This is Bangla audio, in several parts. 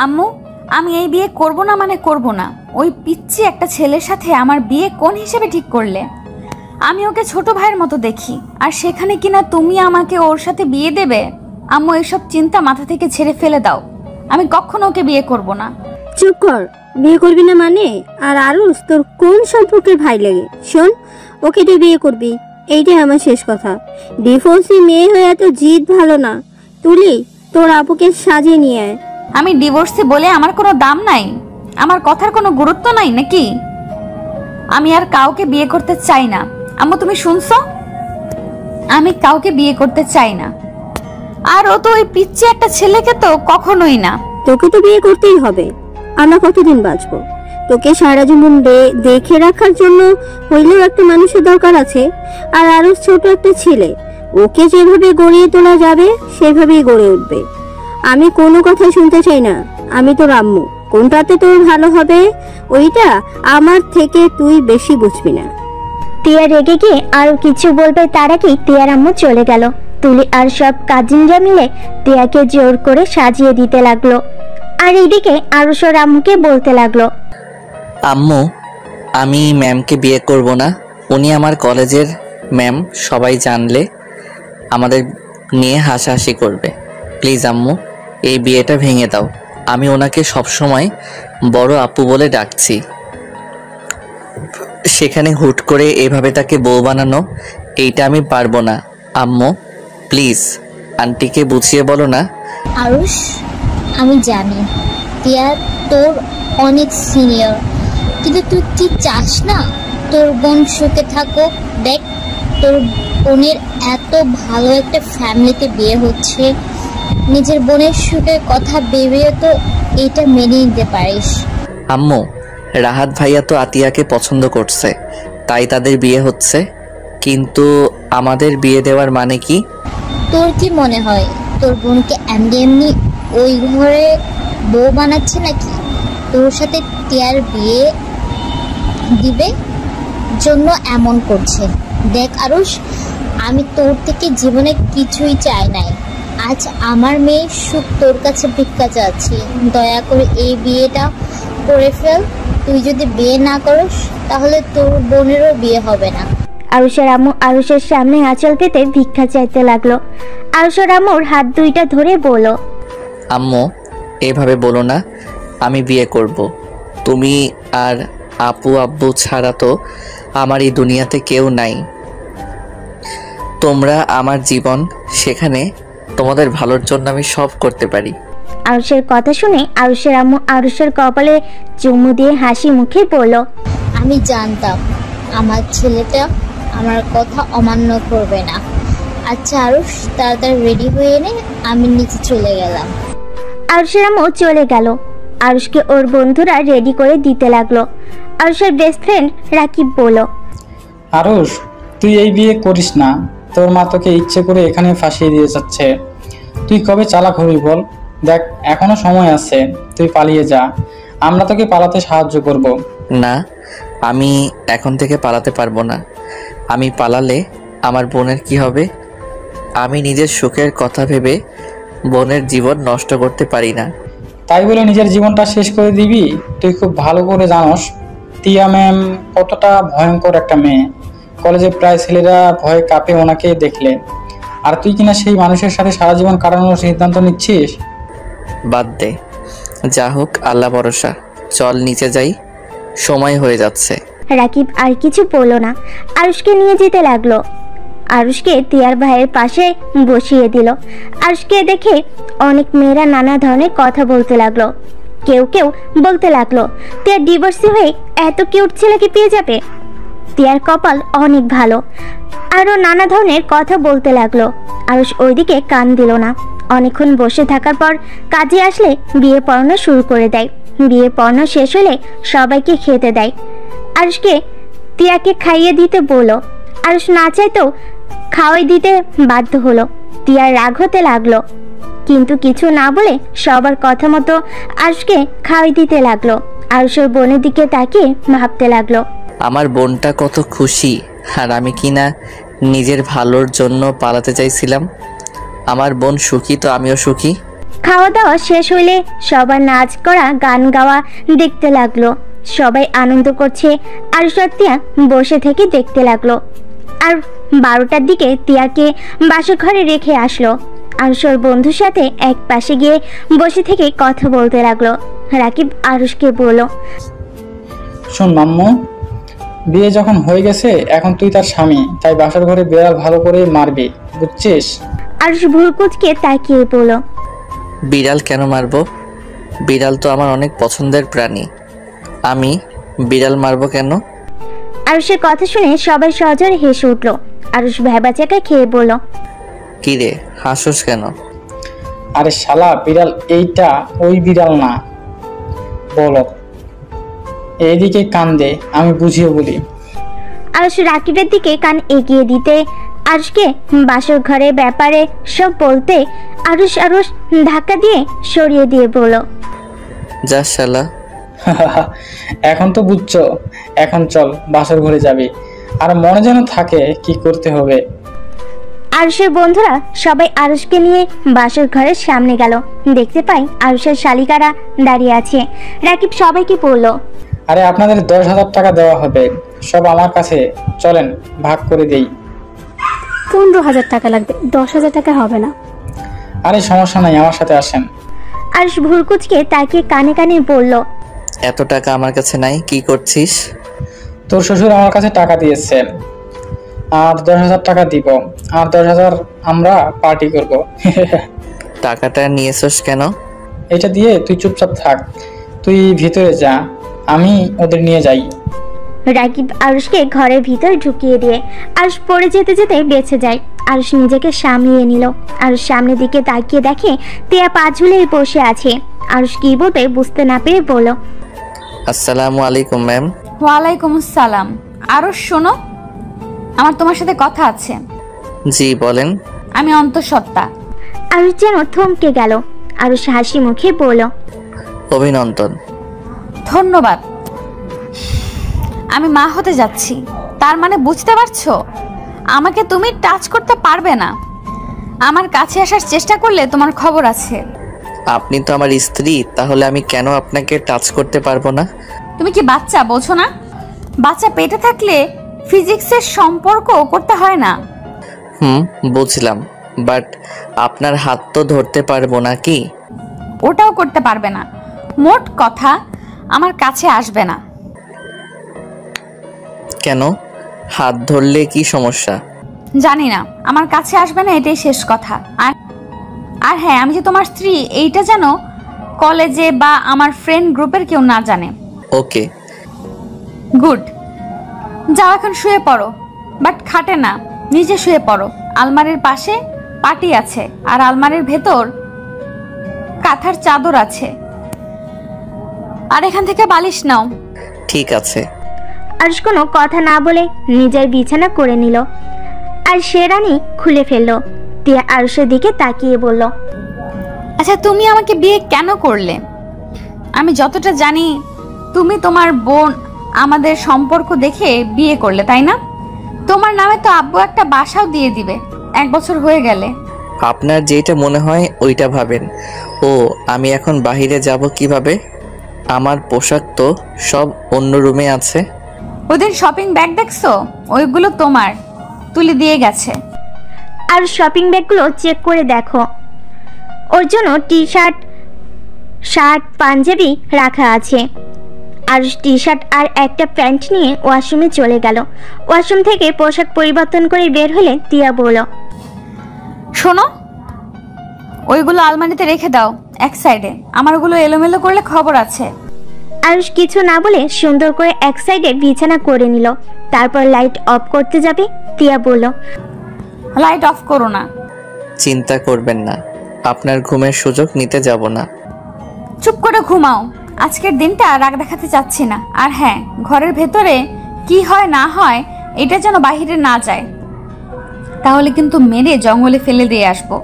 আম্মু, আমি এই বিয়ে করব না মানে করব না। ওই পিচ্চি একটা ছেলের সাথে আমার বিয়ে কোন হিসেবে ঠিক করলে? আমি ওকে ছোট ভাইয়ের মতো দেখি, আর সেখানে কিনা তুমি আমাকে ওর সাথে বিয়ে দেবে? আম্মু, এসব চিন্তা মাথা থেকে ছেড়ে ফেলে দাও। আমি কখনো ওকে বিয়ে করব না। চুপ কর, বিয়ে করবি না মানে? আর আরুষ তোর কোন সম্পর্কের ভাই লাগে? শোন, ওকে তুই বিয়ে করবি, এইটাই আমার শেষ কথা। ডিভোর্সি মেয়ে হয়ে এত জিদ ভালো না। তুলি, তোর আপুকে সাজিয়ে নিয়ে আয়। আমি ডিভোর্সি বলে আমার কোনো দাম নাই? আমার কথার কোনো গুরুত্ব নাই নাকি? আমি আর কাউকে বিয়ে করতে চাই না। আম্মু, তুমি শুনছো? আমি কাউকে বিয়ে করতে চাই না। আর ও তো ওই পিচ্চি একটা ছেলেকে তো কখনোই না। তোকে তো বিয়ে করতেই হবে। আমরা কতদিন বাঁচবো? তোকে সারা জীবন দেখে রাখার জন্য হইলেও একটা মানুষের দরকার আছে। আর আরো ছোট একটা ছেলে, ওকে যেভাবে গড়িয়ে তোলা যাবে সেভাবেই গড়ে উঠবে। আমি কোনো কথা শুনতে চাই না। আমি তোর আম্মু, কোনটাতে তোর ভালো হবে ওইটা আমার থেকে তুই বেশি বুঝবি না। টিয়া রেগে গিয়ে আরো কিছু বলবে তার আগেই টিয়ার আম্মু চলে গেল। তুলি আর সব কাজিনরা মিলে টিয়াকে জোর করে সাজিয়ে দিতে লাগলো। আর এদিকে আরুষের আম্মুকে বলতে লাগলো, আম্মু, আমি ম্যামকে বিয়ে করব না। উনি আমার কলেজের ম্যাম, সবাই জানলে আমাদের নিয়ে হাসাহাসি করবে। প্লিজ আম্মু, এই বিয়েটা ভেঙে দাও। আমি ওনাকে সবসময় বড় আপু বলে ডাকছি, সেখানে হুট করে এভাবে তাকে বউ বানানো, এইটা আমি পারবো না। আম্মু প্লিজ, আন্টিকে বুঝিয়ে বলো না। আরুষ, আমি জানি টিয়া তোর অনেক সিনিয়র, কিন্তু তুই কি চাস না তোর বোন সুখে থাকুক? দেখ, তোর বোনের এত ভালো একটা ফ্যামিলিতে বিয়ে হচ্ছে, নিজের বোনের সুখের কথা ভেবেও তো এটা মেনে নিতে পারিস। আম্মু, রাহাত ভাইয়া তো আতিয়াকে পছন্দ করছে, তাই তাদের বিয়ে হচ্ছে। কিন্তু আমাদের বিয়ে দেওয়ার মানে কি? তোর কি মনে হয় তোর বোনকে এমনি এমনি ওই ঘরে বউ বানাচ্ছে নাকি? তোর সাথে টিয়ার বিয়ে দিবে জন্য এমন করছে? দেখ আরুষ, আমি তোর থেকে জীবনে কিছুই চাই নাই। আজ আমার মেয়ের সুখ তোর কাছে ভিক্ষা চাচ্ছি। দয়া করে এই বিয়েটা করে ফেল। তুই যদি বিয়ে না করিস তাহলে তোর বোনেরও বিয়ে হবে না। আরুষের আম্মু আরুষের সামনে আঁচল পেতে ভিক্ষা চাইতে লাগলো। আরুষের আম্মুর হাত দুইটা ধরে বলল, আম্মু এভাবে বলো না, আমি বিয়ে করব। তুমি আর আপু আব্বু ছাড়া তো আমার এই দুনিয়াতে কেউ নাই। তোমরা আমার জীবন, সেখানে তোমাদের ভালোর জন্য আমি সব করতে পারি। আরুষের কথা শুনে আরুষের আম্মু আরুষের কপালে চুমু দিয়ে হাসি মুখে বলল, আমি জানতাম আমার ছেলেটা আমার কথা অমান্য করবে না। আচ্ছা আরুষ, তাড়াতাড়ি রেডি হয়ে নে, আমি নিচে চলে গেলাম। আরুষের আম্মু চলে গেল। আরুষকে ওর বন্ধুরা রেডি করে দিতে লাগলো। আরুষের বেস্ট ফ্রেন্ড রাকিব বলল, আরুষ, তুই এই বিয়ে করিস না। তোর মা তোকে ইচ্ছে করে এখানে ফাঁসিয়ে দিয়ে যাচ্ছে। তুই কবে চালাক হবি বল? দেখ, এখনো সময় আছে, তুই পালিয়ে যা, আমরা তোকে পালাতে সাহায্য করব। না, আমি এখন থেকে পালাতে পারবো না। আমি পালালে আমার বোনের কি হবে? আমি নিজের সুখের কথা ভেবে বোনের জীবন নষ্ট করতে পারি না। তাই বলে নিজের জীবনটা শেষ করে দিবি? তুই খুব ভালো করে জানোস টিয়া ম্যাম কতটা ভয়ঙ্কর একটা মেয়ে। কলেজে প্রায় ছেলেরা ভয়ে কাঁপে ওনাকে দেখলে, আর তুই কিনা সেই মানুষের সাথে সারা জীবন কাটানোর সিদ্ধান্ত নিচ্ছিস। বাদ দে, যা হোক আল্লাহ ভরসা। চল নিচে যাই, সময় হয়ে যাচ্ছে। রাকিব আর কিছু বলল না, আরুষকে নিয়ে যেতে লাগলো। আরুষকে টিয়ার ভাইয়ের পাশে বসিয়ে দিল। আরুষকে দেখে অনেক মেয়েরা নানা ধরনের কথা বলতে লাগলো। কেউ কেউ বলতে লাগলো, টিয়া ডিভোর্সি হয়ে এত কিউট ছেলেকে পেয়ে যাবে, টিয়ার কপাল অনেক ভালো। আরও নানা ধরনের কথা বলতে লাগলো। আরুষ ওইদিকে কান দিল না। অনেকক্ষণ বসে থাকার পর কাজে আসলে বিয়ে পড়ানো শুরু করে দেয়। বিয়ে পড়ানো শেষ হলে সবাইকে খেতে দেয়। আরুষকে টিয়াকে খাইয়ে দিতে বলল। আরুষ না চাইতেও খাওয়াই দিতে বাধ্য হলো। টিয়ার রাগ হতে লাগলো, কিন্তু কিছু না বলে সবার কথা মতো আরুষকে খাওয়াই দিতে লাগলো। আরুষের বোনের দিকে তাকিয়ে ভাবতে লাগলো, আমার বোনটা কত খুশি, আর আমি কিনা নিজের ভালোর জন্য পালাতে চাইছিলাম। আমার বোন সুখী তো আমিও সুখী। খাওয়া দাওয়া শেষ হইলে সবার নাচ করা, গান গাওয়া দেখতে লাগলো। সবাই আনন্দ করছে আর তিয়া বসে থেকে দেখতে লাগলো। আর 12টার দিকে তিয়াকে বাসর ঘরে রেখে আসলো। আরুষ ওর বন্ধুর সাথে এক পাশে গিয়ে বসে থেকে কথা বলতে লাগলো। রাকিব আরুষকে বলল, শোন মাম্মু, বিয়ে যখন হয়ে গেছে এখন তুই তার স্বামী, তাই বাসার ঘরে বিড়াল ভালো করে মারবি, বুঝছিস? আরুষ ভুরকুচকে তাকিয়ে বলল, বিড়াল কেন মারবো? বিড়াল তো আমার অনেক পছন্দের প্রাণী, আমি বিড়াল মারবো কেন? আরুষের কথা শুনে সবাই সজোরে হেসে উঠল। আরুষ ভ্যাবাচাকা খেয়ে বলল, কি রে হাসোস কেন? আরে শালা, বিড়াল এইটা ওই বিড়াল না, বলো এইদিকে কান দে, আমি বুঝিয়ে বলি। আরুষ রাকিবের দিকে কান এগিয়ে দিতে আরুষকে বাসর ঘরের ব্যাপারে সব বলতে আরুষ ধাক্কা দিয়ে সরিয়ে দিয়ে বলল, যা শালা। এখন তো বুঝছো, এখন চল বাসর ঘরে যাবি, আর মনে যেন থাকে কি করতে হবে। আরুষের বন্ধুরা সবাই আরুষকে নিয়ে বাসর ঘরের সামনে গেল। দেখতে পাই আরুষের শালিকারা দাঁড়িয়ে আছে। রাকিব সবাইকে বলল, আরে আপনাদের 10,000 টাকা দেওয়া হবে, সব আমার কাছে, চলেন ভাগ করে দেই। 15,000 টাকা লাগবে, 10,000 টাকা হবে না। আরে সমস্যা নাই, আমার সাথে আসেন। আরুষ ভুরকুচকে তাকিয়ে কানে কানে বলল, এত টাকা আমার কাছে নাই, কি করছিস? তোর শ্বশুর আমার কাছে টাকা দিয়েছে, আর 10,000 টাকা দিব, আর 10,000 আমরা পার্টি করব। টাকাটা নিয়েছস কেন? এটা দিয়ে তুই চুপচাপ থাক, তুই ভিতরে যা, আমি ওদের নিয়ে যাই। রাকিব আরুষকে ঘরের ভিতর ঢুকিয়ে দিয়ে আরুষ পড়ে যেতে যেতে বেঁচে যায়। আরুষ নিজেকে সামলিয়ে নিল। আরুষ সামনের দিকে তাকিয়ে দেখে তিয়া পা ঝুলে বসে আছে। আরুষ কি বলবে বুঝতে না পেরে বলল, আসসালামু আলাইকুম ম্যাম। ওয়ালাইকুম আসসালাম। আরো শোনো, আমার তোমার সাথে কথা আছে। জি বলেন। আমি অন্তঃসত্ত্বা। আরুষ যেন থমকে গেল। আরুষ হাসি মুখে বলল, অভিনন্দন। ধন্যবাদ। আমি মা হতে যাচ্ছি, তার মানে বুঝতে পারছো, আমাকে তুমি টাচ করতে পারবে না। আমার কাছে আসার চেষ্টা করলে তোমার খবর আছে। আপনি তো আমার স্ত্রী, তাহলে আমি কেন আপনাকে টাচ করতে পারবো না? তুমি কি বাচ্চা বোঝো না? বাচ্চা পেটে থাকলে ফিজিক্সের সম্পর্ক করতে হয় না। বুঝলাম, বাট আপনার হাত তো ধরতে পারবো না কি? ওটাও করতে পারবে না। মোট কথা, আমার কাছে আসবে না। কেন? হাত ধরলে কি সমস্যা? জানি না, আমার কাছে আসবে না, এটাই শেষ কথা। আর হ্যাঁ, আমি যে তোমার স্ত্রী এইটা যেন কলেজে বা আমার ফ্রেন্ড গ্রুপের কেউ না জানে। ওকে। গুড। যাও এখন শুয়ে পড়ো, বাট খাটে না, নিজে শুয়ে পড়ো। আলমারির পাশে পাটি আছে, আর আলমারির ভেতর কাঁথার চাদর আছে, আর এখান থেকে বালিশ নাও। ঠিক আছে। আরুষ কোনো কথা না বলে নিজের বিছানা করে নিল আর শেরানি খুলে ফেললো। তিয়া আরুষের দিকে তাকিয়ে বলল, আচ্ছা, তুমি আমাকে বিয়ে কেন করলে? আমি যতটা জানি তুমি তোমার বোন আমাদের সম্পর্ক দেখে বিয়ে করলে, তাই না? তোমার নামে তো আব্বু একটা বাসাও দিয়ে দিবে 1 বছর হয়ে গেলে। আপনার যেটা মনে হয় ওইটা ভাবেন। ও, আমি এখন বাইরে যাব কিভাবে? আমার পোশাক তো সব অন্য রুমে আছে। ওদের শপিং ব্যাগ দেখছো? ওইগুলো তোমার, তুলে দিয়ে গেছে। আর শপিং ব্যাগগুলো চেক করে দেখো, ওর জন্য টি শার্ট, পাঞ্জাবি রাখা আছে। আর টি শার্ট আর একটা প্যান্ট নিয়ে ওয়াশরুমে চলে গেল। ওয়াশরুম থেকে পোশাক পরিবর্তন করে বের হলে তিয়া বলল, শোনো, ওইগুলো আলমারিতে রেখে দাও এক সাইডে। আমার ওগুলো এলোমেলো করলে খবর আছে। আরুষ কিছু না বলে সুন্দর করে এক সাইডে বিছানা করে নিল। তারপর লাইট অফ করতে যাবে। তিয়া বলল, লাইট অফ করো না। চিন্তা করবেন না, আপনার ঘুমের সুযোগ নিতে যাব না। চুপ করে ঘুমাও। আজকের দিনটা রাগ দেখাতে চাচ্ছি না। আর হ্যাঁ, ঘরের ভেতরে কি হয় না হয় এটা যেন বাইরে না যায়, তাহলে কিন্তু মেরে জঙ্গলে ফেলে দিয়ে আসবো।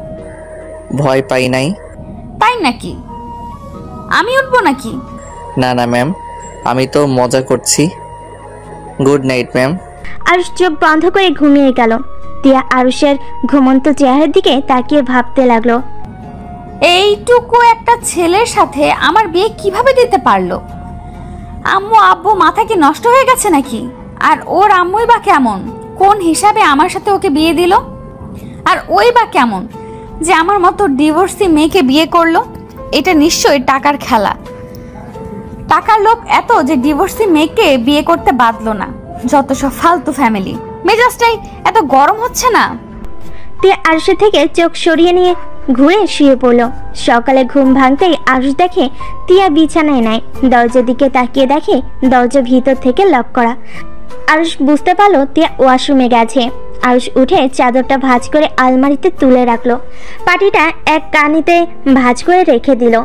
ভয় পাই নাই। তাই নাকি? আমি উঠবো নাকি? না না ম্যাম, আমি তো মজা করছি। Good night ma'am. আরুষ চোখ বন্ধ করে ঘুমিয়ে গেল। তিয়া আরুষের ঘুমন্ত চেহারার দিকে তাকিয়ে ভাবতে লাগলো, এইটুকু একটা ছেলের সাথে আমার বিয়ে কিভাবে দিতে পারলো? আম্মু আব্বু মাথা কি নষ্ট হয়ে গেছে নাকি? আর ওর আম্মুই বা কেমন, কোন হিসাবে আমার সাথে ওকে বিয়ে দিল? আর ওই বা কেমন যে আমার মতো ডিভোর্সি মেয়েকে বিয়ে করলো? এটা নিশ্চয়ই টাকার খেলা। টাকার লোভ এত যে ডিভোর্সি মেয়েকে বিয়ে করতে বাধ্য না। যত সব ফালতু ফ্যামিলি। মেজাজটাই এত গরম হচ্ছে না। টিয়া আরুষের থেকে চোখ সরিয়ে নিয়ে ঘুরে শুয়ে পড়ল। সকালে ঘুম ভাঙতেই আরুষ দেখে টিয়া বিছানায় নাই। দরজার দিকে তাকিয়ে দেখে দরজা ভিতর থেকে লক করা। আরুষ বুঝতে পারলো টিয়া ওয়াশরুমে গেছে। আরুষ উঠে চাদরটা ভাঁজ করে আলমারিতে তুলে রাখলো। পাটিটা এক কানিতে ভাঁজ করে রেখে দিল।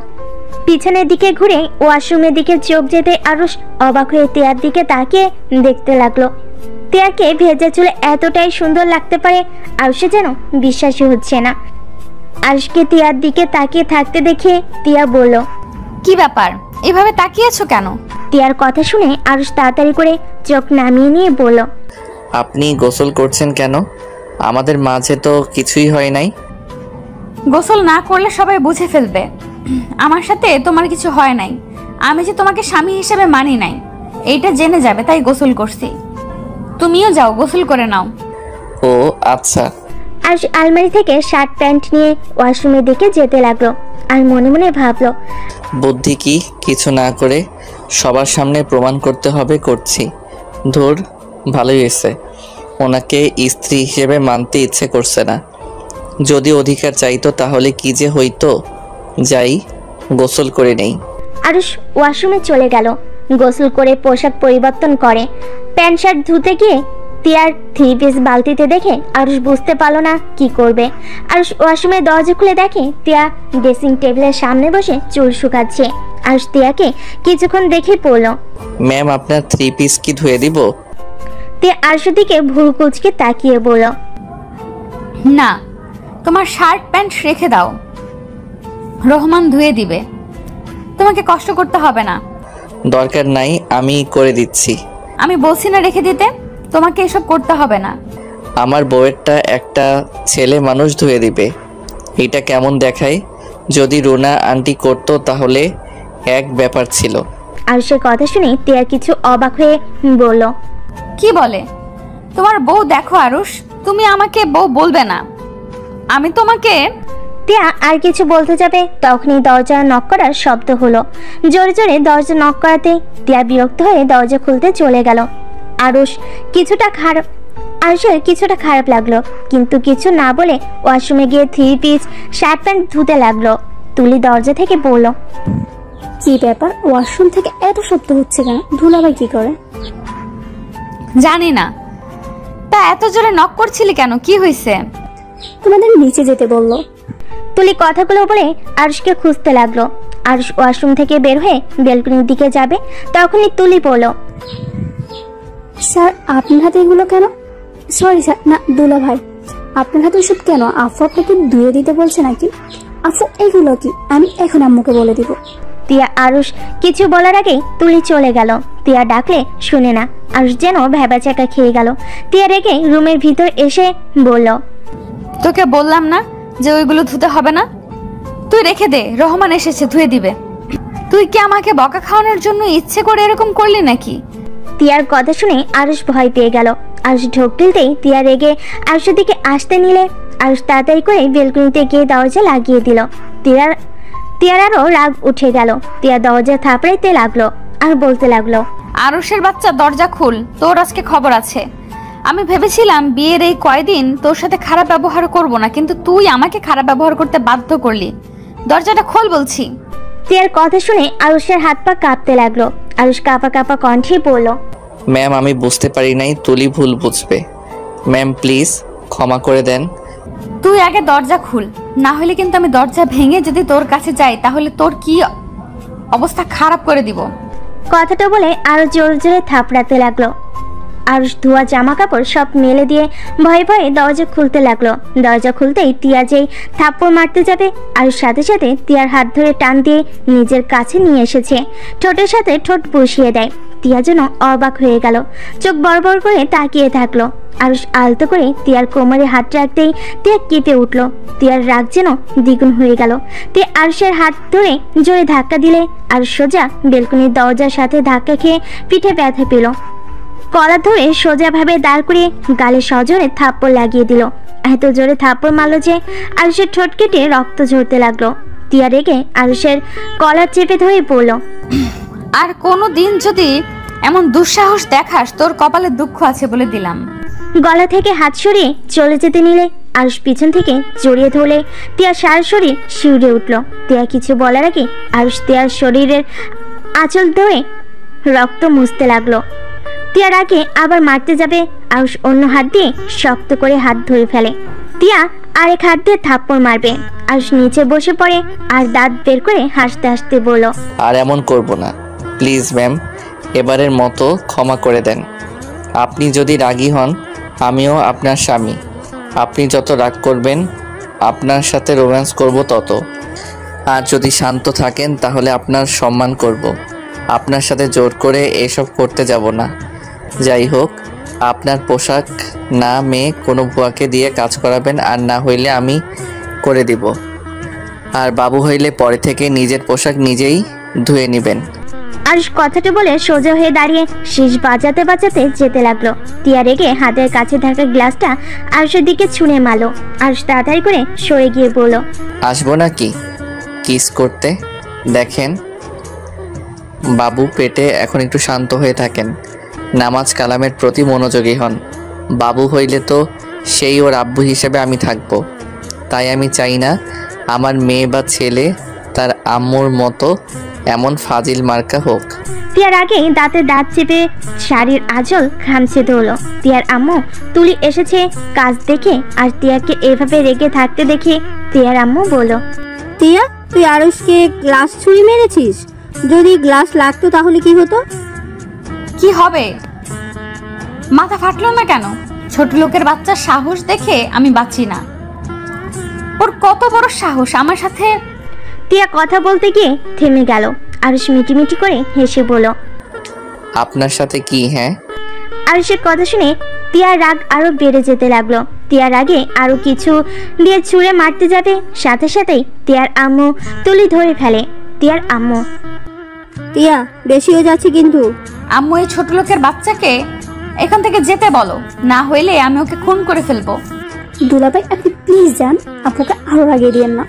পিছনের দিকে ঘুরে ওয়াশরুমের দিকে চোখ যেতে আরুষ অবাক হয়ে টিয়ার দিকে তাকিয়ে দেখতে লাগলো। টিয়াকে ভেজা চুলে এতটাই সুন্দর লাগতে পারে আরুষে যেন বিশ্বাসই হচ্ছে না। আরুষকে টিয়ার দিকে তাকিয়ে থাকতে দেখে টিয়া বলল, কি ব্যাপার, এভাবে তাকিয়েছো কেন? টিয়ার কথা শুনে আরুষ তাড়াতাড়ি করে চোখ নামিয়ে নিয়ে বলল, আপনি গোসল করছেন কেন? আমাদের মাঝে তো কিছুই হয় নাই। গোসল না করলে সবাই বুঝে ফেলবে আমার সাথে তোমার কিছু হয় নাই। আমি যে তোমাকে স্বামী হিসেবে মানি নাই এইটা জেনে যাবে, তাই গোসল করছি। তুমিও যাও, গোসল করে নাও। ও আচ্ছা। আরুষ আলমারি থেকে শার্ট প্যান্ট নিয়ে ওয়াশরুমের দিকে যেতে লাগলো। আর মনে মনে ভাবলো, বুদ্ধি কি কিছু না করে সবার সামনে প্রমাণ করতে হবে করছি। ধুর, ভালোই হয়েছে। ওনাকে স্ত্রী হিসেবে মানতে ইচ্ছে করছে না। যদি অধিকার চাইতো তাহলে কি যে হইতো। যাই, গোসল করে নেই। আরুষ ওয়াশরুমে চলে গেল। গোসল করে পোশাক পরিবর্তন করে প্যান্ট শার্ট ধুতে গিয়ে টিয়ার 3 পিস বালতিতে দেখে আরুষ বুঝতে পারলো না কি করবে। আরুষ ওয়াশরুমের দরজা খুলে দেখে টিয়া ড্রেসিং টেবিলের সামনে বসে চুল শুকাচ্ছে। আরুষ টিয়াকে কিছুক্ষণ দেখে পড়ল। ম্যাম, আপনার 3 পিস কি ধুয়ে দিব? টিয়া আরুষের দিকে ভুরু কুঁচকে তাকিয়ে বলল, না, তোমার শার্ট প্যান্ট রেখে দাও, রহমান ধুয়ে দিবে, তোমাকে কষ্ট করতে হবে না। দরকার নাই, আমি করে দিচ্ছি। আমি বলছি না রেখে দিতে, তোমাকে এসব করতে হবে না। আমার বউয়েরটা একটা ছেলে মানুষ ধুয়ে দিবে, এটা কেমন দেখায়? যদি রুনা আন্টি করতো তাহলে এক ব্যাপার ছিল। আরুষের কথা শুনে টিয়া কিছু অবাক হয়ে বলল, কি বলে? তোমার বউ দেখো আরুষ, তুমি আমাকে বউ বলবে না। আমি তোমাকে। টিয়া আর কিছু বলতে যাবে তখনই দরজা নক করার শব্দ হলো। জোরে জোরে দরজা নক করাতে টিয়া বিরক্ত হয়ে দরজা খুলতে চলে গেল। আরুষের কিছুটা খারাপ লাগলো, কিন্তু কিছু না বলে ওয়াশরুমে গিয়ে 3 পিস শার্ট প্যান্ট ধুতে লাগলো। তুলি দরজা থেকে বলল, কি ব্যাপার, ওয়াশরুম থেকে এত শব্দ হচ্ছে কেন? ধুলাবাই কি করে? জানি না। তা এত জোরে নক করছিলি কেন? কি হয়েছে? তোমাদের নিচে যেতে বললো। তুলি কথাগুলো বলে আরুষকে খুঁজতে লাগলো। আরুষ ওয়াশরুম থেকে বের হয়ে বেলকনির দিকে যাবে তখনই তুলি বলল, স্যার আপনার হাতে এগুলো কেন? সরি স্যার, না দুলা ভাই, আপনার হাতে ওসব কেন? আফু আপনাকে ধুয়ে দিতে বলছে নাকি? আফু এগুলো কি? আমি এখন আম্মুকে বলে দিব। টিয়া আরুষ কিছু বলার আগেই তুলি চলে গেল। টিয়া ডাকলে শুনে না। আরুষ যেন ভ্যাবাচাকা খেয়ে গেল। টিয়া রেগে রুমের ভিতর এসে বলল, তোকে বললাম না যে ওইগুলো ধুতে হবে না? তুই রেখে দে, রহমান এসেছে ধুয়ে দিবে। তুই কি আমাকে বকা খাওয়ানোর জন্য ইচ্ছে করে এরকম করলি নাকি? টিয়ার কথা শুনে আরুষ ভয় পেয়ে গেল। আরুষ ঢোক গিলতেই টিয়া রেগে আরুষের দিকে আসতে নিলে আরুষ তাড়াতাড়ি করে বেলকনিতে গিয়ে দরজা লাগিয়ে দিল। টিয়ার আরও রাগ উঠে গেল। টিয়া দরজা থাপড়াইতে লাগলো আর বলতে লাগলো, আরুষের বাচ্চা দরজা খুল, তোর আজকে খবর আছে। আমি ভেবেছিলাম বিয়ের এই কয়দিন তোর সাথে খারাপ ব্যবহার করব না, কিন্তু তুই আমাকে খারাপ ব্যবহার করতে বাধ্য করলি। দরজাটা খোল বলছি। টিয়ার কথা শুনে আরুষের হাত পা কাঁপতে লাগলো। আরুষ কাঁপা কাঁপা কণ্ঠে বলল, ম্যাম, আমি বুঝতে পারি নাই, তুলি ভুল বুঝবে। ম্যাম প্লিজ ক্ষমা করে দেন। তুই আগে দরজা খুল, না হলে কিন্তু আমি দরজা ভেঙে যদি তোর কাছে যাই তাহলে তোর কি অবস্থা খারাপ করে দিব। কথাটা বলে আরো জোরে জোরে থাপড়াতে লাগলো। আরুষ ধোয়া জামা কাপড় সব মেলে দিয়ে ভয়ে ভয়ে দরজা খুলতে লাগলো। দরজা খুলতেই টিয়া যেই থাপ্পড় মারতে যাবে আরুষ সাথে সাথে টিয়ার হাত ধরে টান দিয়ে নিজের কাছে নিয়ে এসেছে। ঠোঁটের সাথে ঠোঁট বসিয়ে দেয়। তিয়া যেন অবাক হয়ে গেল, চোখ বড় বড় করে তাকিয়ে থাকলো। আরুষ আলতো করে তিয়ার কোমরে হাত রাখতেই তিয়া কেঁপে উঠলো। তিয়ার রাগ যেন দ্বিগুণ হয়ে গেল। তিয়া আরুষের হাত ধরে জোরে ধাক্কা দিলে আরুষ সোজা বেলকনির দরজার সাথে ধাক্কা খেয়ে পিঠে ব্যথা পেল। কলার ধরে সোজাভাবে দাঁড় করে গালে সজোরে থাপ্পড় লাগিয়ে দিল। এত জোরে থাপ্পড় মারলো যে আরুষের ঠোঁট কেটে রক্ত ঝরতে লাগলো। তিয়া রেগে আরুষের কলার চেপে ধরে পড়ল। আর কোনো দিন যদি এমন দুঃসাহস দেখাস তোর কপালে দুঃখ আছে বলে দিলাম। গলা থেকে হাত সরিয়ে চলে যেতে নিলে আরুষ পিছন থেকে জড়িয়ে ধরলে তিয়ার সারা শরীর শিউরে উঠল। তিয়া কিছু বলার আগে আরুষ তিয়ার শরীরের আঁচল ধরে রক্ত মুছতে লাগলো। তিয়ার আগে আবার মারতে যাবে, আরুষ অন্য হাত দিয়ে শক্ত করে হাত ধরে ফেলে। তিয়া আরেক হাত দিয়ে থাপ্পড় মারবে। আরুষ নিচে বসে পড়ে আর দাঁত বের করে হাসতে হাসতে বলল, আর এমন করব না, প্লিজ ম্যাম, এবারের মতো ক্ষমা করে দেন। আপনি যদি রাগী হন, আমিও আপনার স্বামী। আপনি যত রাগ করবেন আপনার সাথে রোম্যান্স করব তত। আর যদি শান্ত থাকেন তাহলে আপনার সম্মান করব। আপনার সাথে জোর করে এসব করতে যাব না। যাই হোক, আপনার পোশাক না মেয়ে কোনো ভুয়াকে দিয়ে কাজ করাবেন, আর না হইলে আমি করে দিব। আর বাবু হইলে পরে থেকে নিজের পোশাক নিজেই ধুয়ে নেবেন। আরুষ কথাটা বলে সোজা হয়ে দাঁড়িয়ে শীষ বাজাতে বাজাতে যেতে লাগলো। তিয়া রেগে হাতের কাছে থাকা গ্লাসটা আরুষের দিকে ছুঁড়ে মারলো। আরুষ তাড়াতাড়ি করে সরে গিয়ে বলল, আসবো নাকি কিস করতে? দেখেন বাবু পেটে, এখন একটু শান্ত হয়ে থাকেন, নামাজ কালামের প্রতি মনোযোগী হন। বাবু হইলে তো সেই ওর আব্বু হিসেবে আমি থাকবো। তাই আমি চাই না আমার মেয়ে বা ছেলে তার আম্মুর মতো এমন ফাজিল মার্কা হোক। তিয়ার আগে দাঁতে দাঁত চেপে শাড়ির আঁচল খামছে ধরলো। তিয়ার আম্মু তুলি এসেছে কাজ দেখে আর তিয়াকে এভাবে রেগে থাকতে দেখে তিয়ার আম্মু বলল, তিয়া, তুই আরুষকে গ্লাস ছুঁড়ে মেরেছিস? যদি গ্লাস লাগতো তাহলে কি হতো? কি হবে? মাথা ফাটলো না কেন? ছোট লোকের বাচ্চার সাহস দেখে আমি বাঁচি না। ওর কত বড় সাহস আমার সাথে। তিয়া কথা বলতে গিয়ে থেমে গেল। আরুষ মিটিমিটি করে হেসে বলল, আপনার সাথে কি? হ্যাঁ। আরুষের কথা শুনে তিয়ার রাগ আরো বেড়ে যেতে লাগলো। তিয়ার আগে আরো কিছু দিয়ে ছুঁড়ে মারতে যাবে, সাথে সাথেই তিয়ার আম্মু তুলি ধরে ফেলে। তিয়ার আম্মু, তিয়া, বেশি হয়ে যাচ্ছে কিন্তু। আম্মু, এই ছোট লোকের বাচ্চাকে এখান থেকে যেতে বলো, না হইলে আমি ওকে খুন করে ফেলবো। দুলাভাই, আপনি প্লিজ যান, আপুকে আরো রাগিয়ে দিয়েন না।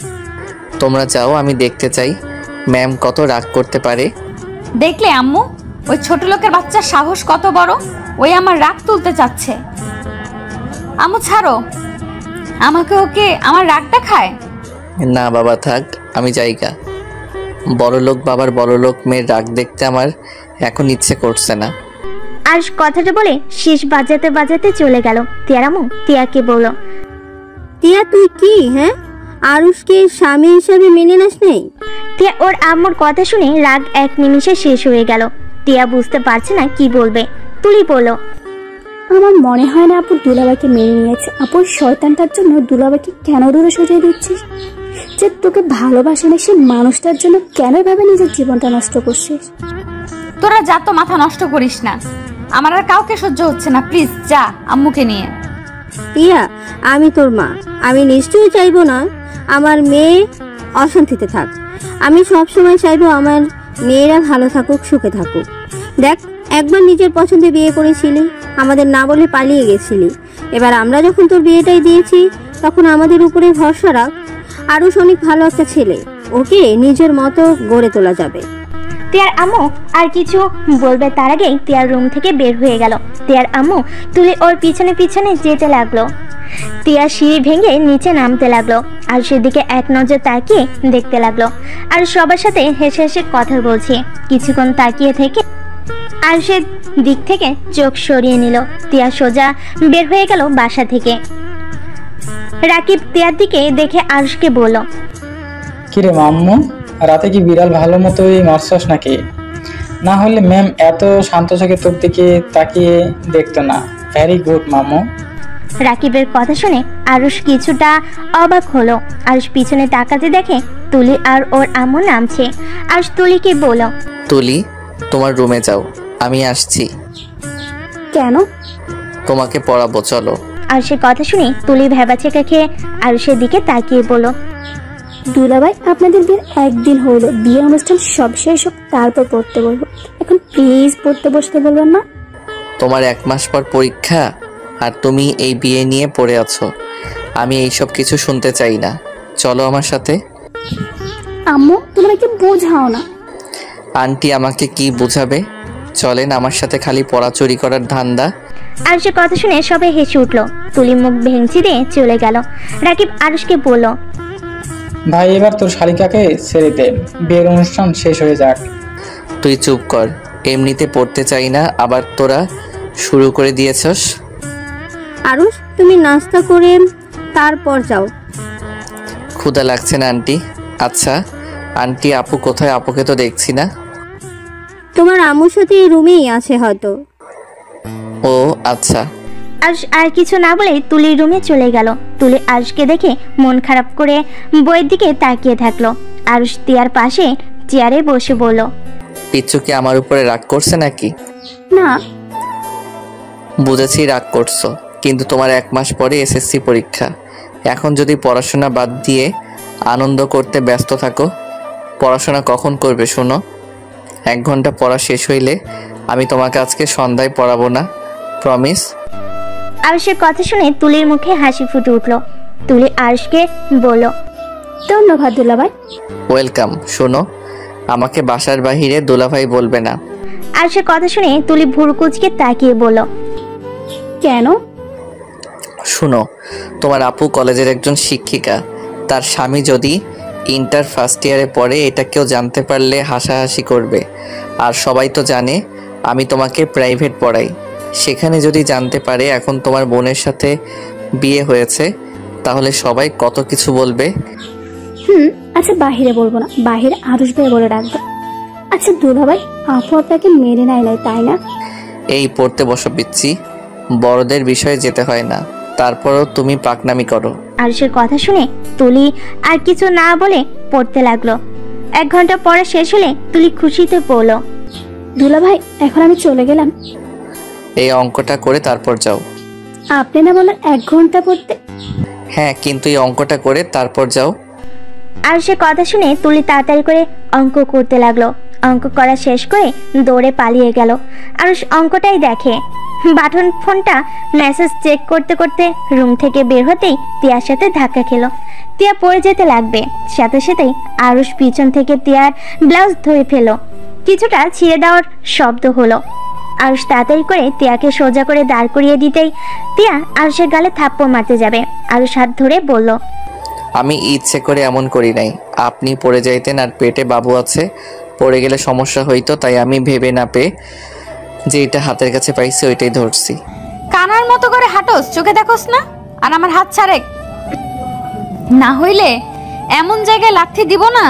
তোমরা যাও, আমি দেখতে চাই ম্যাম কত রাগ করতে পারে। দেখলে আম্মু, ওই ছোট লোকের বাচ্চার সাহস কত বড়, ওই আমার রাগ তুলতে চাচ্ছে। আম্মু ছাড়ো আমাকে, ওকে আমার রাগটা খায়। না বাবা থাক, আমি যাইগা। বড়লোক বাবার বড়লোক মেয়ের রাগ দেখতে আমার এখন ইচ্ছে করছে না। আরুষ কথাটা বলে শীষ বাজাতে বাজাতে চলে গেল। তিয়ার আম্মু তিয়াকে বলল, তিয়া, তুই কি আরুষকে স্বামী হিসেবে মেনে নাস নেই? তিয়া ওর আম্মুর কথা শুনে রাগ এক নিমিষে শেষ হয়ে গেল। তিয়া বুঝতে পারছে না কি বলবে। তুলি বলল, আমার মনে হয় না আপু দুলাভাইকে মেনে নিয়েছে। আপুর শয়তানটার জন্য দুলাভাইকে কেন দূরে সরিয়ে দিচ্ছিস? যে তোকে ভালোবাসে না সেই মানুষটার জন্য কেন এভাবে নিজের জীবনটা নষ্ট করছিস? তোরা যা তো, মাথা নষ্ট করিস না, আমার আর কাউকে সহ্য হচ্ছে না। প্লিজ যা আম্মুকে নিয়ে। তিয়া, আমি তোর মা, আমি নিশ্চয়ই চাইবো না আমার মেয়ে অশান্তিতে থাক। আমি সবসময় চাইবো আমার মেয়েরা ভালো থাকুক, সুখে থাকুক। দেখ, একবার নিজের পছন্দে বিয়ে করেছিলি, আমাদের না বলে পালিয়ে গেছিলি। এবার আমরা যখন তোর বিয়েটাই দিয়েছি তখন আমাদের উপরে ভরসা রাখ। আরুষ অনেক ভালো একটা ছেলে, ওকে নিজের মতো গড়ে তোলা যাবে। তিয়ার আম্মু আর কিছু বলবে তার আগেই তিয়ার রুম থেকে বের হয়ে গেল। তিয়ার আম্মু তুলে ওর পিছনে পিছনে যেতে লাগলো। তিয়া সিঁড়ি ভেঙে নিচে নামতে লাগলো আর সেদিকে এক নজর তাকিয়ে দেখতে লাগলো। আর সবার সাথে হেসে হেসে কথা বলছে। কিছুক্ষণ তাকিয়ে থেকে আর সে দিক থেকে চোখ সরিয়ে নিল। তিয়া সোজা বের হয়ে গেল বাসা থেকে। রাকিব তিয়ার দিকে দেখে আরুষকে বলল, কিরে মাম্মু, রাতে কি বিড়াল ভালো মতোই মারছস নাকি? না হলে ম্যাম এত শান্ত চোখে তোর দিকে তাকিয়ে দেখতো না। ভেরি গুড মাম্মু। রাকিবের কথা শুনে আরুষ কিছুটা অবাক হলো। আরুষ পিছনে তাকাতে দেখে তুলি আর ওর আম্মু নামছে। আরুষ তুলিকে বলল, তুলি, তোমার রুমে যাও, আমি আসছি। কেন? তোমাকে পড়াবো, চলো। আরুষের কথা শুনে তুলি ভেবাচেকা খেয়ে আরুষের দিকে তাকিয়ে বলল, দুলাভাই, আপনাদের বিয়ের একদিন হলো, বিয়ে অনুষ্ঠান সব শেষ হোক, তারপর পড়তে বলবো। এখন প্লিজ পড়তে বসতে বলবেন না। তোমার 1 মাস পর পরীক্ষা আর তুমি এই বিয়ে নিয়ে পড়ে আছো। আমি এইসব কিছু শুনতে চাই না, চলো আমার সাথে। আম্মু, দুলাভাইকে বোঝাও না। আন্টি আমাকে কি বোঝাবে? চলেন আমার সাথে, খালি পড়া চুরি করার ধান্দা। আরুষের কথা শুনে সবাই হেসে উঠলো। তুলি মুখ ভেঙচি দিয়ে চলে গেল। রাকিব আরুষকে বলল, ভাই এবার তোর শালিকাকে ছেড়ে দে, বিয়ের অনুষ্ঠান শেষ হয়ে যাক। তুই চুপ কর, এমনিতে পড়তে চাই না, আবার তোরা শুরু করে দিয়েছস। আরুষ, তুমি নাস্তা করে তারপর যাও। ক্ষুধা লাগছে না আন্টি? আচ্ছা আন্টি, আপু কোথায়? আপুকে তো দেখছি না। তোমার আম্মুর সাথে এই রুমেই আছে হয়তো। ও আচ্ছা। আরুষ আর কিছু না বলে তুলির রুমে চলে গেল। তুলি আরুষকে দেখে মন খারাপ করে বইয়ের দিকে তাকিয়ে থাকলো। আরুষ তিয়ার পাশে চেয়ারে বসে বলল, পিচ্চু কি আমার উপরে রাগ করছে নাকি? না। বুঝেছি রাগ করছো, কিন্তু তোমার 1 মাস পরে এসএসসি পরীক্ষা। এখন যদি পড়াশোনা বাদ দিয়ে আনন্দ করতে ব্যস্ত থাকো, পড়াশোনা কখন করবে শোনো? 1 ঘন্টা পড়া শেষ হইলে আমি তোমাকে আজকে সন্ধ্যায় পড়াবো না, প্রমিস। আরুষের কথা শুনে তুলির মুখে হাসি ফুটে উঠল। তুলি আরুষকে বলল, ধন্যবাদ দুলাভাই। ওয়েলকাম। শোনো, আমাকে বাসার বাহিরে দুলাভাই বলবে না। আরুষের কথা শুনে তুলি ভুরুকুচকে তাকিয়ে বলল, কেন? শুনো, তোমার আপু কলেজের একজন শিক্ষিকা, তার স্বামী যদি ইন্টার ফার্স্ট ইয়ারে পড়ে, এটা কেউ জানতে পারলে হাসাহাসি করবে। আর সবাই তো জানে আমি তোমাকে প্রাইভেট পড়াই, সেখানে যদি জানতে পারে এখন তোমার বোনের সাথে বিয়ে হয়েছে, তাহলে সবাই কত কিছু বলবে। আচ্ছা, বাহিরে বলবো না, বাহিরে আরুষ ভাই বলে ডাকবো। আচ্ছা দুলাভাই, আপু আপনাকে মেনে নেয় নাই তাই না? এই পড়তে বসো পিচ্ছি, বড়দের বিষয়ে যেতে হয় না, তারপরও তুমি পাকনামি করো। আরুষের কথা শুনে তুলি আর কিছু না বলে পড়তে লাগলো। 1 ঘন্টা পড়া শেষ হলে তুলি খুশিতে বলল, দুলাভাই, এখন আমি চলে গেলাম। এই অঙ্কটা করে তারপর যাও। আপনি না বলেন 1 ঘন্টা পড়তে? হ্যাঁ, কিন্তু এই অঙ্কটা করে তারপর যাও। আরুষের কথা শুনে তুলি তাড়াতাড়ি করে অঙ্ক করতে লাগলো। অঙ্ক করা শেষ করে দৌড়ে পালিয়ে গেল। আরুষ অঙ্কটাই দেখে। বাটন ফোনটা মেসেজ চেক করতে করতে রুম থেকে বের হতেই তিয়ার সাথে ধাক্কা খেলো। তিয়া পড়ে যেতে লাগবে, সাথে সাথেই আরুষ পিছন থেকে তিয়ার ব্লাউজ ধরে ফেলো। কিছুটা ছিঁড়ে দেওয়ার শব্দ হলো। আরুষ তাড়াতাড়ি করে তিয়াকে সোজা করে দাঁড় করিয়ে দিতেই তিয়া আরুষের গালে থাপ্পড় মারতে যাবে। আরুষ হাত ধরে বলল, আমি ইচ্ছে করে এমন করি নাই, আপনি পড়ে যাইতেন আর পেটে বাবু আছে, পড়ে গেলে সমস্যা হইতো, তাই আমি ভেবে না পেয়ে যে এটা হাতের কাছে পাইছি ওইটাই ধরছি। কানার মতো করে হাঁটোস, চোখে দেখোস না? আর আমার হাত ছাড়ে না হইলে এমন জায়গায় লাথি দিব না।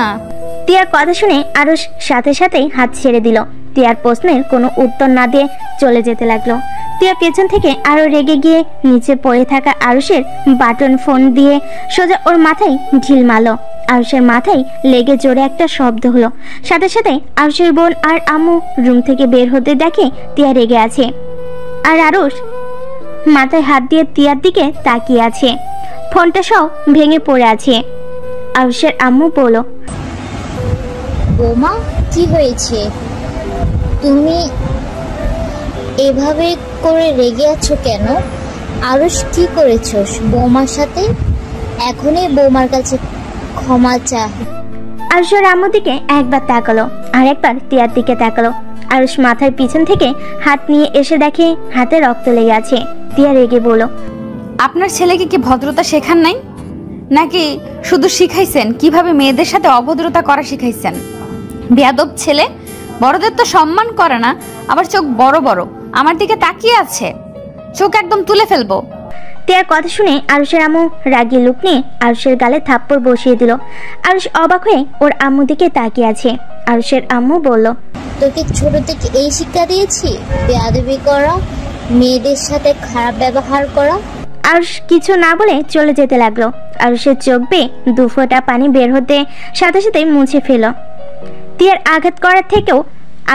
তিয়ার কথা শুনে আরুষ সাথে সাথেই হাত ছেড়ে দিল। তিয়ার প্রশ্নের কোনো উত্তর না দিয়ে চলে যেতে লাগলো। তিয়া পেছন থেকে আরো রেগে গিয়ে নিচে পড়ে থাকা আরুষের বাটন ফোন দিয়ে সোজা ওর মাথায় ঢিল মারল। আরুষের মাথায় লেগে জোরে একটা শব্দ হলো। সাথে সাথে আরুষের বোন আর আম্মু রুম থেকে বের হতে দেখে তিয়া রেগে আছে, আর আরুষ মাথায় হাত দিয়ে তিয়ার দিকে তাকিয়ে আছে। ফোনটা সব ভেঙে পড়ে আছে। আরুষের আম্মু বলল, বৌমা, কি হয়েছে? তুমি এভাবে করে রেগে আছো কেন? আরুষ কি করেছস বৌমার সাথে? এখনই বৌমার কাছে ক্ষমা চা। আরুষের আম্মুর দিকে একবার তাকালো আর একবার তিয়ার দিকে তাকালো। আরুষ মাথার পিছন থেকে হাত নিয়ে এসে দেখে হাতে রক্ত লেগে আছে। তিয়া রেগে বলল, আপনার ছেলেকে কি ভদ্রতা শেখান নাই, নাকি শুধু শিখাইছেন কিভাবে মেয়েদের সাথে অভদ্রতা করা শিখাইছেন? বেয়াদব ছেলে, বড়দের তো সম্মান করে না, আবার চোখ বড় বড় আমার দিকে তাকিয়ে আছে, চোখ একদম তুলে ফেলবো। তিয়ার কথা শুনে আরুষের আম্মু রাগিয়ে লুক নিয়ে আরুষের গালে থাপ্পড় বসিয়ে দিল। আরুষ অবাক হয়ে ওর আম্মু দিকে তাকিয়ে আছে। আরুষের আম্মু বলল, তোকে ছোট থেকে এই শিক্ষা দিয়েছি, বেয়াদবি করা, মেয়েদের সাথে খারাপ ব্যবহার করা। আরুষ কিছু না বলে চলে যেতে লাগলো। আরুষের চোখ বেয়ে 2 ফোঁটা পানি বের হতে সাথে সাথে মুছে ফেল। তিয়ার আঘাত করার থেকেও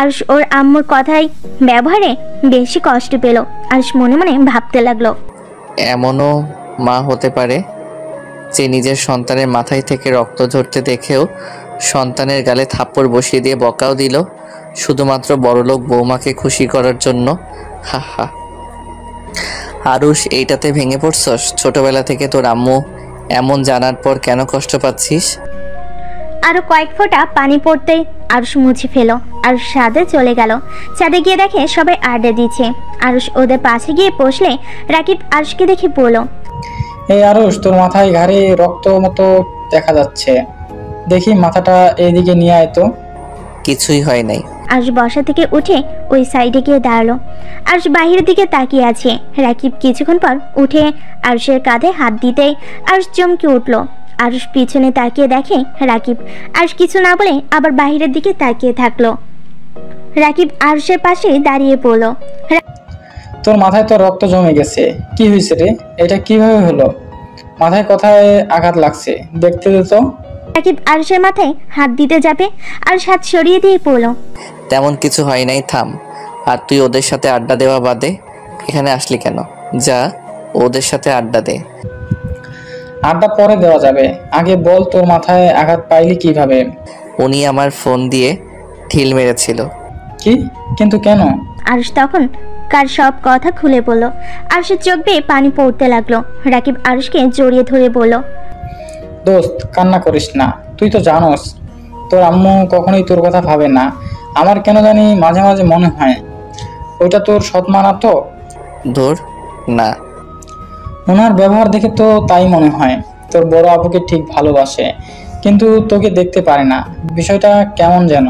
আরুষ ওর আম্মুর কথায় ব্যবহারে বেশি কষ্ট পেল। আরুষ মনে মনে ভাবতে লাগলো, এমনও মা হতে পারে যে নিজের সন্তানের মাথায় থেকে রক্ত ঝরতে দেখেও সন্তানের গালে থাপ্পড় বসিয়ে দিয়ে বকাও দিল, শুধুমাত্র বড়লোক বৌমাকে খুশি করার জন্য। হা হা। আরুষ, এইটাতে ভেঙে পড়ছস? ছোটবেলা থেকে তোর আম্মু এমন জানার পর কেন কষ্ট পাচ্ছিস? আরো কয়েক ফোঁটা পানি পড়তেই আরুষ মুছে ফেলো। আরুষ ছাদে চলে গেল। ছাদে গিয়ে দেখে সবাই আড্ডা দিচ্ছে। আরুষ ওদের পাশে গিয়ে বসলে রাকিব আরুষকে দেখে বলল, এই আরুষ, তোর মাথায় ঘাড়ে রক্ত মতো দেখা যাচ্ছে, দেখি মাথাটা এইদিকে নিয়ে আয় তো। কিছুই হয় নাই। আরুষ বসা থেকে উঠে ওই সাইডে গিয়ে দাঁড়ালো। আরুষ বাহিরের দিকে তাকিয়ে আছে। রাকিব কিছুক্ষণ পর উঠে আরুষের কাঁধে হাত দিতেই আরুষ চমকে উঠল। আরুষ পিছনে তাকিয়ে দেখে রাকিব। আরুষ কিছু না বলে আবার বাহিরের দিকে তাকিয়ে থাকলো। রাকিব আরুষের পাশে দাঁড়িয়ে পড়ল। তোর মাথায় তো রক্ত জমে গেছে, কি হয়েছে রে? এটা কিভাবে হলো? মাথায় কোথায় আঘাত লাগছে দেখতে দে তো। রাকিব আরুষের মাথায় হাত দিতে যাবে, আরুষ হাত সরিয়ে দিয়ে পড়ল। তেমন কিছু হয় নাই, থাম। আর তুই ওদের সাথে আড্ডা দেওয়া বাদে এখানে আসলি কেন? যা ওদের সাথে আড্ডা দে। আড্ডা পরে দেওয়া যাবে, আগে বল তোর মাথায় আঘাত পাইলি কিভাবে? উনি আমার ফোন দিয়ে ঢিল মেরেছিল। কি? কিন্তু কেন? আরুষ তখন কার সব কথা খুলে বলল। আরুষের চোখ বেয়ে পানি পড়তে লাগলো। রাকিব আরুষকে জড়িয়ে ধরে বলল, দোস্ত, কান্না করিস না। তুই তো জানোস তোর আম্মু কখনোই তোর কথা ভাবে না। আমার কেন জানি মাঝে মাঝে মনে হয় ওইটা তোর সৎ মা না তো। ধুর, না। ওনার ব্যবহার দেখে তো তাই মনে হয়। তোর বড় আপুকে ঠিক ভালোবাসে, কিন্তু তোকে দেখতে পারে না। বিষয়টা কেমন যেন।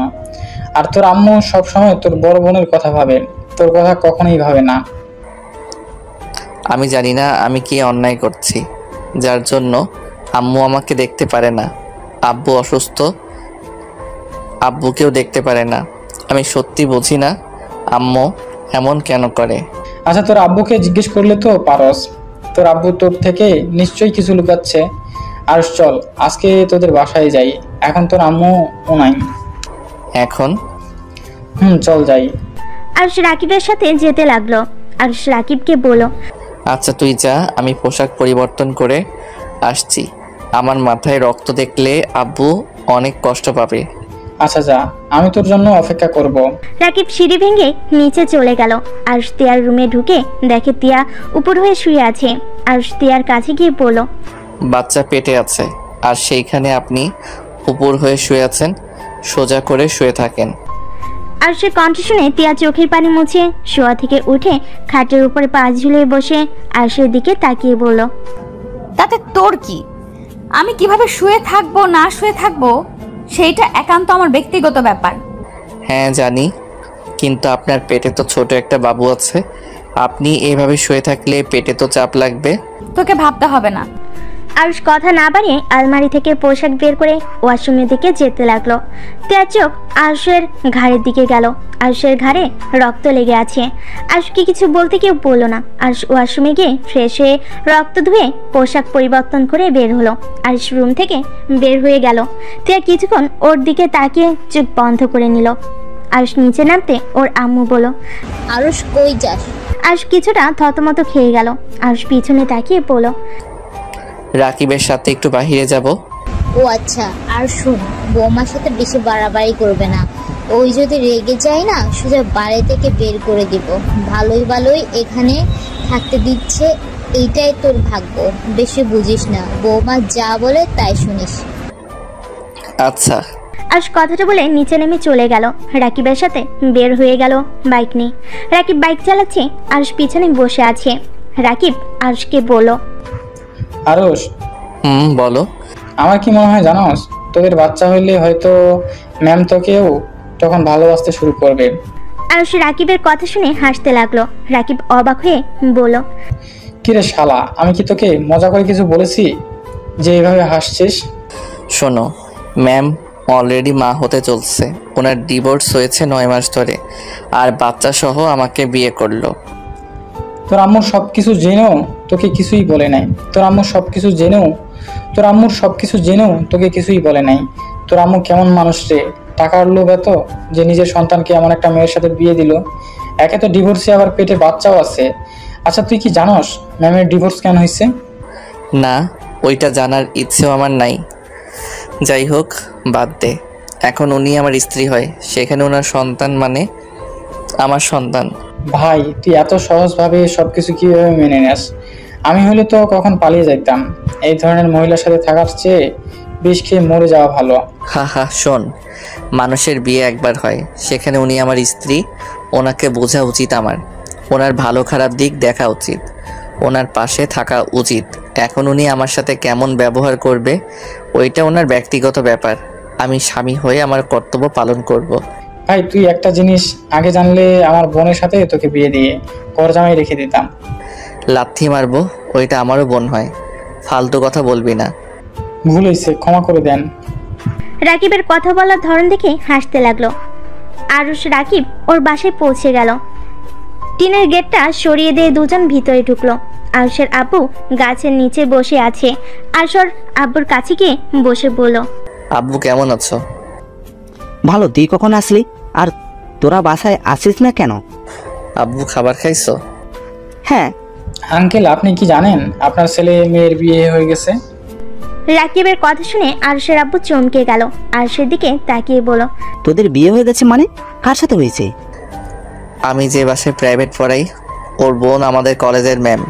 আর তোর আম্মু সবসময় তোর বড় বোনের কথা ভাবে, তোর কথা কখনোই ভাবে না। আমি জানি না আমি কি অন্যায় করছি, যার জন্য আম্মু আমাকে দেখতে পারে না। আব্বু অসুস্থ, আব্বুকেও দেখতে পারে না। আমি সত্যি বুঝি না আম্মু এমন কেন করে। আচ্ছা, তোর আব্বুকে জিজ্ঞেস করলে তো পারস। তোর আব্বু তোর থেকে নিশ্চয়ই কিছু লুকাচ্ছে। আর চল, আজকে তোদের বাসায় যাই। এখন তোর আম্মু নাই। এখন? চল যাই। আরুষ রাকিবের সাথে যেতে লাগলো। আরুষ রাকিবকে বলল, আচ্ছা তুই যা, আমি পোশাক পরিবর্তন করে আসছি। আমার মাথায় রক্ত দেখলে আব্বু অনেক কষ্ট পাবে। আচ্ছা যা, আমি তোর জন্য অপেক্ষা করব। রাকিব সিঁড়ি ভেঙে নিচে চলে গেল। আরুষ তিয়ার রুমে ঢুকে দেখে তিয়া উপর হয়ে শুয়ে আছে। আরুষ তিয়ার কাছে গিয়ে বলল, বাচ্চা পেটে আছে, আর সেইখানে আপনি উপর হয়ে শুয়ে আছেন। সোজা করে শুয়ে থাকেন। আরুষের কণ্ঠ শুনে তিয়া চোখের পানি মুছে শোয়া থেকে উঠে খাটের উপরে পা ঝুলিয়ে বসে আরুষের দিকে তাকিয়ে বলল, তাতে তোর কি? আমি কিভাবে শুয়ে থাকবো না শুয়ে থাকবো সেইটা একান্ত আমার ব্যক্তিগত ব্যাপার। হ্যাঁ জানি, কিন্তু আপনার পেটে তো ছোট একটা বাবু আছে। আপনি এভাবে শুয়ে থাকলে পেটে তো চাপ লাগবে। তোকে ভাবতে হবে না। আরুষ কথা না বাড়িয়ে আলমারি থেকে পোশাক বের করে ওয়াশরুমের দিকে যেতে লাগলো। তার চোখ আরুষের ঘাড়ের দিকে গেল। আরুষের ঘাড়ে রক্ত লেগে আছে। আরুষকে কিছু বলতে কেউ বললো না। আরুষ ওয়াশরুমে গিয়ে ফ্রেশ হয়ে রক্ত ধুয়ে পোশাক পরিবর্তন করে বের হলো। আরুষ রুম থেকে বের হয়ে গেল। তিয়া কিছুক্ষণ ওর দিকে তাকিয়ে চোখ বন্ধ করে নিল। আরুষ নিচে নামতে ওর আম্মু বলল, আরুষ কই যাস? আরুষ কিছুটা থতমত খেয়ে গেল। আরুষ পিছনে তাকিয়ে বলল, রাকিবের সাথে একটু বাহিরে যাব। ও আচ্ছা। আর শুন, বৌমার সাথে বেশি বাড়াবাড়ি করবে না। ওই যদি রেগে যায় না, সোজা বাড়ি থেকে বের করে দিব। ভালোই ভালোই এখানে থাকতে দিচ্ছে, এইটাই তোর ভাগ্য। বেশি বুঝিস না, বৌমা যা বলে তাই শুনিস। আচ্ছা। আরুষ কথাটা বলে নিচে নেমে চলে গেল। রাকিবের সাথে বের হয়ে গেল বাইক নিয়ে। রাকিব বাইক চালাচ্ছে, আরুষ পিছনে বসে আছে। রাকিব আরুষকে বলল, আরুষ, বলো। আমার কি মনে হয় জানোস, তোদের বাচ্চা হইলে হয়তো ম্যাম তোকেও তখন ভালোবাসতে শুরু করবে। আরুষ রাকিবের কথা শুনে হাসতে লাগলো। রাকিব অবাক হয়ে বলল, কিরে শালা, আমি কি তোকে মজা করে কিছু বলেছি যে এইভাবে হাসছিস? শোনো, ম্যাম অলরেডি মা হতে চলছে। ওনার ডিভোর্স হয়েছে 9 মাস ধরে, আর বাচ্চা সহ আমাকে বিয়ে করলো। তোর আম্মুর সবকিছু জেনেও তোকে কিছুই বলে নাই। তোর আম্মুর সবকিছু জেনেও তোকে কিছুই বলে নাই। তোর আম্মু কেমন মানুষ রে, টাকার লোভ এত যে নিজের সন্তানকে এমন একটা মেয়ের সাথে বিয়ে দিল। একে তো ডিভোর্সে, আবার পেটে বাচ্চাও আছে। আচ্ছা তুই কি জানোস ম্যামের ডিভোর্স কেন হয়েছে? না, ওইটা জানার ইচ্ছেও আমার নাই। যাই হোক, বাদ দে। এখন উনি আমার স্ত্রী হয়, সেখানে ওনার সন্তান মানে আমার সন্তান। ভাই তুই এত সহজভাবে সবকিছু কিভাবে মেনে নেস? আমি হলে তো কখন পালিয়ে যাইতাম। এই ধরনের মহিলার সাথে থাকার চেয়ে বিষ খেয়ে মরে যাওয়া ভালো। হা হা, শোন, মানুষের বিয়ে একবার হয়, সেখানে উনি আমার স্ত্রী। ওনাকে বোঝা উচিত আমার, ওনার ভালো খারাপ দিক দেখা উচিত, ওনার পাশে থাকা উচিত। এখন উনি আমার সাথে কেমন ব্যবহার করবে ওইটা ওনার ব্যক্তিগত ব্যাপার। আমি স্বামী হয়ে আমার কর্তব্য পালন করব। ভাই তুই একটা জিনিস আগে জানলে আমার বোনের সাথে তোকে বিয়ে দিয়ে ঘর জামাই রেখে দিতাম। লাথি মারবো, ওইটা আমারও বোন হয়। ফালতু কথা বলবি না। ভুল হয়েছে, ক্ষমা করে দেন। রাকিবের কথা বলার ধরন দেখে হাসতে লাগলো। আরুষ রাকিব ওর বাসায় পৌঁছে গেল। টিনের গেটটা সরিয়ে দিয়ে দুজন ভিতরে ঢুকলো। আরুষের আব্বু গাছের নিচে বসে আছে। আরুষর আব্বুর কাছে গিয়ে বসে বলল, আব্বু কেমন আছো? ভালো। তুই কখন আসলি? আর তোরা বাসায় আসিস না কেন? আব্বু খাবার খাইছো? হ্যাঁ। আঙ্কেল আপনি কি জানেন আপনার ছেলে মেয়ের বিয়ে হয়ে গেছে? রাকিবের কথা শুনে আরুষের আব্বু চমকে গেল। আরুষের দিকে তাকিয়ে বলল, তোদের বিয়ে হয়ে গেছে মানে? কার সাথে হয়েছে? আমি যে বাসায় প্রাইভেট পড়াই, ওর বোন আমাদের কলেজের ম্যাম,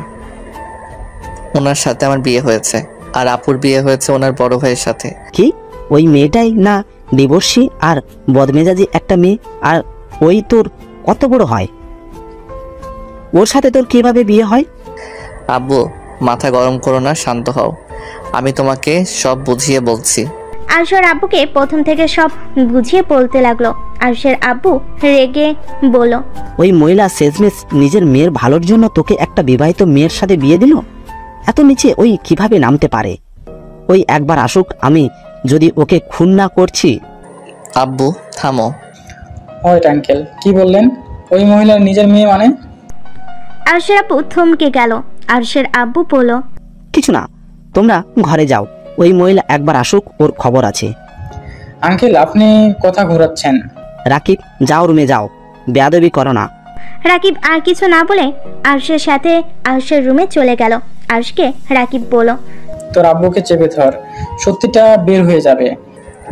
ওনার সাথে আমার বিয়ে হয়েছে। আর আপুর বিয়ে হয়েছে ওনার বড় ভাইয়ের সাথে। কি ওই মেয়েটাই না ডিভোর্সি আর বদমেজাজি একটা মেয়ে? আর ওই তোর কত বড় হয়? ওর সাথে তোর কিভাবে বিয়ে হয়? আব্বু মাথা গরম করো না, শান্ত হও, আমি তোমাকে সব বুঝিয়ে বলছি। আরুষের আব্বুকে প্রথম থেকে সব বুঝিয়ে বলতে লাগলো। আরুষের আব্বু রেগে বলল, ওই মহিলা শেষমেশ নিজের মেয়ের ভালোর জন্য তোকে একটা বিবাহিত মেয়ের সাথে বিয়ে দিল? এত নিচে ওই কিভাবে নামতে পারে? ওই একবার আসুক, আমি যদি ওকে খুন না করছি। আব্বু থামো। ওয়েট আঙ্কেল, কি বললেন? ওই মহিলার নিজের মেয়ে মানে? আরুষের আব্বু থমকে গেল। আরুষের আব্বু বলল, কিছু না, তোমরা ঘরে যাও। ওই মহিলা একবার আসুক, ওর খবর আছে। আঙ্কেল আপনি কথা ঘোরাচ্ছেন। রাকিব যাও, রুমে যাও, বেয়াদবি করো না। রাকিব আর কিছু না বলে আরুষের সাথে আরুষের রুমে চলে গেল। আরুষকে রাকিব বলল, তোর আব্বুকে চেপে ধর, সত্যিটা বের হয়ে যাবে।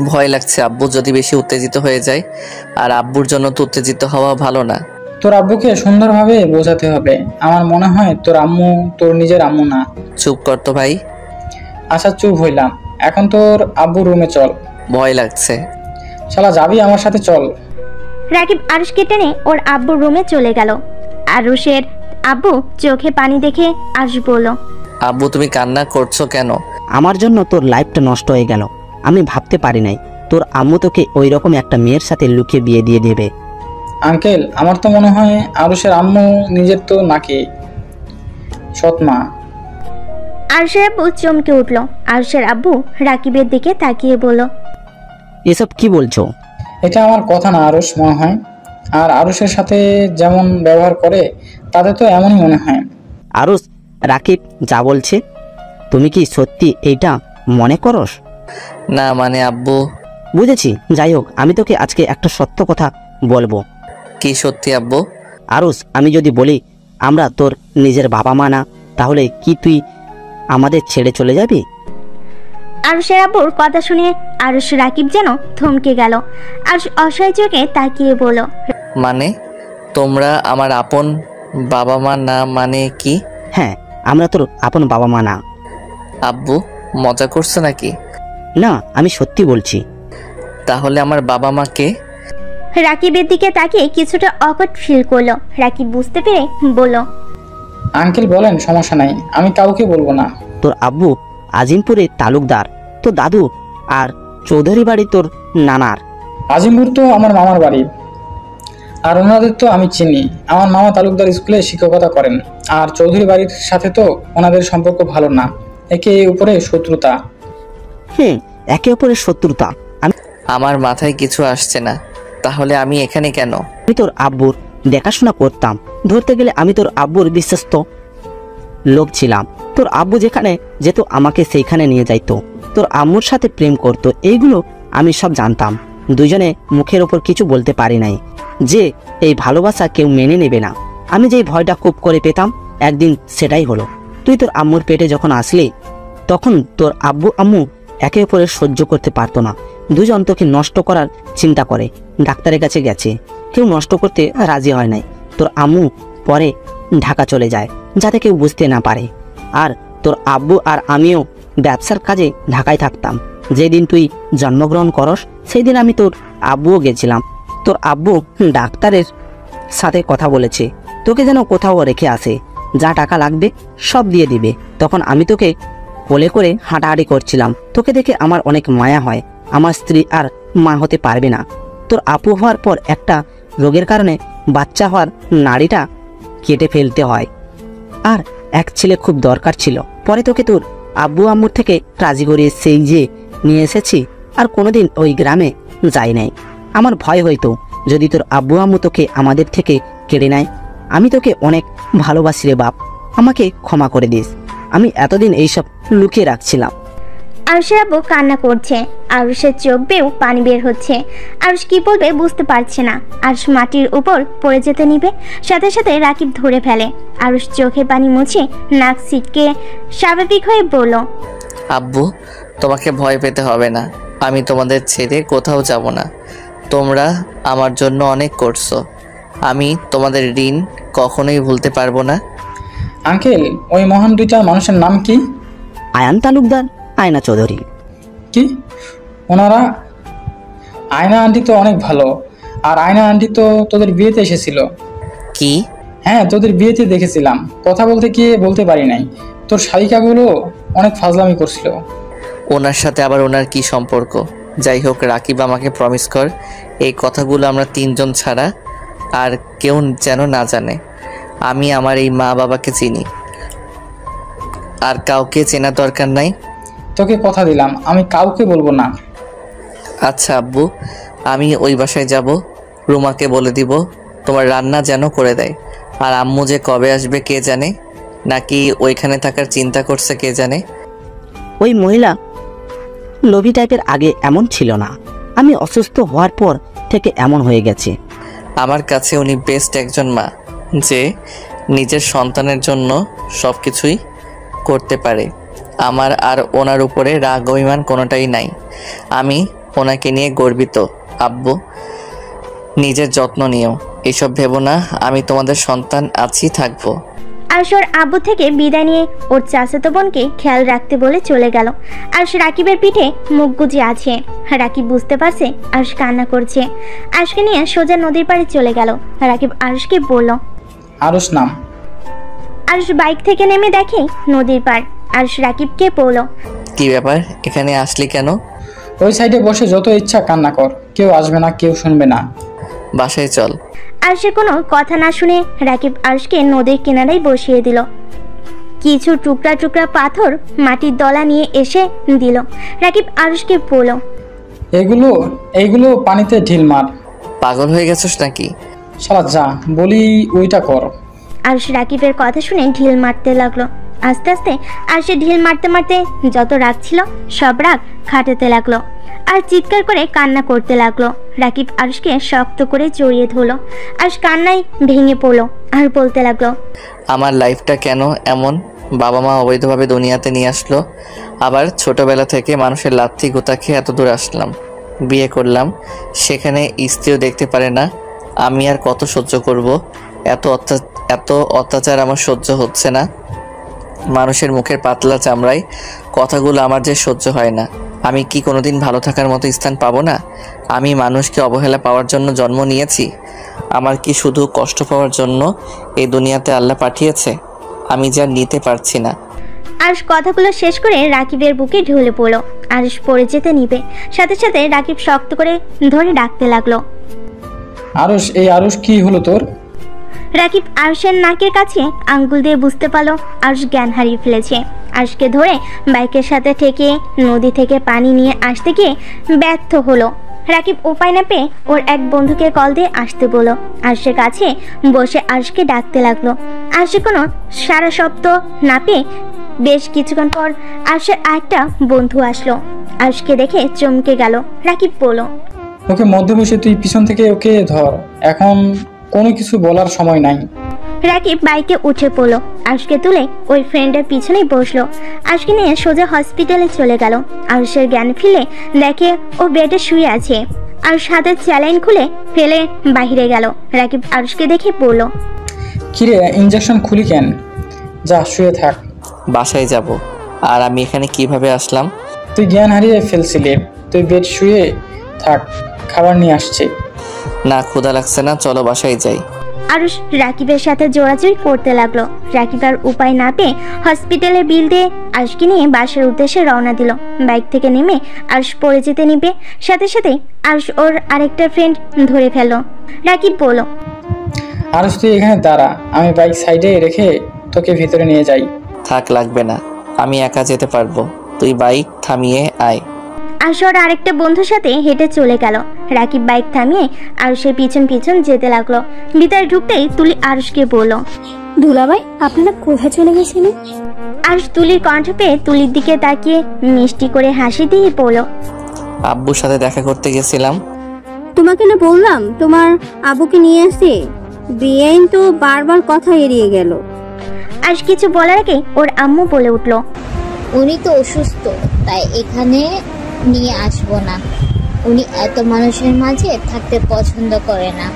ভয় লাগছে আব্বু যদি বেশি উত্তেজিত হয়ে যায়, আর আব্বুর জন্য তো উত্তেজিত হওয়া ভালো না। তোর আব্বুকে সুন্দরভাবে বোঝাতে হবে। আমার মনে হয় তোর আম্মু তোর নিজের আম্মু না। চুপ কর তো ভাই। আচ্ছা চুপ হইলাম, এখন তোর আব্বু রুমে চল। ভয় লাগছে। শালা যাবি আমার সাথে? চল। রাকিব আরুষকে টেনে ওর আব্বুর রুমে চলে গেল। আরুষের আব্বু চোখে পানি দেখে আরুষ বলল, আব্বু তুমি কান্না করছো কেন? আমার জন্য তোর লাইফটা নষ্ট হয়ে গেল। আমি ভাবতে পারি নাই তোর আম্মু তোকে ওই রকম একটা মেয়ের সাথে লুকিয়ে বিয়ে দিয়ে দেবে। আঙ্কেল আমার তো মনে হয় আরুষের আম্মু নিজের তো নাকি সৎ মা। আরুষের আব্বু চমকে উঠল। আরুষের আব্বু রাকিবের দিকে তাকিয়ে বলল, এসব কি বলছো? এটা আমার কথা না আরুষ মনে হয়। আর আরুষের সাথে যেমন ব্যবহার করে তাতে তো এমনই মনে হয়। আরুষ, রাকিব যা বলছে তুমি কি সত্যি এইটা মনে করস? না মানে আব্বু। বুঝেছি, যাই হোক, আমি তোকে আজকে একটা সত্য কথা বলবো। কি সত্যি আব্বু? আরুষ, আমি যদি বলি আমরা তোর নিজের বাবা মা না, তাহলে কি তুই আমাদের ছেড়ে চলে যাবি? আরুষের আব্বুর কথা শুনে আরুষ রাকিব যেন থমকে গেল। আরুষ অসহায় চোখে তাকিয়ে বলল, মানে তোমরা আমার আপন বাবা মা না? মানে কি? হ্যাঁ, আমরা তোর আপন বাবা মা না। আব্বু মজা করছো নাকি? না, আমি সত্যি বলছি। তাহলে আমার বাবা মা কে? রাকিবের দিকে তাকিয়ে কিছুটা অকট ফিল করলো। রাকিব বুঝতে পেরে বলল, আঙ্কেল বলেন, সমস্যা নাই, আমি কাউকে বলবো না। তোর আব্বু আজিমপুরে তালুকদার, তোর দাদু আর চৌধুরী বাড়ি তোর নানার। আজিমপুর তো আমার মামার বাড়ি, আর ওনাদের তো আমি চিনি। আমার মামা তালুকদার স্কুলে শিক্ষকতা করেন। আর চৌধুরী বাড়ির সাথে তো ওনাদের সম্পর্ক ভালো না, একে উপরে শত্রুতা। একে অপরের শত্রুতা? আমার মাথায় কিছু আসছে না। তাহলে আমি এখানে কেন? আমি তোর আব্বুর দেখাশোনা করতাম। ধরতে গেলে আমি তোর আব্বুর বিশ্বস্ত লোক ছিলাম। তোর আব্বু যেখানে যেত আমাকে সেইখানে নিয়ে যাইতো, তোর আম্মুর সাথে প্রেম করতো, এইগুলো আমি সব জানতাম। দুজনে মুখের ওপর কিছু বলতে পারি নাই যে এই ভালোবাসা কেউ মেনে নেবে না। আমি যেই ভয়টা খুব করে পেতাম একদিন সেটাই হলো। তুই তোর আম্মুর পেটে যখন আসলি তখন তোর আব্বু আম্মু একে অপরের সহ্য করতে পারতো না। দুজন তোকে নষ্ট করার চিন্তা করে ডাক্তারের কাছে গেছে, কেউ নষ্ট করতে রাজি হয় নাই। তোর আম্মু পরে ঢাকা চলে যায় যাতে কেউ বুঝতে না পারে। আর তোর আব্বু আর আমিও ব্যবসার কাজে ঢাকায় থাকতাম। যেদিন তুই জন্মগ্রহণ করস সেই দিন আমি তোর আব্বুও গেছিলাম। তোর আব্বু ডাক্তারের সাথে কথা বলেছে তোকে যেন কোথাও রেখে আসে, যা টাকা লাগবে সব দিয়ে দিবে। তখন আমি তোকে কোলে করে হাঁটাহাঁটি করছিলাম। তোকে দেখে আমার অনেক মায়া হয়। আমার স্ত্রী আর মা হতে পারবে না। তোর আপু হওয়ার পর একটা রোগের কারণে বাচ্চা হওয়ার নাড়িটা কেটে ফেলতে হয়, আর এক ছেলে খুব দরকার ছিল। পরে তোকে তোর আব্বু আম্মুর থেকে রাজি করিয়ে সেই যে নিয়ে এসেছি, আর কোনোদিন ওই গ্রামে যাই নাই। আমার ভয় হইতো যদি তোর আব্বু আম্মু তোকে আমাদের থেকে কেড়ে নেয়। আমি তোকে অনেক ভালোবাসি রে বাপ, আমাকে ক্ষমা করে দিস। আমি এতদিন এইসব লুকিয়ে রাখছিলাম। আরুষের আব্বু কান্না করছে, আরুষের চোখ বেয়েও পানি বের হচ্ছে। আরুষ কি বলবে বুঝতে পারছে না। আরুষ মাটির উপর পড়ে যেতে নিবে, সাথে সাথে রাকিব ধরে ফেলে। আরুষ চোখে পানি মুছে নাক ছিটকে স্বাভাবিক হয়ে বলল, আব্বু, তোমাকে ভয় পেতে হবে না, আমি তোমাদের ছেড়ে কোথাও যাব না। তোমরা আমার জন্য অনেক করছো, আমি তোমাদের ঋণ কখনোই ভুলতে পারবো না। আঙ্কেল, ওই মহান দুইটা মানুষের নাম কি? আয়ান তালুকদার, আয়না চৌধুরী। কি ওনারা? আয়না আন্টি তো অনেক ভালো, আর আয়না আন্টি তো তোদের বিয়েতে এসেছিল। কি? হ্যাঁ, তোদের বিয়েতে দেখেছিলাম। কথা বলতে গিয়ে বলতে পারি নাই, তোর শালিকাগুলো অনেক ফাজলামি করছিল। ওনার সাথে আবার ওনার কি সম্পর্ক? যাই হোক, রাকিব আমাকে প্রমিস কর এই কথাগুলো আমরা তিনজন ছাড়া আর কেউ যেন না জানে। আমি আমার এই মা বাবাকে চিনি, আর কাউকে চেনার দরকার নাই। তোকে কথা দিলাম, আমি কাউকে বলবো না। আচ্ছা আব্বু, আমি ওই বাসায় যাব, রুমাকে বলে দিব তোমার রান্না যেন করে দেয়। আর আম্মু যে কবে আসবে কে জানে, নাকি ওইখানে থাকার চিন্তা করছে কে জানে। ওই মহিলা লোভী টাইপের আগে এমন ছিল না, আমি অসুস্থ হওয়ার পর থেকে এমন হয়ে গেছে। আমার কাছে উনি বেস্ট একজন মা, যে নিজের সন্তানের জন্য সব কিছুই করতে পারে। আমার আর ওনার উপরে রাগ অভিমান কোনোটাই নাই। আমি ওনাকে নিয়ে গর্বিত। আব্বু, নিজের যত্ন নিও, এসব ভেবো না, আমি তোমাদের সন্তান আছি, থাকবো। আরুষ ওর আব্বু থেকে বিদায় নিয়ে ওর চাচাতো বোনকে খেয়াল রাখতে বলে চলে গেল। আরুষ রাকিবের পিঠে মুখ গুজে আছে। রাকিব বুঝতে পারছে আরুষ কান্না করছে। আরুষকে নিয়ে সোজা নদীর পাড়ে চলে গেল। রাকিব আরুষকে বলল, আরুষ নাম। আরুষ বাইক থেকে নেমে দেখে নদীর পাড়। আরুষ রাকিবকে বলল, কি ব্যাপার, এখানে আসলি কেন? ওই সাইডে বসে যত ইচ্ছা কান্না কর, কেউ আসবে না, কেউ শুনবে না। বাসায় চল। আরুষের কোনো কথা না শুনে রাকিব আরুষকে নদীর কিনারায় বসিয়ে দিল। কিছু টুকরা টুকরা পাথর মাটির দলা নিয়ে এসে দিল। রাকিব আরুষকে বলল, এইগুলো পানিতে ঢিল মার। পাগল হয়ে গেছিস নাকি? শালা যা বলি ওইটা কর। আরুষ রাকিবের কথা শুনে ঢিল মারতে লাগলো। আস্তে আস্তে আরুষে ঢিল মারতে মারতে যত রাগ ছিল সব রাগ খাটাতে লাগলো, আর চিৎকার করে কান্না করতে লাগলো। রাকিব আরুষকে শক্ত করে জড়িয়ে ধরলো। আরুষ কান্নায় ভেঙে পড়লো আর বলতে লাগলো, আমার লাইফটা কেন এমন? বাবা মা অবৈধভাবে দুনিয়াতে নিয়ে আসলো, আবার ছোটবেলা থেকে মানুষের লাথি গোতা খেয়ে এত দূর আসলাম, বিয়ে করলাম, সেখানে স্ত্রীও দেখতে পারে না। আমি আর কত সহ্য করব? এত অত্যাচার আমার সহ্য হচ্ছে না। মানুষের মুখের পাতলা চামড়ায় কথাগুলো আমার যে সহ্য হয় না। আমি কি কোনোদিন ভালো থাকার মতো স্থান পাবো না? আমি মানুষকে অবহেলা পাওয়ার জন্য জন্ম নিয়েছি? আমার কি শুধু কষ্ট পাওয়ার জন্য এই দুনিয়াতে আল্লাহ পাঠিয়েছে? আমি যা নিতে পারছি না। আরুষ কথাগুলো শেষ করে রাকিবের বুকে ঢলে পড়লো। আরুষ পড়ে যেতে নিবে, সাথে সাথে রাকিব শক্ত করে ধরে ডাকতে লাগলো, আরুষ, এই আরুষ কি হলো তোর? রাকিব আরুষের নাকের কাছে আঙ্গুল দিয়ে বুঝতে পারলো আরুষ জ্ঞান হারিয়ে ফেলেছে। আরুষকে ধরে বাইকের সাথে ঠেকিয়ে নদী থেকে পানি নিয়ে আসতে গিয়ে ব্যর্থ হলো। রাকিব উপায় না পেয়ে ওর এক বন্ধুকে কল দিয়ে আসতে বলল। আরুষের কাছে বসে আরুষকে ডাকতে লাগলো। আরুষের কোনো সারা শব্দ না পেয়ে বেশ কিছুক্ষণ পর আরুষের আরেকটা বন্ধু আসলো। আরুষকে দেখে চমকে গেল। রাকিব বলল, ওকে মধ্যে বসে তুই পিছন থেকে ওকে ধর, এখন কোনো কিছু বলার সময় নাই। রাকিব বাইকে উঠে পড়লো, আরুষকে তুলে ওই ফ্রেন্ডের পিছনেই বসলো। আরুষকে নিয়ে সোজা হসপিটালে চলে গেল। আরুষের জ্ঞান ফিরলে দেখে ও বেডে শুয়ে আছে। আরুষ হাতের স্যালাইন খুলে ফেলে বাহিরে গেল। রাকিব আরুষকে দেখে বলল, কিরে ইঞ্জেকশন খুলি কেন? যা শুয়ে থাক। বাসায় যাব। আর আমি এখানে কিভাবে আসলাম? তুই জ্ঞান হারিয়ে ফেলছিলি, তুই বেড শুয়ে থাক, খাবার নিয়ে আসছে। না, ক্ষুধা লাগছে না, চলো বাসায় যাই। আরুষ রাকিবের সাথে জোরাজুরি করতে লাগলো। রাকিব আর উপায় না পেয়ে হসপিটালে বিল দিয়ে আরুষকে নিয়ে বাসার উদ্দেশ্যে রওনা দিল। বাইক থেকে নেমে আরুষ পড়ে যেতে নিবে, সাথে সাথে আরুষ ওর আরেকটা ফ্রেন্ড ধরে ফেললো। রাকিব বলল, আরুষ তুই এখানে দাঁড়া, আমি বাইক সাইডে রেখে তোকে ভিতরে নিয়ে যাই। থাক, লাগবে না, আমি একা যেতে পারবো, তুই বাইক থামিয়ে আয়। আরুষ ওর আরেকটা বন্ধুর সাথে হেঁটে চলে গেল। রাকিব বাইক থামিয়ে আরুষের পিছন পিছন যেতে লাগলো। ভিতরে ঢুকতেই তুলি আরুষকে বলল, দুলাভাই আপনারা কোথায় চলে গেছিলেন? আরুষ তুলির কণ্ঠ পেয়ে তুলির দিকে তাকিয়ে মিষ্টি করে হাসি দিয়ে বলল, আব্বুর সাথে দেখা করতে গেছিলাম। তোমাকে না বললাম তোমার আব্বুকে নিয়ে আসে? বেআইন তো বারবার কথা এড়িয়ে গেল। আরুষ কিছু বলার আগে ওর আম্মু বলে উঠল, উনি তো অসুস্থ, তাই এখানে নিয়ে আসবো না। উনি এত মানুষের মাঝে থাকতে পছন্দ করে না।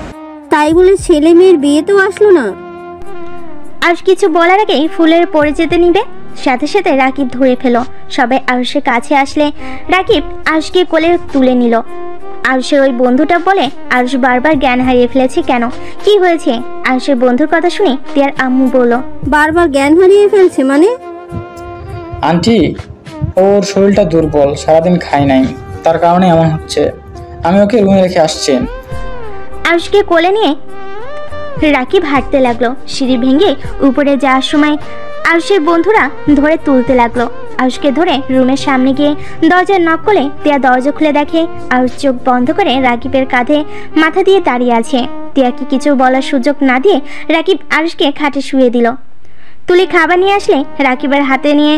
তাই বলে ছেলে মেয়ের বিয়ে তো আসলো না। আরুষ কিছু বলার আগেই ফুলের পড়ে যেতে নিবে, সাথে সাথে রাকিব ধরে ফেলো। সবাই আরুষের কাছে আসলে রাকিব আরুষকে কোলে তুলে নিল। আরুষের ওই বন্ধুটা বলে, আরুষ বারবার জ্ঞান হারিয়ে ফেলেছে কেন, কি হয়েছে? আরুষের বন্ধুর কথা শুনে তিয়ার আম্মু বলল, বারবার জ্ঞান হারিয়ে ফেলছে মানে? আন্টি, ওর শরীরটা দুর্বল, সারাদিন খাই নাই, তার কারণে এমন হচ্ছে। আমি ওকে রুমে রেখে আসছি। আরুষকে কোলে নিয়ে রাকিব হাঁটতে লাগলো। সিঁড়ি ভেঙে উপরে যাওয়ার সময় আরুষের বন্ধুরা ধরে তুলতে লাগলো। আরুষকে ধরে রুমের সামনে গিয়ে দরজার নক করলে তিয়া দরজা খুলে দেখে আরুষ চোখ বন্ধ করে রাকিবের কাঁধে মাথা দিয়ে দাঁড়িয়ে আছে। তিয়াকে কিছু বলার সুযোগ না দিয়ে রাকিব আরুষকে খাটে শুয়ে দিল। তুলি খাবার নিয়ে আসলে রাকিবের হাতে নিয়ে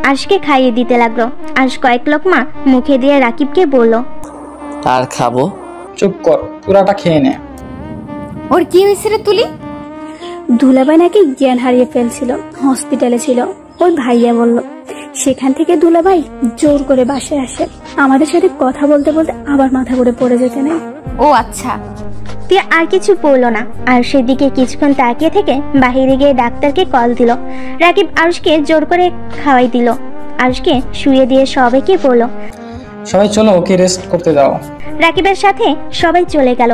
আরুষকে খাইয়ে দিতে লাগলো। আরুষ কয়েক লোকমা মুখে দিয়ে রাকিবকে বলল, আর খাবো? চুপ কর, পুরাটা খেয়ে নে। ওর কি হয়েছে রে তুলি? দুলাভাই নাকি জ্ঞান হারিয়ে ফেলছিল, হসপিটালে ছিল। ওই ভাইয়া বলল, সেখান থেকে দুলাভাই জোর করে বাসায় আসে। আমাদের সাথে কথা বলতে বলতে আবার মাথা ঘুরে পড়ে যেতে নেই। ও আচ্ছা। তিয়া আর কিছু বললো না। আর সেদিকে কিছুক্ষণ তাকিয়ে থেকে বাহিরে গিয়ে ডাক্তারকে কল দিল। রাকিব আরুষকে জোর করে খাওয়াই দিল। আরুষকে শুয়ে দিয়ে সবাইকে বলল, সবাই চলো, ওকে রেস্ট করতে দাও। রাকিবের সাথে সবাই চলে গেল।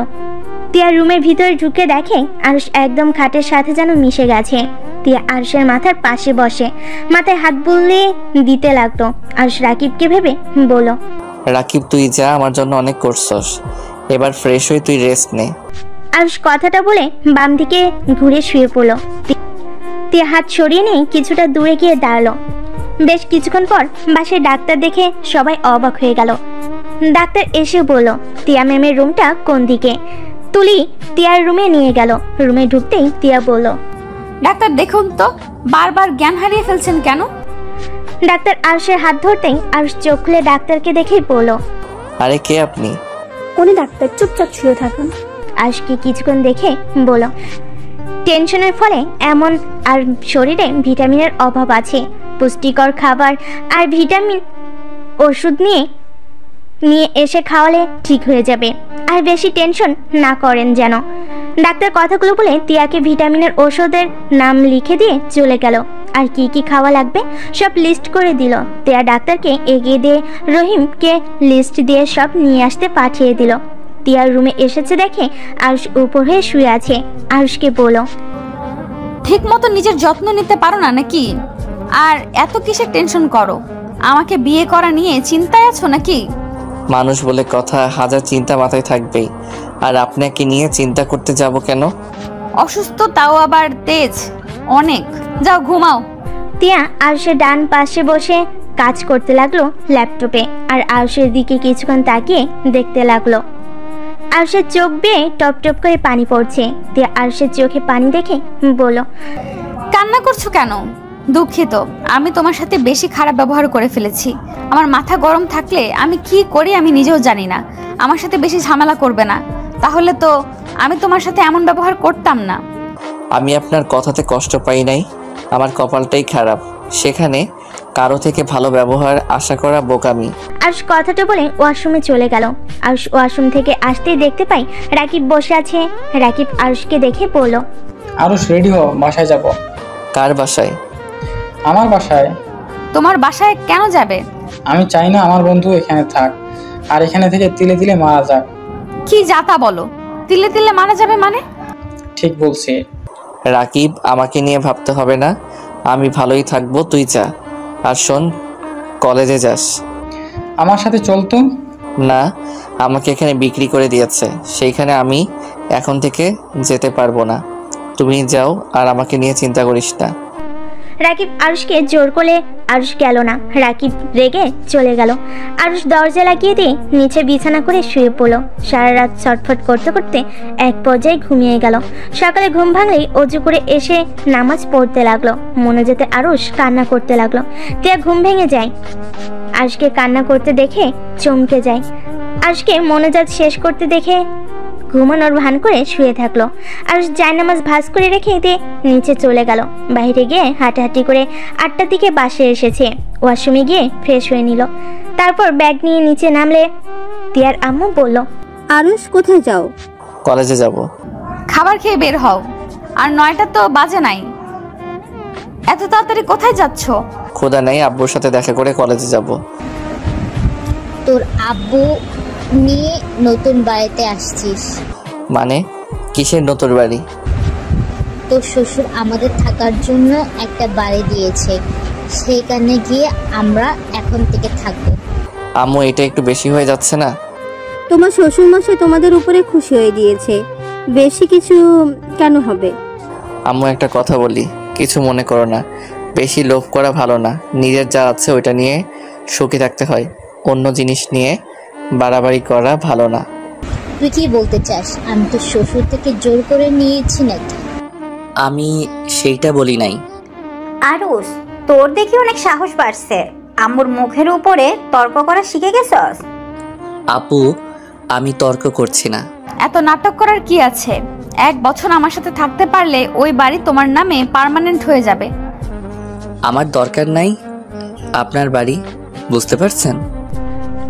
তিয়া রুমের ভিতরে ঢুকে দেখে আরুষ একদম খাটের সাথে যেন মিশে গেছে। তিয়া আরুষের মাথার পাশে বসে মাথায় হাত বুলিয়ে দিতে লাগলো। আরুষ রাকিবকে ভেবে বলল, রাকিব তুই যা, আমার জন্য অনেক করছস, এবার ফ্রেশ হয়ে তুই রেস্ট নে। আরুষ কথাটা বলে বাম দিকে ঘুরে শুয়ে পড়ল। তিয়া হাত সরিয়ে নিয়ে কিছুটা দূরে গিয়ে দাঁড়ালো। বেশ কিছুক্ষণ পর বাসায় ডাক্তার দেখে সবাই অবাক হয়ে গেল। ডাক্তার এসে বলল, তিয়া ম্যামের রুমটা কোন দিকে? তুলি তিয়ার রুমে নিয়ে গেল। রুমে ঢুকতেই তিয়া বলল, ডাক্তার দেখুন তো, বারবার জ্ঞান হারিয়ে ফেলছেন কেন? ডাক্তার আরুষের হাত ধরতেই আরুষ চোখ খুলে ডাক্তারকে দেখেই বলল, আরে কে আপনি? উনি ডাক্তার, চুপচাপ শুয়ে থাকুন। আরুষকে কিছুক্ষণ দেখে বলল, টেনশনের ফলে এমন, আর শরীরে ভিটামিনের অভাব আছে। পুষ্টিকর খাবার আর ভিটামিন ওষুধ নিয়ে এসে খাওয়ালে ঠিক হয়ে যাবে। আর বেশি টেনশন না করেন যেন। ডাক্তার কথাগুলো বলে তিয়াকে ভিটামিনের ওষুধের নাম লিখে দিয়ে চলে গেল। আর কি কি খাওয়া লাগবে সব লিস্ট করে দিল। তিয়া ডাক্তারকে এগিয়ে দিয়ে রহিমকে লিস্ট দিয়ে সব নিয়ে আসতে পাঠিয়ে দিল। তিয়ার রুমে এসেছে দেখে আরুষ উপর হয়ে শুয়ে আছে। আরুষকে বলল, ঠিক মতো নিজের যত্ন নিতে পারো না নাকি? আর এত কিসের টেনশন করো? আমাকে বিয়ে করা নিয়ে চিন্তায় আছো নাকি? মানুষ বলে কথা, হাজার চিন্তা মাথায় থাকবেই। আর আপনাকে নিয়ে চিন্তা করতে যাব কেন? অসুস্থ, তাও আবার তেজ অনেক। যাও ঘুমাও। তিয়া আরুষের ডান পাশে বসে কাজ করতে লাগলো ল্যাপটপে। আর আরুষের দিকে কিছুক্ষণ তাকিয়ে দেখতে লাগলো। আরুষের চোখ বেয়ে টপ টপ করে পানি পড়ছে। তিয়া আরুষের চোখে পানি দেখে বলল, কান্না করছো কেন? দুঃখিত, আমি তোমার সাথে বেশি খারাপ ব্যবহার করে ফেলেছি। আমার মাথা গরম থাকলে আমি কি করি আমি নিজেও জানি না। আমার সাথে বেশি ঝামেলা করবে না, তাহলে তো আমি তোমার সাথে এমন ব্যবহার করতাম না। আমি আপনার কথাতে কষ্ট পাই নাই, আমার কপালটাই খারাপ। সেখানে কারো থেকে ভালো ব্যবহার আশা করা বোকামি। আরুষ কথাটা বলে ওয়াশরুমে চলে গেল। আরুষ ওয়াশরুম থেকে আসতেই দেখতে পাই রাকিব বসে আছে। রাকিব আরুষকে দেখে বলল, আরুষ রেডি হও, বাসায় যাব। কার বাসায়? আমার বাসায়। তোমার বাসায় কেন যাবে? আমি চাই না আমার বন্ধু এখানে থাক, আর এখানে থেকে তিলে তিলে মারা যাক। কি যাতা বলো? তিলে তিলে মারা যাবে মানে? ঠিক বলছি। রাকিব, আমাকে নিয়ে ভাবতে হবে না, আমি ভালোই থাকবো, তুই যা। আর শোন, কলেজে যাস। আমার সাথে চলতো না, আমাকে এখানে বিক্রি করে দিয়েছে, সেইখানে আমি এখন থেকে যেতে পারবো না। তুমি যাও, আর আমাকে নিয়ে চিন্তা করিস না। রাকিব আরুষকে জোর করলে আরুষ গেল না। রাকিব রেগে চলে গেল। আরুষ দরজা লাগিয়ে দিয়ে নিচে বিছানা করে শুয়ে পড়ল। সারা রাত ছটফট করতে করতে এক পর্যায়ে ঘুমিয়ে গেল। সকালে ঘুম ভাঙলেই অজু করে এসে নামাজ পড়তে লাগলো। মনোজাতে আরুষ কান্না করতে লাগলো। তিয়া ঘুম ভেঙে যায়। আরুষকে কান্না করতে দেখে চমকে যায়। আরুষকে মনোজাত শেষ করতে দেখে ঘুমানোর ভান করে শুয়ে থাকলো। আরুষ জায়নামাজ ভাঁজ করে রেখে দিয়ে নিচে চলে গেল। বাইরে গিয়ে হাঁটাহাঁটি করে 8টার দিকে বাসে এসেছে। ওয়াশরুমে গিয়ে ফ্রেশ হয়ে নিল। তারপর ব্যাগ নিয়ে নিচে নামলে তিয়ার আম্মু বলল, আরুষ কোথায় যাও? কলেজে যাব। খাবার খেয়ে বের হও, আর 9টা তো বাজে নাই। এত তাড়াতাড়ি কোথায় যাচ্ছ? খোদা নেই, আব্বুর সাথে দেখা করে কলেজে যাব। তোর আব্বু নিয়ে নতুন বাড়িতে আসছিস? মানে কিসের নতুন বাড়ি? তোর শ্বশুর আমাদের থাকার জন্য একটা বাড়ি দিয়েছে, সেখানে গিয়ে আমরা এখন থেকে থাকবো। আম্মু, এটা একটু বেশি হয়ে যাচ্ছে না? তোমার শ্বশুরমশাই তোমাদের উপরে খুশি হয়ে দিয়েছে, বেশি কিছু কেন হবে? আম্মু, একটা কথা বলি, কিছু মনে করো না। বেশি লোভ করা ভালো না। নিজের যা আছে ওইটা নিয়ে সুখী থাকতে হয়, অন্য জিনিস নিয়ে বাড়াবাড়ি করা ভালো না। তুই কি বলতে চাস? আমি তো শ্বশুর থেকে জোর করে নিয়েছি নাকি? আমি সেইটা বলি নাই। আরুষ, তোর দেখি অনেক সাহস বাড়ছে। আম্মুর মুখের উপরে তর্ক করা শিখে গেছস? আপু, আমি তর্ক করছি না। এত নাটক করার কি আছে? 1 বছর আমার সাথে থাকতে পারলে ওই বাড়ি তোমার নামে পার্মানেন্ট হয়ে যাবে। আমার দরকার নাই আপনার বাড়ি, বুঝতে পারছেন?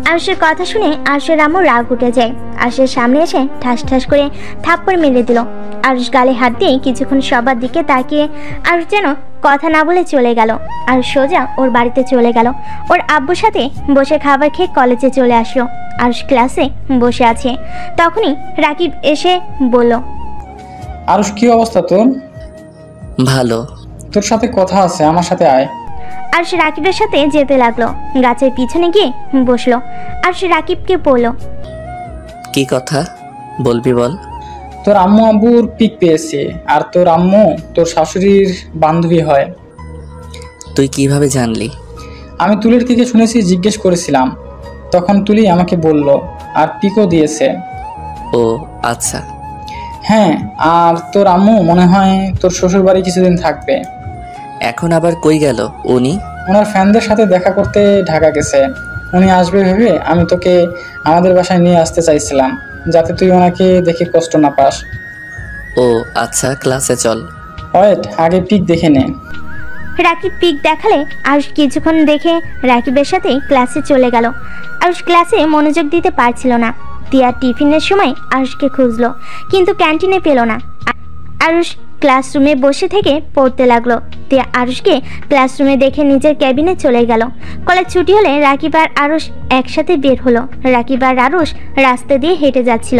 আরুষের কথা শুনে আরুষের আম্মু রাগ উঠে যায়। আরুষের সামনে এসে ঠাস ঠাস করে থাপ্পড় মেরে দিল। আরুষ গালে হাত দিয়ে কিছুক্ষণ সবার দিকে তাকিয়ে আরুষ যেন কথা না বলে চলে গেল। আর সোজা ওর বাড়িতে চলে গেল। ওর আব্বুর সাথে বসে খাবার খেয়ে কলেজে চলে আসলো। আরুষ ক্লাসে বসে আছে। তখনই রাকিব এসে বলল, আরুষ, কি অবস্থা তোর? ভালো। তোর সাথে কথা আছে, আমার সাথে আয়। আরুষ রাকিবের সাথে যেতে লাগলো। গাছের পিছনে গিয়ে বসলো। আরুষ রাকিবকে বলল, কি কথা বলবি বল। তোর আম্মু আব্বুর পিক পেয়েছে, আর তোর আম্মু তোর শাশুড়ির বান্ধবী হয়। তুই কিভাবে জানলি? আমি তুলির থেকে শুনেছি, জিজ্ঞেস করেছিলাম, তখন তুলি আমাকে বলল, আর পিকও দিয়েছে। ও আচ্ছা। হ্যাঁ, আর তোর আম্মু মনে হয় তোর শ্বশুর বাড়ি কিছুদিন থাকবে। এখন আবার কই গেল উনি? ওনার ফ্যানদের সাথে দেখা করতে ঢাকা গেছে। উনি আসবে ভেবে আমি তোকে আমাদের বাসায় নিয়ে আসতে চাইছিলাম, যাতে তুই ওনাকে দেখে কষ্ট না পাস। ও আচ্ছা, ক্লাসে চল। ওয়েট, আগে পিক দেখে নে। রাকিব পিক দেখালে আরুষ কিছুক্ষণ দেখে রাকিবের সাথে ক্লাসে চলে গেল। আরুষ ক্লাসে মনোযোগ দিতে পারছিল না। তিয়া টিফিনের সময় আরুষকে খুঁজলো, কিন্তু ক্যান্টিনে পেল না। আরুষ ক্লাসরুমে বসে থেকে পড়তে লাগলো। তিয়া আরুষকে ক্লাসরুমে দেখে নিজের ক্যাবিনে চলে গেল। কলেজ ছুটি হলে রাকিব আর আরুষ একসাথে বের হলো। রাকিব আর আরুষ রাস্তা দিয়ে হেঁটে যাচ্ছিল।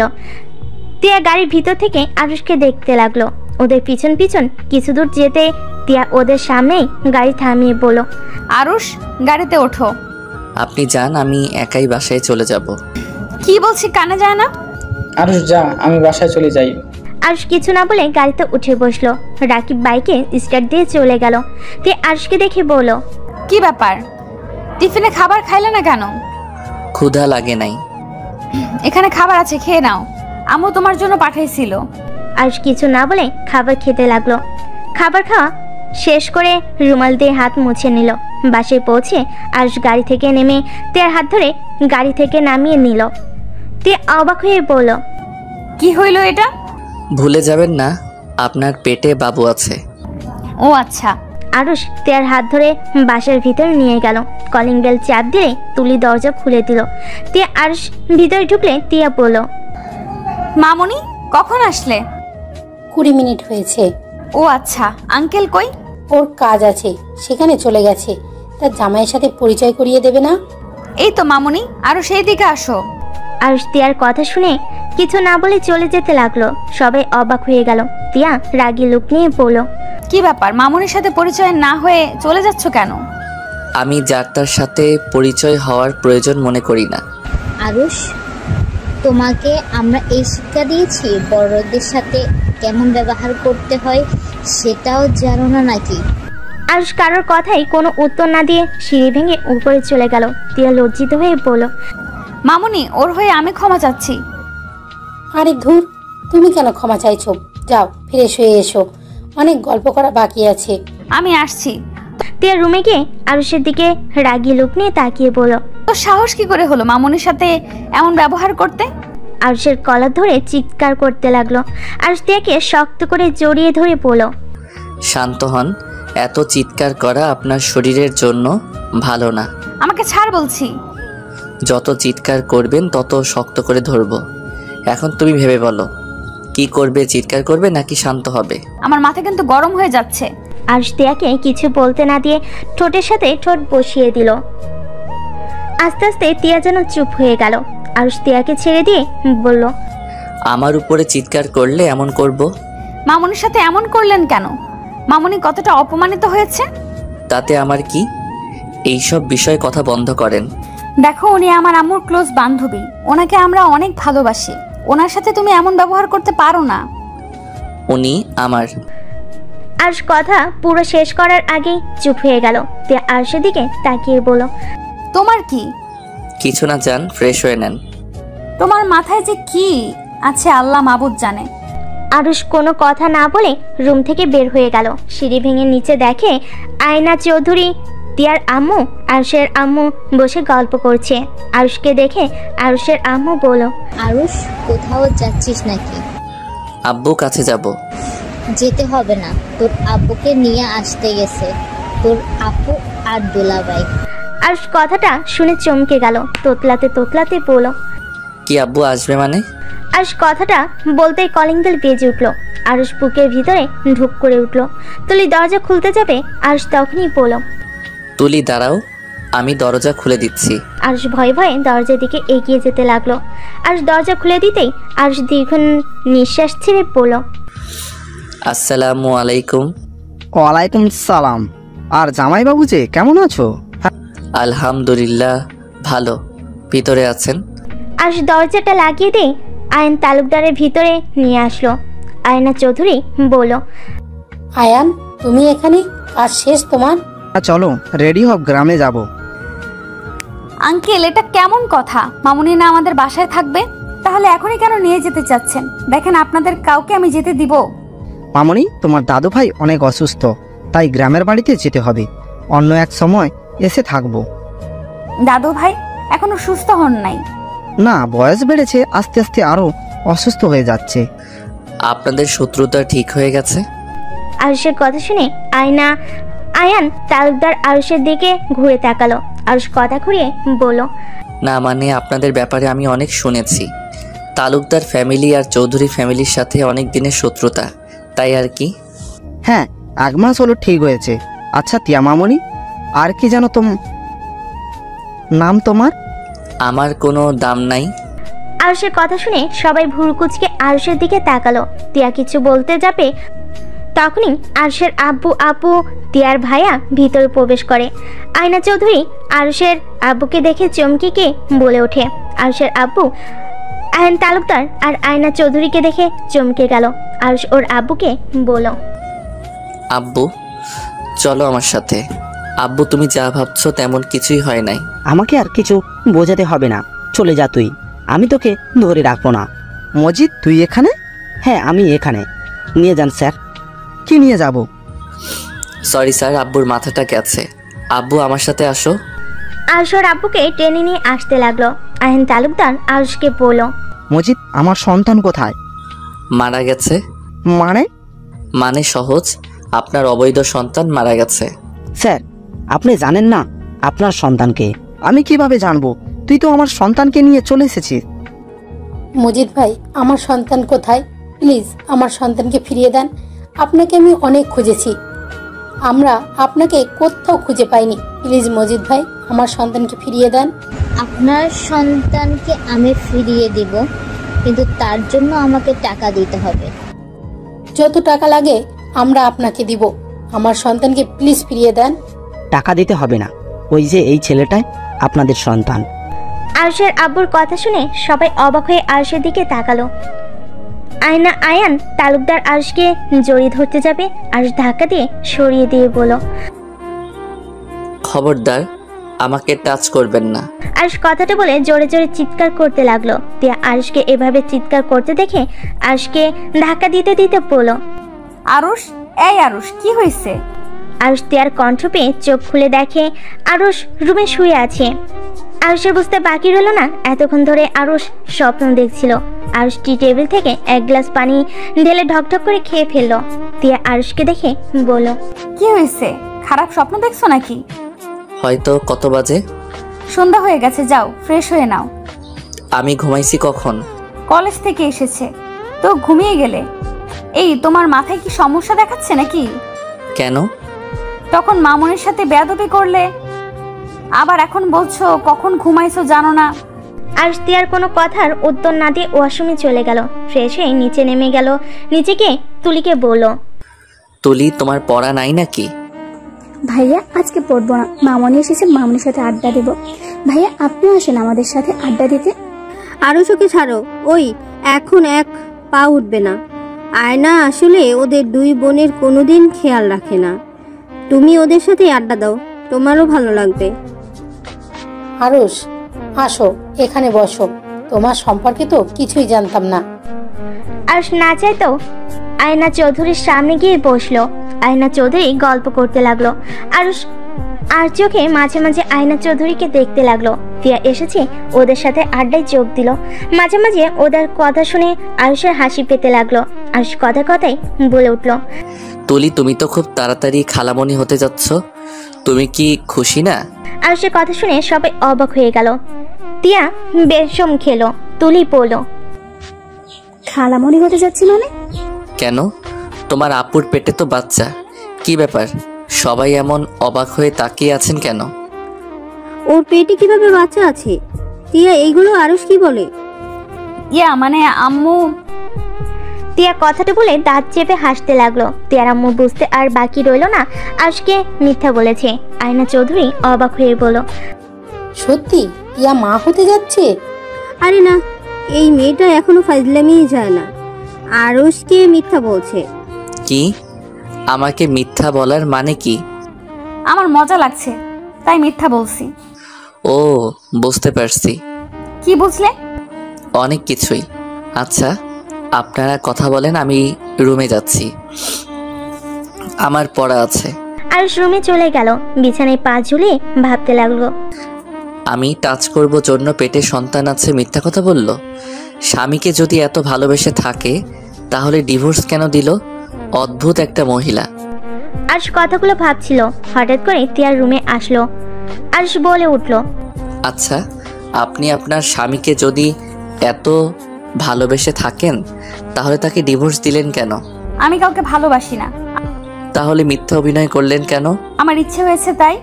তিয়া গাড়ির ভিতর থেকে আরুষকে দেখতে লাগলো। ওদের পিছন পিছন কিছু দূর যেতে তিয়া ওদের সামনেই গাড়ি থামিয়ে বলল, আরুষ, গাড়িতে ওঠো। আপনি যান, আমি একাই বাসায় চলে যাব। কি বলছি কানে যায় না? আরুষ যা, আমি বাসায় চলে যাই। আরুষ কিছু না বলে গাড়িতে উঠে বসলো। রাকিব বাইকে স্টার্ট দিয়ে চলে গেল। তে আরুষকে দেখে বলল, কি ব্যাপার, টিফিনে খাবার খাইলে না কেন? ক্ষুধা লাগে নাই। এখানে খাবার আছে, খেয়ে নাও, আম্মু তোমার জন্য পাঠাইছিল। আরুষ কিছু না বলে খাবার খেতে লাগলো। খাবার খাওয়া শেষ করে রুমাল দিয়ে হাত মুছে নিল। বাসে পৌঁছে আরুষ গাড়ি থেকে নেমে তিয়ার হাত ধরে গাড়ি থেকে নামিয়ে নিল। তিয়া অবাক হয়ে বলল, কি হইল এটা? ভুলে যাবেন না আপনার পেটে বাবু আছে। ও আচ্ছা। আরুষ তিয়ার হাত ধরে বাসার ভিতরে নিয়ে গেল। কলিং বেল চাপ দিলে তুলি দরজা খুলে দিল। তিয়া আরুষ ভিতরে ঢুকলে তিয়া বলল, মামুনি কখন আসলে? 20 মিনিট হয়েছে। ও আচ্ছা, আঙ্কেল কই? ওর কাজ আছে, সেখানে চলে গেছে। তার জামাইয়ের সাথে পরিচয় করিয়ে দেবে না? এই তো মামুনি, আরো সেই দিকে আসো। আরুষ তিয়ার কথা শুনে কিছু না বলে চলে যেতে লাগলো। সবাই অবাক হয়ে গেল। তিয়া রাগী লোক নিয়ে বলল, কি ব্যাপার, মামুনির সাথে পরিচয় না হয়ে চলে যাচ্ছ কেন? আমি যার তার সাথে পরিচয় হওয়ার প্রয়োজন মনে করি না। আরুষ, তোমাকে আমরা এই শিক্ষা দিয়েছি বড়দের সাথে কেমন ব্যবহার করতে হয় সেটাও জানো না নাকি? আরুষ কারোর কথাই কোনো উত্তর না দিয়ে সিঁড়ি ভেঙে উপরে চলে গেল। তিয়া লজ্জিত হয়ে বলল, মামুনি, ওর হয়ে আমি ক্ষমা চাচ্ছি। আরে ধুর, তুমি কেন ক্ষমা চাইছো? যাও ফ্রেশ হয়ে এসো, অনেক গল্প করা বাকি আছে। আমি আসছি। তিয়া রুমে গিয়ে আরুষের দিকে রাগী লোক নিয়ে তাকিয়ে বলল, তোর সাহস কি করে হলো মামুনির সাথে এমন ব্যবহার করতে? আরুষের কলার ধরে চিৎকার করতে লাগলো। আরুষ তিয়াকে শক্ত করে জড়িয়ে ধরে বলল, শান্ত হন, এত চিৎকার করা আপনার শরীরের জন্য ভালো না। আমাকে ছাড় বলছি। যত চিৎকার করবেন তত শক্ত করে ধরবো। এখন তুমি ভেবে বলো, কি করবে? চিৎকার করবে নাকি শান্ত হবে? আমার মাথা কিন্তু গরম হয়ে যাচ্ছে। আরুষ তিয়াকে কিছু বলতে না দিয়ে ঠোঁটের সাথে ঠোঁট বসিয়ে দিল। আস্তে আস্তে তিয়া যেন চুপ হয়ে গেল। আরুষ তিয়াকে ছেড়ে দিয়ে বলল, আমার উপরে চিৎকার করলে এমন করব? মামুনির সাথে এমন করলেন কেন? মামুনি কতটা অপমানিত হয়েছে। তাতে আমার কি? এইসব বিষয়ে কথা বন্ধ করেন। দেখো, উনি আমার আম্মুর ক্লোজ বান্ধবী, ওনাকে আমরা অনেক ভালোবাসি। ওনার সাথে তুমি এমন ব্যবহার করতে পারো না। উনি আমার। আরুষ কথা পুরো শেষ করার আগেই চুপ হয়ে গেল। তিয়া আরুষের দিকে তাকিয়ে বলল, তোমার কি? কিছু না, যান ফ্রেশ হয়ে নেন। তোমার মাথায় যে কি আছে আল্লাহ মাবুদ জানে। আরুষ কোনো কথা না বলে রুম থেকে বের হয়ে গেল। সিঁড়ি ভেঙে নিচে দেখে আয়না চৌধুরী, তিয়ার আম্মু, আরুষের আম্মু বসে গল্প করছে। আরুষকে দেখে আরুষের আম্মু বলল, আরুষ, কোথাও যাচ্ছিস নাকি? আব্বু কাছে যাব। যেতে হবে না, তোর আব্বুকে নিয়ে আসতে গেছে তোর আপু আর দুলাভাই। আরুষ কথাটা শুনে চমকে গেল। তোতলাতে তোতলাতে বলল, কি আব্বু আসবে মানে? আরুষ কথাটা বলতেই কলিং বেল বেজে উঠল। আরুষ বুকের ভিতরে ঢুক করে উঠল। তুলি দরজা খুলতে যাবে, আরুষ তখনই বলল, তুলি দাঁড়াও, আমি দরজা খুলে দিচ্ছি। আরুষ ভয়ে ভয়ে দরজার দিকে এগিয়ে যেতে লাগলো। আরুষ দরজা খুলে দিতেই আরুষ দীর্ঘ নিঃশ্বাস ছেড়ে বলল, আসসালামু আলাইকুম। ওয়ালাইকুম সালাম। আর জামাইবাবু যে কেমন আছো? আলহামদুলিল্লাহ ভালো। ভিতরে আছেন? আরুষ দরজাটা লাগিয়ে দিয়ে আয়ন তালুকদারের ভিতরে নিয়ে আসলো। আয়না চৌধুরী বলল, আয়ান, তুমি এখানে? কাজ শেষ তোমার? চলো রেডি হও, গ্রামে যাব। আঙ্কেল, এটা কেমন কথা? মামুনি না আমাদের বাসায় থাকবে? তাহলে এখনই কেন নিয়ে যেতে চাচ্ছেন? দেখেন, আপনাদের কাউকে আমি যেতে দিব? মামনি, তোমার দাদু ভাই অনেক অসুস্থ, তাই গ্রামের বাড়িতে যেতে হবে। অন্য এক সময় এসে থাকবো। দাদু ভাই এখনো সুস্থ হন নাই? না, বয়স বেড়েছে, আস্তে আস্তে আরো অসুস্থ হয়ে যাচ্ছে। আপনাদের শত্রুতা ঠিক হয়ে গেছে? আরুষের কথা শুনে আয়ান তালুকদার আরুষের দিকে ঘুরে তাকালো। আরুষ কথা ঘুরিয়ে বলল, না মানে আপনাদের ব্যাপারে আমি অনেক শুনেছি। তালুকদার ফ্যামিলি আর চৌধুরী ফ্যামিলির সাথে অনেক দিনের শত্রুতা, তাই আর কি। হ্যাঁ, 1 মাস হলো ঠিক হয়েছে। আচ্ছা তিয়া মামনি, আর কি জানো নাম তোমার? আমার কোনো দাম নাই। আরুষের কথা শুনে সবাই ভুরুকুচকে আরুষের দিকে তাকালো। তিয়া কিছু বলতে যাবে, তখনই আরুষের আব্বু তিয়ার ভাইয়া ভিতরে প্রবেশ করে। আয়না চৌধুরী আরুষের আব্বুকে দেখে চমকে গিয়ে বলে ওঠে। আরুষের আব্বু আয়ন তালুকদার আর আয়না চৌধুরীকে দেখে চমকে গেল। আরুষ ওর আব্বুকে বলল, আব্বু চলো আমার সাথে। আব্বু, তুমি যা ভাবছো তেমন কিছুই হয় নাই। আমাকে আর কিছু বোঝাতে হবে না, চলে যা তুই, আমি তোকে ধরে রাখবো না। মজিদ, তুই এখানে? হ্যাঁ, আমি এখানে। নিয়ে যান স্যার। কি নিয়ে যাব? সরি স্যার, আব্বুর মাথাটা গেছে। আব্বু আমার সাথে আসো। আরুষ ওর আব্বুকে টেনে নিয়ে আসতে লাগলো। আয়ন তালুকদার আরুষকে বলল, মজিদ, আমার সন্তান কোথায়? মারা গেছে। মানে? মানে সহজ, আপনার অবৈধ সন্তান মারা গেছে। স্যার, আপনি জানেন না আপনার সন্তানকে? আমি কিভাবে জানবো? তুই তো আমার সন্তানকে নিয়ে চলে এসেছিস। মজিদ ভাই, আমার সন্তান কোথায়? প্লিজ আমার সন্তানকে ফিরিয়ে দেন। আপনাকে আমি অনেক খুঁজেছি, আমরা আপনাকে কোথাও খুঁজে পাইনি। প্লিজ মজিদ ভাই, আমার সন্তানকে ফিরিয়ে দেন। আপনার সন্তানকে আমি ফিরিয়ে দিব, কিন্তু তার জন্য আমাকে টাকা দিতে হবে। যত টাকা লাগে আমরা আপনাকে দিব। আমার সন্তানকে প্লিজ ফিরিয়ে দেন। টাকা দিতে হবে না, ওই যে এই ছেলেটাই আপনাদের সন্তান। আরুষের আব্বুর কথা শুনে সবাই অবাক হয়ে আরুষের দিকে তাকালো। আয়ান তালুকদার আরুষকে জড়িয়ে ধরতে যাবে, আরুষ ধাক্কা দিয়ে সরিয়ে দিয়ে বলল, খবরদার আমাকে টাচ করবেন না। আরুষ কথাটা বলে জোরে জোরে চিৎকার করতে লাগলো। তিয়া আরুষকে এভাবে চিৎকার করতে দেখে আরুষকে ধাক্কা দিতে দিতে বলল, আরুষ, এই আরুষ, কি হয়েছে? আরুষ তিয়ার কণ্ঠ পেয়ে চোখ খুলে দেখে আরুষ রুমে শুয়ে আছে। আরুষের বুঝতে বাকি রইল না এতক্ষণ ধরে আরুষ স্বপ্ন দেখছিল। আরুষ টি টেবিল থেকে এক গ্লাস পানি ঢেলে ঢকঢক করে খেয়ে ফেললো। তিয়া আরুষকে দেখে বলল, কি হয়েছে? খারাপ স্বপ্ন দেখছো নাকি? হয়তো। কত বাজে? সন্ধ্যা হয়ে গেছে, যাও ফ্রেশ হয়ে নাও। আমি ঘুমাইছি কখন? কলেজ থেকে এসেছে তো ঘুমিয়ে গেলে। এই, তোমার মাথায় কি সমস্যা দেখাচ্ছে নাকি? কেন? তখন মামুনের সাথে বেয়াদবি করলে, আবার এখন বলছো কখন ঘুমাইছো জানো না। আরুষ তিয়ার কোনো কথার উত্তর না দিয়ে ওয়াশরুমে চলে গেল। ফ্রেশ হয়ে নিচে নেমে গেল। নিচে গিয়ে তুলিকে বলল, তুলি, তোমার পড়া নাই নাকি? ভাইয়া আজকে পড়বো না, মামনি এসেছে, মামনির সাথে আড্ডা দেব। ভাইয়া আপনিও আসেন আমাদের সাথে আড্ডা দিতে। আরুষকে ছাড়ো, ওই এখন এক পা উঠবে না। আয়না আসলে ওদের দুই বোনের কোনোদিন খেয়াল রাখে না। তুমি ওদের সাথে আড্ডা দাও, তোমারও ভালো লাগবে। আরুষ, আসো এখানে বসো। তোমার সম্পর্কে তো কিছুই জানতাম না। আরুষ না চাইতেও আয়না চৌধুরীর সামনে গিয়ে বসলো। আয়না চৌধুরী গল্প করতে লাগলো। আরুষ আর চোখে মাঝে মাঝে আয়না চৌধুরীকে দেখতে লাগলো। তিয়া এসেছে, ওদের সাথে আড্ডায় যোগ দিল। মাঝে মাঝে ওদের কথা শুনে আরুষের হাসি পেতে লাগলো। আরুষ কথা কথাই বলে উঠলো, তুলি, তুমি তো খুব তাড়াতাড়ি খালামণি হতে যাচ্ছ, তুমি কি খুশি না? আরুষের কথা শুনে সবাই অবাক হয়ে গেল। তিয়া বেশম খেলো। তুলি বলল, খালামণি হতে যাচ্ছি মানে? কেন? তোমার আপুর পেটে তো বাচ্চা, কি ব্যাপার? সবাই এমন অবাক হয়ে তাকিয়ে আছেন কেন? ওর পেটে কিভাবে বাচ্চা আছে? তিয়া এইগুলো আরুষ কি বলে? মানে আম্মু। তিয়া কথাটা বলে দাঁত চেপে হাসতে লাগলো। তিয়ার আম্মু বুঝতে আর বাকি রইল না আজকে মিথ্যা বলেছে। আয়না চৌধুরী অবাক হয়ে বলল, সত্যি তিয়া মা হতে যাচ্ছে? আরে না, এই মেয়েটা এখনো ফাজলামিই যায় না। আরুষকে মিথ্যা বলছে। কি? আমাকে মিথ্যা বলার মানে কি? আমার মজা লাগছে তাই মিথ্যা বলছি। ও, বুঝতে পারছি। কি বুঝলে? অনেক কিছুই। আচ্ছা, আপনারা কথা বলেন, আমি রুমে যাচ্ছি, আমার পড়া আছে। আরুষ রুমে চলে গেল। বিছানায় পা ঝুলিয়ে ভাবতে লাগলো। আমি টাচ করব জন্য পেটে সন্তান আছে, মিথ্যা কথা বলল। স্বামীকে যদি এত ভালোবেসে থাকে তাহলে ডিভোর্স কেন দিল? অদ্ভুত একটা মহিলা। আরুষ কথাগুলো ভাবছিল, হঠাৎ করে তিয়ার রুমে আসলো। আরুষ বলে উঠল, আচ্ছা, আপনি আপনার স্বামীকে যদি এত ভালোবেসে থাকেন তাহলে তাকে ডিভোর্স দিলেন কেন? আমি কাউকে ভালোবাসি না। তাহলে মিথ্যা অভিনয় করলেন কেন? আমার ইচ্ছে হয়েছে তাই।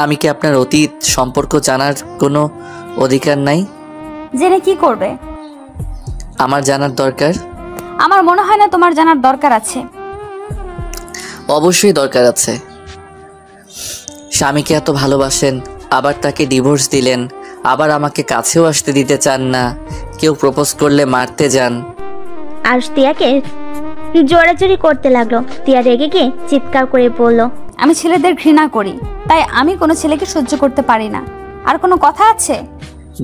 আমি কি আপনার অতীত সম্পর্ক জানার কোনো অধিকার নাই? জেনে কি করবে? আমার জানার দরকার। আমার মনে হয় না তোমার জানার দরকার আছে। অবশ্যই দরকার আছে। স্বামীকে এত ভালোবাসেন, আবার তাকে ডিভোর্স দিলেন, আবার আমাকে কাছেও আসতে দিতে চান না, কেউ প্রপোজ করলে মারতে যান। আরুষ তিয়াকে জোরাজোরি করতে লাগলো। তিয়া রেগে গিয়ে চিৎকার করে বলল, আমি ছেলেদের ঘৃণা করি, তাই আমি কোনো ছেলেকে সহ্য করতে পারি না। আর কোনো কথা আছে?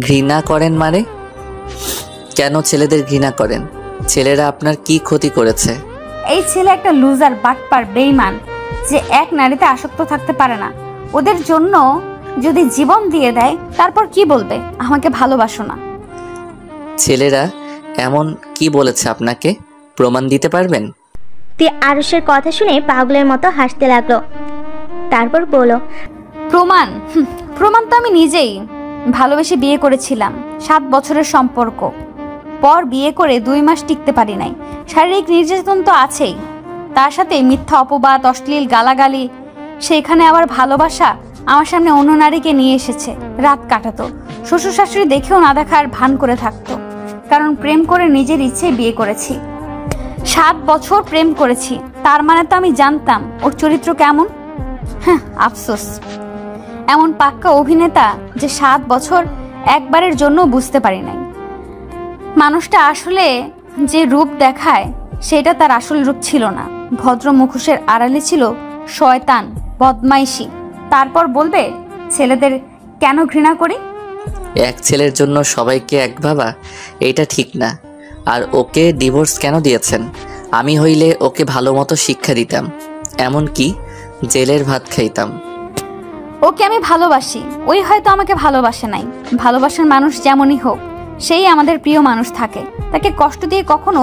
ঘৃণা করেন মানে? কেন ছেলেদের ঘৃণা করেন? ছেলেরা আপনার কি ক্ষতি করেছে? এই ছেলে একটা লুজার, বাটপার, বেঈমান। যে এক নারীতে আসক্ত থাকতে পারে না, ওদের জন্য যদি জীবন দিয়ে দেয় তারপর কি বলবে আমাকে ভালোবাসো না? ছেলেরা এমন কি বলেছে আপনাকে, প্রমাণ দিতে পারবেন? তিয়া আরুষের কথা শুনে পাগলের মতো হাসতে লাগলো। তারপর বলল, প্রমাণ? প্রমাণ তো আমি নিজেই ভালোবেসে বিয়ে করেছিলাম। 7 বছরের সম্পর্ক, পর বিয়ে করে 2 মাস টিকতে পারি নাই। শারীরিক নির্যাতন তো আছেই, তার সাথে মিথ্যা অপবাদ, অশ্লীল গালাগালি। সেখানে আবার ভালোবাসা। আমার সামনে অন্য নারীকে নিয়ে এসেছে, রাত কাটাতো, শ্বশুর শাশুড়ি দেখেও না দেখার ভান করে থাকতো। কারণ প্রেম করে নিজের ইচ্ছে বিয়ে করেছি। 7 বছর প্রেম করেছি, তার মানে তো আমি জানতাম ওর চরিত্র কেমন। হ্যাঁ, আফসোস এমন পাক্কা অভিনেতা যে 7 বছর একবারের জন্য বুঝতে পারি নাই মানুষটা আসলে যে রূপ দেখায় সেটা তার আসল রূপ ছিল না। ভদ্র মুখোশের আড়ালে ছিল শয়তান, বদমাইশি। তারপর বলবে ছেলেদের কেন ঘৃণা করি? এক ছেলের জন্য সবাইকে এক ভাবা, এটা ঠিক না। আর ওকে ডিভোর্স কেন দিয়েছেন? আমি হইলে ওকে ভালো মতো শিক্ষা দিতাম, এমনকি জেলের ভাত খাইতাম। ওকে আমি ভালোবাসি, ওই হয়তো আমাকে ভালোবাসে নাই। ভালোবাসার মানুষ যেমনই হোক, সেই আমাদের প্রিয় মানুষ থাকে, তাকে কষ্ট দিয়ে কখনো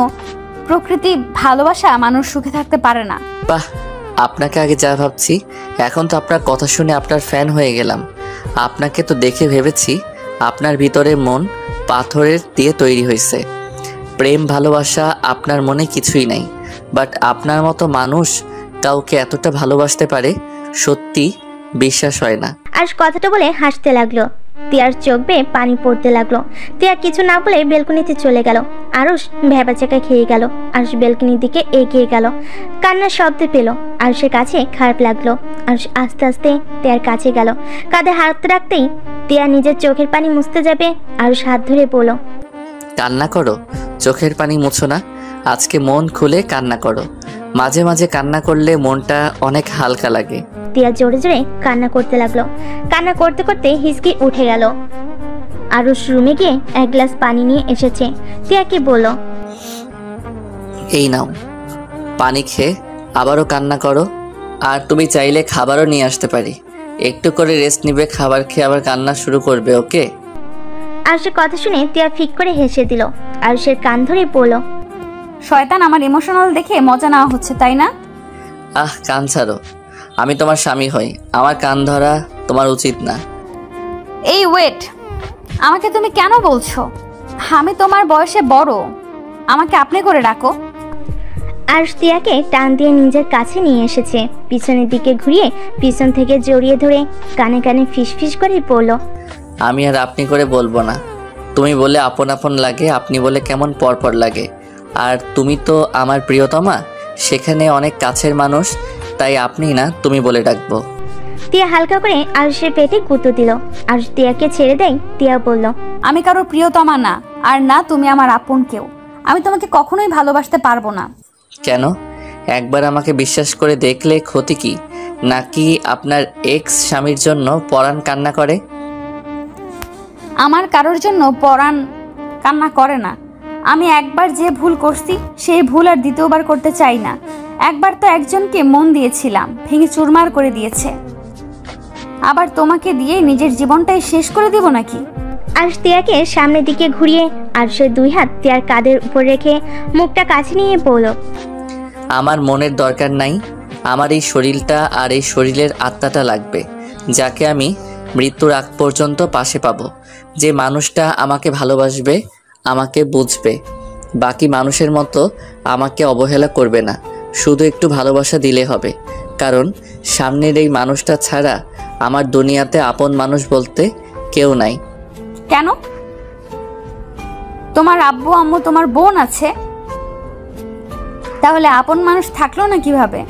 প্রকৃতি ভালোবাসা মানুষ সুখে থাকতে পারে না। বাহ, আপনাকে আগে যা ভাবছি, এখন তো আপনার কথা শুনে আপনার ফ্যান হয়ে গেলাম। আপনাকে তো দেখে ভেবেছি আপনার ভিতরে মন পাথরের দিয়ে তৈরি হয়েছে। প্রেম ভালোবাসা আপনার মনে কিছুই নাই, বাট আপনার মতো মানুষ কাউকে এতটা ভালোবাসতে পারে, সত্যি বিশ্বাস হয় না। আরুষ কথাটা বলে হাসতে লাগলো। তিয়ার চোখ বেয়ে পানি পড়তে লাগলো। তিয়া কিছু না বলে বেলকনিতে চলে গেল। আরুষ ভ্যাবাচাকা খেয়ে গেল। আরুষ বেলকনির দিকে এগিয়ে গেল, কান্নার শব্দ পেল। আরুষের কাছে খারাপ লাগলো। আরুষ আস্তে আস্তে তিয়ার কাছে গেল, কাঁধে হাত রাখতেই তিয়া নিজের চোখের পানি মুছতে যাবে। আরুষ হাত ধরে বলল, কান্না করো, চোখের পানি মুছো না, আজকে মন খুলে কান্না করো। মাঝে মাঝে কান্না করলে মনটা অনেক হালকা লাগে। তিয়া জোরে জোরে কান্না করতে লাগলো। কান্না করতে করতে হিসকি উঠে গেল। আরুষ রুমে গিয়ে 1 গ্লাস পানি নিয়ে এসেছে। তিয়াকে বলল, এই নাও পানি, খেয়ে আবারও কান্না করো। আর তুমি চাইলে খাবারও নিয়ে আসতে পারি, একটু করে রেস্ট নিবে, খাবার খেয়ে আবার কান্না শুরু করবে, ওকে? আরুষের কথা শুনে তিয়া ফিক করে হেসে দিল। আরুষের কান ধরে বলল, শয়তান, আমার ইমোশনাল দেখে মজা নেওয়া হচ্ছে তাই না? আহ, কান ছাড়ো, আমি তোমার স্বামী হই, আমার কান ধরা তোমার উচিত না। এই ওয়েট, আমাকে তুমি কেন বলছো? আমি তোমার বয়সে বড়, আমাকে আপনি করে ডাকো। আরুষ তিয়াকে টান দিয়ে নিজের কাছে নিয়ে এসেছে। পিছনের দিকে ঘুরিয়ে পিছন থেকে জড়িয়ে ধরে কানে কানে ফিসফিস করে বলল, আমি আর আপনি করে বলবো না, তুমি বলে আপন আপন লাগে, আপনি বলে কেমন পরপর লাগে। আর তুমি তো আমার প্রিয়তমা, সেখানে অনেক কাছের মানুষ, তাই আপনি না তুমি বলে ডাকবো। তিয়া হালকা করে আরুষের পেটে গুঁতো দিল। আরুষ তিয়াকে ছেড়ে দেয়। তিয়া বলল, আমি কারো প্রিয়তমা না, আর না তুমি আমার আপন কেউ। আমি তোমাকে কখনোই ভালোবাসতে পারবো না। কেন? একবার আমাকে বিশ্বাস করে দেখলে ক্ষতি কি? নাকি আপনার এক্স স্বামীর জন্য পরাণ কান্না করে? আমার কারোর জন্য পরাণ কান্না করে না। আমি একবার যে ভুল করছি সেই ভুল আর দ্বিতীয়বার করতে চাই না। একবার তো একজনকে মন দিয়েছিলাম, ভেঙে চুরমার করে দিয়েছে। আবার তোমাকে দিয়ে নিজের জীবনটাই শেষ করে দিব নাকি? আরুষ তিয়াকে সামনের দিকে ঘুরিয়ে আরুষের 2 হাত তিয়ার কাঁধের উপর রেখে মুখটা কাছে নিয়ে বলল, আমার মনের দরকার নাই, আমার এই শরীরটা আর এই শরীরের আত্মাটা লাগবে, যাকে আমি মৃত্যুর আগ পর্যন্ত পাশে পাবো। যে মানুষটা আমাকে ভালোবাসবে, আমাকে বুঝবে, বাকি মানুষের মতো আমাকে অবহেলা করবে না, শুধু একটু ভালোবাসা দিলে হবে। কারণ সামনের এই মানুষটা ছাড়া আমার দুনিয়াতে আপন মানুষ বলতে কেউ নাই। কেন? তোমার আব্বু আম্মু, তোমার বোন আছে, তাহলে আপন মানুষ থাকলো না কিভাবে?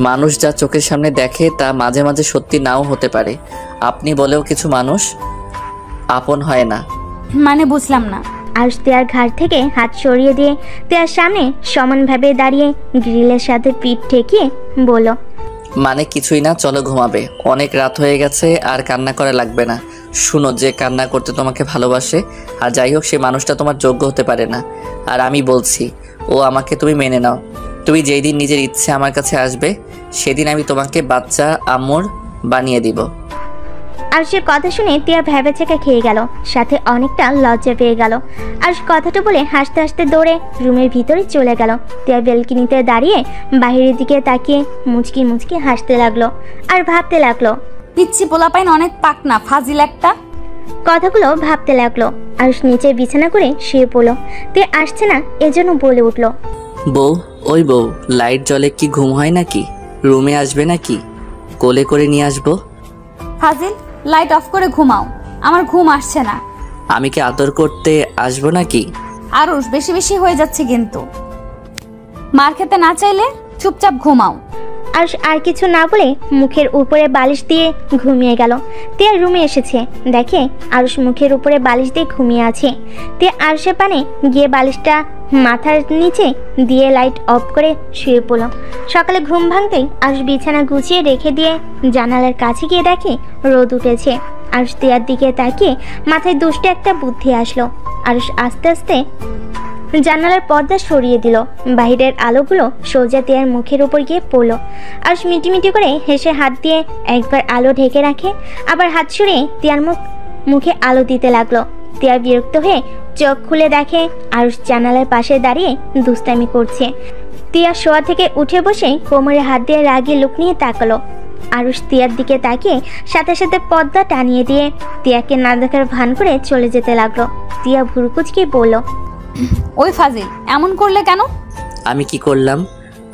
মানুষ যা চোখের সামনে দেখে তা মাঝে মাঝে সত্যি নাও হতে পারে। আপনি বলেও কিছু মানুষ আপন হয় না। মানে বুঝলাম না। আরুষ তিয়ার ঘাড় থেকে হাত সরিয়ে দিয়ে তিয়ার সামনে সমানভাবে দাঁড়িয়ে গ্রিলের সাথে পিঠ ঠেকিয়ে বলল, মানে কিছুই না, চলো ঘুমাবে, অনেক রাত হয়ে গেছে, আর কান্না করা লাগবে না। শুনো, যে কান্না করতে তোমাকে ভালোবাসে আর যাই হোক, সে মানুষটা তোমার যোগ্য হতে পারে না। আর আমি বলছি, ও আমাকে তুমি মেনে নাও। তুমি যেই দিন নিজের ইচ্ছে আমার কাছে আসবে সেদিন আমি তোমাকে বাচ্চা আম্মুর বানিয়ে দিব। আরুষের কথা শুনে টিয়া ভ্যাবেচাকা খেয়ে গেল, সাথে অনেকটা লজ্জা পেয়ে গেল। আরুষ কথাটা বলে হাসতে হাসতে দৌড়ে রুমের ভিতরে চলে গেল। টিয়া বেলকনিতে দাঁড়িয়ে বাইরের দিকে তাকিয়ে মুচকি মুচকি হাসতে লাগলো আর ভাবতে লাগলো, পিচ্ছি পোলাপাইন অনেক পাকনা, ফাজিল একটা। কথাগুলো ভাবতে লাগলো। আরুষ নিচে বিছানা করে শুয়ে পড়লো। টিয়া আসছে না এজন্য বলে উঠলো, বউ, ওই বউ, লাইট জ্বলে কি ঘুম হয় নাকি? রুমে আসবে নাকি? কোলে করে নিয়ে আসবো? ফাজিল, লাইট অফ করে ঘুমাও, আমার ঘুম আসছে না। আমি কি আদর করতে আসবো নাকি? আরুষ, বেশি বেশি হয়ে যাচ্ছে কিন্তু। মার খেতে না চাইলে চুপচাপ ঘুমাও। আরুষ আর কিছু না বলে মুখের উপরে বালিশ দিয়ে ঘুমিয়ে গেল। টিয়া রুমে এসেছে, দেখে আরুষ মুখের উপরে বালিশ দিয়ে ঘুমিয়ে আছে। টিয়া আরুষের পানে গিয়ে বালিশটা মাথার নিচে দিয়ে লাইট অফ করে শুয়ে পড়ল। সকালে ঘুম ভাঙতেই আরুষ বিছানা গুছিয়ে রেখে দিয়ে জানালার কাছে গিয়ে দেখে রোদ উঠেছে। আরুষ টিয়ার দিকে তাকিয়ে মাথায় দুষ্টে একটা বুদ্ধি আসলো। আরুষ আস্তে আস্তে জানালার পর্দা সরিয়ে দিল। বাইরের আলোগুলো সোজা টিয়ার মুখের উপর গিয়ে পড়লো। আরুষ মিটিমিটি করে হেসে হাত দিয়ে একবার আলো ঢেকে রাখে, আবার হাত সরিয়ে টিয়ার মুখে আলো দিতে লাগলো। টিয়া বিরক্ত হয়ে চোখ খুলে দেখে আরুষ জানালার পাশে দাঁড়িয়ে দুষ্টামি করছে। টিয়া শোয়া থেকে উঠে বসে কোমরে হাত দিয়ে রাগি লুক নিয়ে তাকালো। আরুষ টিয়ার দিকে তাকিয়ে সাথে সাথে পর্দা টানিয়ে দিয়ে টিয়াকে না দেখার ভান করে চলে যেতে লাগলো। টিয়া ভুরুকুচকে বলল, ওই ফাজিল, এমন করলে কেন? আমি কি করলাম?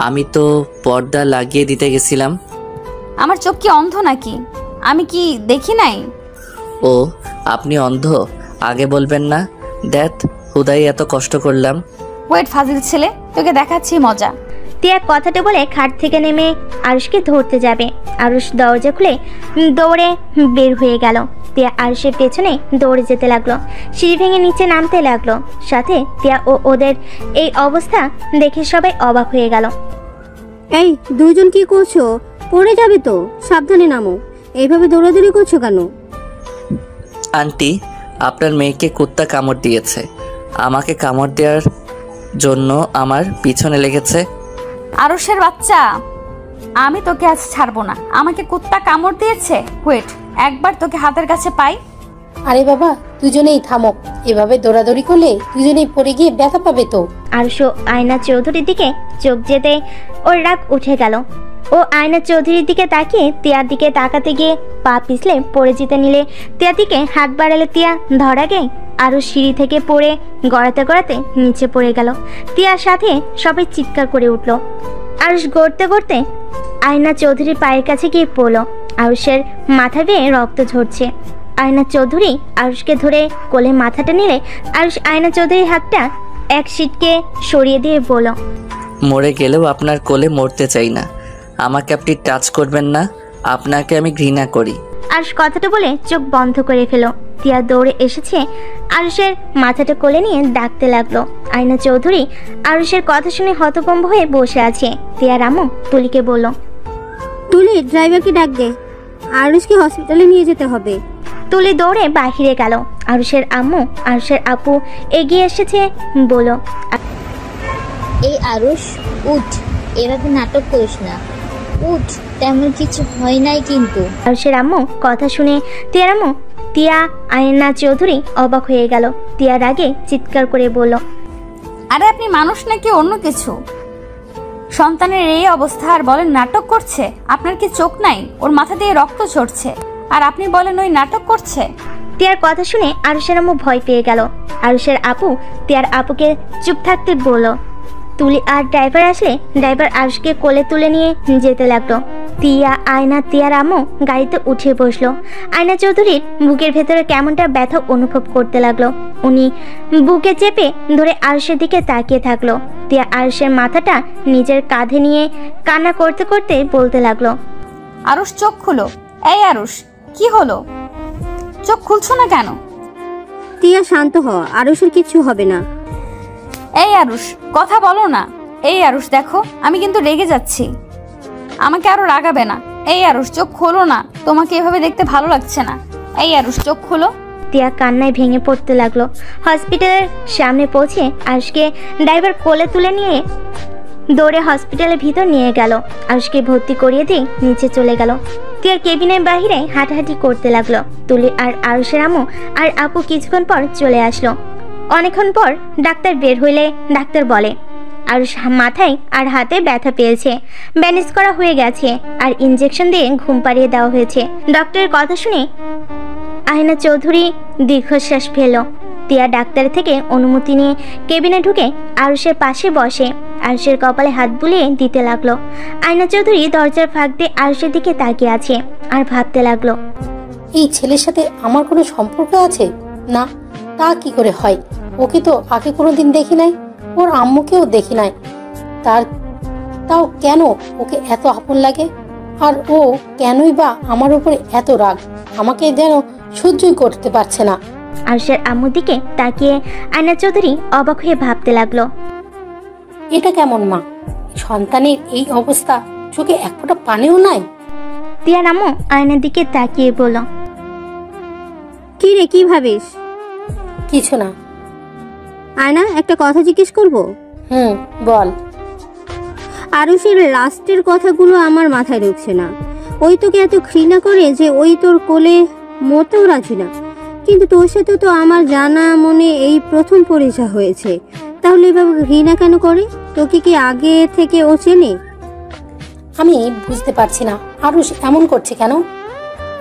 আমি তো পর্দা লাগিয়ে দিতে গেছিলাম। আমার চোখ কি অন্ধ নাকি? আমি কি দেখি নাই? ও, আপনি অন্ধ? আগে বলবেন না? দেখ, হুদাই এত কষ্ট করলাম। ওয়েট ফাজিল ছেলে, তোকে দেখাচ্ছি মজা। টিয়া কথাটা বলে খাট থেকে নেমে আরুষকে ধরতে যাবে। আরুষ দরজা খুলে দৌড়ে বের হয়ে গেল। টিয়া আরুষের পেছনে দৌড়ে যেতে লাগলো, সিঁড়ি ভেঙে নিচে নামতে লাগলো। সাথে টিয়া ও ওদের এই অবস্থা দেখে সবাই অবাক হয়ে গেল। এই দুইজন কি করছো? পড়ে যাবে তো, সাবধানে নামো। এইভাবে দৌড়াদৌড়ি করছো কেন? আন্টি, আপনার মেয়েকে কুত্তা কামড় দিয়েছে। আমাকে কামড় দেওয়ার জন্য আমার পিছনে লেগেছে। আরুষের বাচ্চা, আমি তোকে আজ ছাড়বো না। আমাকে কুত্তা কামড় দিয়েছে? ওয়েট, একবার তোকে হাতের কাছে পাই। আরে বাবা, দুজনেই থামো। এভাবে দৌড়াদৌড়ি করলে দুজনেই পড়ে গিয়ে ব্যথা পাবে তো। আরুষ আয়না চৌধুরীর দিকে চোখ যেতে ওর রাগ উঠে গেল। ও আয়না চৌধুরীর দিকে তাকিয়ে টিয়ার দিকে তাকাতে গিয়ে পা পিছলে পড়ে যেতে নিলে টিয়ার দিকে হাত বাড়ালে টিয়া ধরা গে আরুষ সিঁড়ি থেকে পড়ে গড়াতে গড়াতে নিচে পড়ে গেল। টিয়ার সাথে সবাই চিৎকার করে উঠল। আরুষ গড়তে গড়তে আয়না চৌধুরীর পায়ের কাছে গিয়ে পড়লো। আরুষের মাথা বেয়ে রক্ত ঝরছে। আয়না চৌধুরী আরুষকে ধরে কোলে মাথাটা নিলে আরুষ আয়না চৌধুরীর হাতটা এক সিটকে সরিয়ে দিয়ে বলল, মরে গেলেও আপনার কোলে মরতে চাই না। আমাকে আপনি টাচ করবেন না, আপনাকে আমি ঘৃণা করি। আরুষ কথাটা বলে চোখ বন্ধ করে ফেল। টিয়া দৌড়ে এসেছে, আরুষের মাথাটা কোলে নিয়ে ডাকতে লাগলো। আয়না চৌধুরী আরুষের কথা শুনে হতভম্ব হয়ে বসে আছে। টিয়ার আম্মু তুলিকে বলল, তুলি, ড্রাইভারকে ডাক দে, আরুষকে হসপিটালে নিয়ে যেতে হবে। তুলি দৌড়ে বাহিরে গেল। আরুষের আম্মু আরুষের আপু এগিয়ে এসেছে, বলল, এই আরুষ, উঠ, এভাবে নাটক করিস না, উঠ, তেমন কিছু হয় নাই কিন্তু। আরুষের আম্মু কথা শুনে টিয়ার আম্মু টিয়া আয়না চৌধুরী অবাক হয়ে গেল। টিয়ার আগে চিৎকার করে বলল, আরে আপনি মানুষ নাকি অন্য কিছু? সন্তানের এই অবস্থা আর বলেন নাটক করছে? আপনার কি চোখ নাই? ওর মাথা দিয়ে রক্ত ঝরছে আর আপনি বলেন ওই নাটক করছে? টিয়ার কথা শুনে আরুষের আম্মু ভয় পেয়ে গেল। আরুষের আপু টিয়ার আপুকে চুপ থাকতে বলল। তুলি আর ড্রাইভার আসলে ড্রাইভার আরুষকে কোলে তুলে নিয়ে যেতে লাগলো। টিয়া আয়না টিয়ার আম্মু গাড়িতে উঠে বসলো। আয়না চৌধুরীর বুকের ভেতরে কেমনটা ব্যথা অনুভব করতে লাগলো। উনি বুকে চেপে ধরে আরুষের দিকে তাকিয়ে থাকলো। টিয়া আরুষের মাথাটা নিজের কাঁধে নিয়ে কান্না করতে করতে বলতে লাগলো, আরুষ চোখ খুলো। এই আরুষ, কি হলো? চোখ খুলছো না কেন? টিয়া শান্ত হ, আরুষের কিচ্ছু হবে না। এই আরুষ, কথা বলো না। এই আরুষ দেখো, আমি কিন্তু রেগে যাচ্ছি, আমাকে আরো রাগাবে না। এই আরুষ চোখ খোলো না, তোমাকে এভাবে দেখতে ভালো লাগছে না। এই আরুষ চোখ খোলো। টিয়া কান্নায় ভেঙে পড়তে লাগলো। হসপিটালের সামনে পৌঁছে আরুষকে ড্রাইভার কোলে তুলে নিয়ে দৌড়ে হসপিটালের ভিতর নিয়ে গেল। আরুষকে ভর্তি করিয়ে দিয়ে নিচে চলে গেল। তিয়ার কেবিনের বাহিরে হাঁটাহাঁটি করতে লাগলো। তুলি আর আরুষের আম্মু আর আপু কিছুক্ষণ পর চলে আসলো। অনেকক্ষণ পর ডাক্তার বের হইলে ডাক্তার বলে আরুষ মাথায় আর হাতে ব্যথা পেয়েছে, ব্যান্ডেজ করা হয়ে গেছে আর ইনজেকশন দিয়ে ঘুম পাড়িয়ে দেওয়া হয়েছে। ডক্টরের কথা শুনে আয়না চৌধুরী দীর্ঘশ্বাস ফেলল। তিয়া ডাক্তারের থেকে অনুমতি নিয়ে কেবিনে ঢুকে আরুষের পাশে বসে আরুষের কপালে হাত বুলিয়ে দিতে লাগলো। আয়না চৌধুরী দরজার ফাঁক দিয়ে আরুষের দিকে তাকিয়ে আছে আর ভাবতে লাগলো, এই ছেলের সাথে আমার কোনো সম্পর্ক আছে? না, তা কি করে হয়? ওকে তো আগে কোনোদিন দেখি নাই, ওর আম্মুকেও দেখি নাই। তাও কেন ওকে এত আপন লাগে? আর ও কেনই বা আমার উপরে এত রাগ? আমাকে যেন সহ্যই করতে পারছে না। আরুষের আম্মুর দিকে তাকিয়ে আয়না চৌধুরী অবাক হয়ে ভাবতে লাগলো, এটা কেমন মা? সন্তানের এই অবস্থা, চোখে এক ফোঁটা পানিও নাই। তিয়ার আম্মু আয়নার দিকে তাকিয়ে বলল, কি রে, কি ভাবিস? কিছু না। আয়না, একটা কথা জিজ্ঞেস করবো? বল। আরুষের লাস্টের কথাগুলো আমার মাথায় ঢুকছে না। ওই তোকে এত ঘৃণা করে যে ওই তোর কোলে মরতেও রাজি না, কিন্তু তোর সাথে তো আমার জানা মনে এই প্রথম পরিচয় হয়েছে। তাহলে এভাবে ঘৃণা কেন করে? তোকে কি আগে থেকে ও চেনে? আমি বুঝতে পারছি না আরুষ এমন করছে কেন।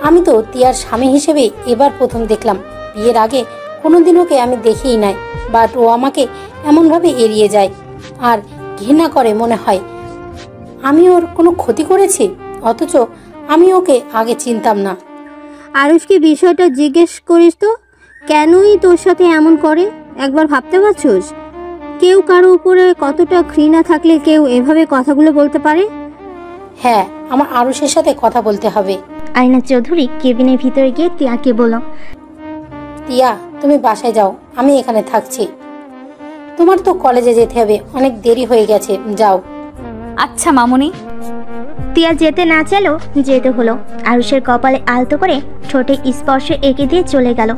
আমি তো তিয়ার স্বামী হিসেবে এবার প্রথম দেখলাম। বিয়ের আগে কোনোদিন ওকে আমি দেখিই নাই, বাট ও আমাকে এমনভাবে এড়িয়ে যায় আর ঘৃণা করে। মনে হয় আমি ওর কোনো ক্ষতি করেছি, অথচ আমি ওকে আগে চিনতাম না। আরুষকে বিষয়টা জিজ্ঞেস করিস তো, কেনই তোর সাথে এমন করে? একবার ভাবতে পারছোস? কেউ কারো উপরে কতটা ঘৃণা থাকলে কেউ এভাবে কথাগুলো বলতে পারে? হ্যাঁ, আমার আরুষের সাথে কথা বলতে হবে। আয়না চৌধুরী কেবিনের ভিতরে গিয়ে তিয়াকে বলল, তিয়া, তুমি বাসায় যাও, আমি এখানে থাকছি। তোমার তো কলেজে যেতে হবে, অনেক দেরি হয়ে গেছে, যাও। আচ্ছা মামুনি। তিয়া যেতে না চাইলেও যেতে হলো। আরুষের কপালে আলতো করে ঠোঁটে স্পর্শ এঁকে দিয়ে চলে গেল।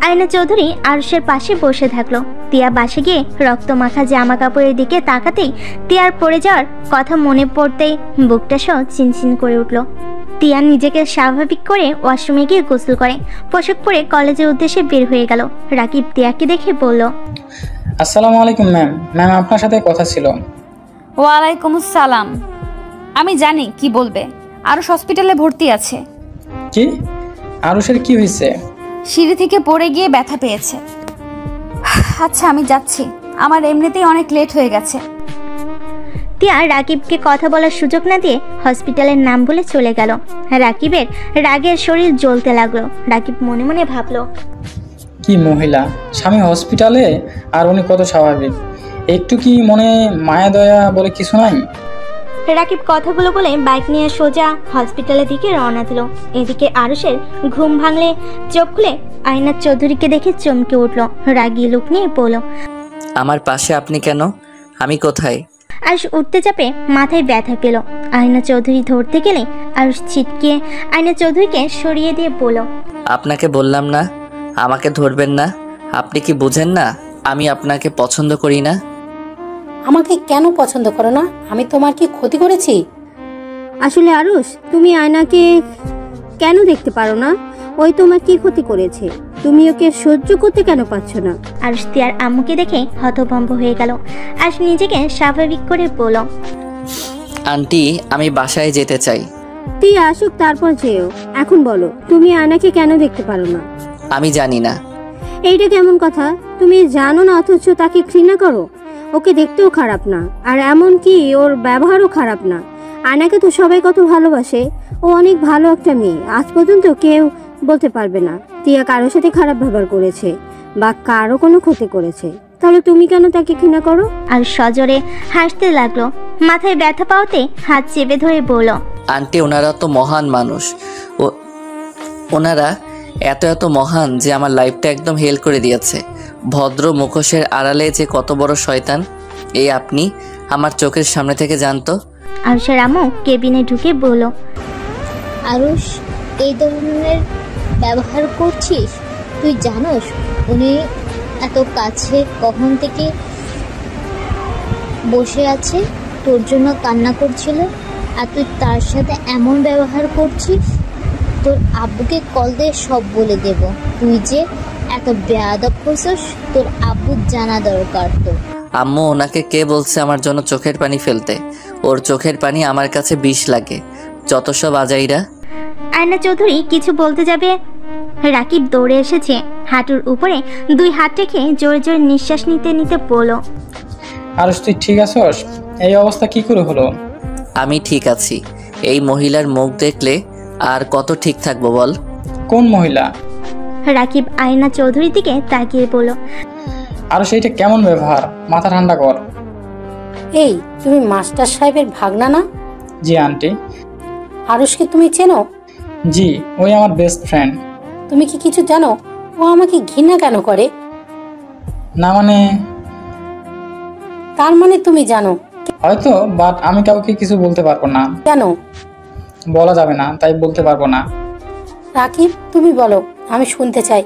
আয়না চৌধুরী আরুষের পাশে বসে থাকলো। তিয়া বাসে গিয়ে রক্ত মাখা জামা কাপড়ের দিকে তাকাতেই তিয়ার পড়ে যাওয়ার কথা মনে পড়তেই বুকটা সহ চিনচিন করে উঠল। তিয়া নিজেকে স্বাভাবিক করে ওয়াশরুমে গিয়ে গোসল করে পোশাক পরে কলেজের উদ্দেশ্যে বের হয়ে গেল। রাকিব তিয়াকে দেখে বলল, আসসালামু আলাইকুম ম্যাম। ম্যাম, আপনার সাথে কথা ছিল। ওয়ালাইকুম আসসালাম। আমি জানি কি বলবে। আরুষ হসপিটালে ভর্তি আছে। কি? আরুষের কি হয়েছে? সিঁড়ি থেকে পড়ে গিয়ে ব্যথা পেয়েছে। আচ্ছা, আমি যাচ্ছি, আমার এমনিতেই অনেক লেট হয়ে গেছে। তিয়া রাকিবকে কথা বলার সুযোগ না দিয়ে হসপিটালের নাম বলে চলে গেল। রাকিবের রাগের শরীর জ্বলতে লাগলো। রাকিব মনে মনে ভাবলো, কি মহিলা, স্বামী হসপিটালে আর উনি কত স্বাভাবিক। একটু কি মনে মায়া দয়া বলে কিছু নাই? রাকিব কথাগুলো বলে বাইক নিয়ে সোজা হসপিটালের দিকে রওনা দিল। এদিকে আরুষের ঘুম ভাঙলে চোখ খুলে আয়না চৌধুরীকে দেখে চমকে উঠল। রাগী লোক নিয়ে বলল, আমার পাশে আপনি কেন? আমি কোথায়? আরুষ উঠতে চাপে মাথায় ব্যথা পেল। আয়না চৌধুরী ধরতে গেলে আরুষ ছিটকে আয়না চৌধুরীকে সরিয়ে দিয়ে বলল, আপনাকে বললাম না আমাকে ধরবেন না। আপনি কি বুঝেন না আমি আপনাকে পছন্দ করি না? আমাকে কেন পছন্দ করো না? আমি তোমার কি ক্ষতি করেছি? আসলে আরুষ, তুমি আয়নাকে কেন দেখতে পারো না? ওই তোমার কি ক্ষতি করেছে? তুমি ওকে সহ্য করতে কেন পারছো না? আরুষ তিয়ার আম্মুকে দেখে হতভম্ব হয়ে গেল। আজ নিজেকে স্বাভাবিক করে বলল, আন্টি, আমি বাসায় যেতে চাই। তুই আসুক, তারপর যেও। এখন বলো, তুমি আয়নাকে কেন দেখতে পারো না? আমি জানি না। এইটা কেমন কথা? তুমি জানো না অথচ তাকে ঘৃণা করো? ওকে দেখতেও খারাপ না, আর এমন কি ওর ব্যবহারও খারাপ না। আয়নাকে তো সবাই কত ভালোবাসে। ও অনেক ভালো একটা মেয়ে। আজ পর্যন্ত কেউ বলতে পারবে না তিয়া কারোর সাথে খারাপ ব্যবহার করেছে বা কারো কোনো ক্ষতি করেছে। তাহলে তুমি কেন তাকে ঘৃণা করো? আর সজোরে হাসতে লাগলো। মাথায় ব্যথা পাওয়াতে হাত চেপে ধরে বলল, আন্টি, ওনারা তো মহান মানুষ। ওনারা এত মহান যে আমার লাইফটা একদম হেল করে দিয়েছে। ভদ্র মুখোশের আড়ালে যে কত বড় শয়তান, এই আপনি আমার চোখের সামনে থেকে জানতো। আরুষের আম্মু কেবিনে ঢুকে বলল, আরুষ, এই ধরনের ব্যবহার করছিস? তুই জানোস উনি এত কাছে কখন থেকে বসে আছে, তোর জন্য কান্না করছিল, আর তুই তার সাথে এমন ব্যবহার করছিস। তোর আব্বুকে কল দিয়ে সব বলে দেব। তুই যে এত বেয়াদব হইছস, তোর আব্বু জানা দরকার। তো আম্মু, ওনাকে কে বলছে আমার জন্য চোখের পানি ফেলতে? ওর চোখের পানি আমার কাছে বিষ লাগে। যত সব আজাইরা। আয়না চৌধুরী কিছু বলতে যাবে, রাকিব দৌড়ে এসেছে, হাঁটুর উপরে 2 হাত রেখে জোরে জোরে নিঃশ্বাস নিতে নিতে বলল, আরুষ তুই ঠিক আছস? এই অবস্থা কি করে হলো? আমি ঠিক আছি। এই মহিলার মুখ দেখলে আর কত ঠিক থাকবো বল? কোন মহিলা? রাকিব আয়না চৌধুরীর দিকে তাকিয়ে বলল, আরুষ এইটা কেমন ব্যবহার? মাথা ঠান্ডা কর। এই তুমি মাস্টার সাহেবের ভাগনা না? জি আন্টি। আরুষকে তুমি চেনো? জি, ওই আমার বেস্ট ফ্রেন্ড। তুমি কি কিছু জানো ও আমাকে ঘৃণা কেন করে? না মানে তার মানে তুমি জানো? হয়তো, বাট আমি কাউকে কিছু বলতে পারবো না। কেন? বলা যাবে না, তাই বলতে পারবো না। রাকিব তুমি বলো, আমি শুনতে চাই।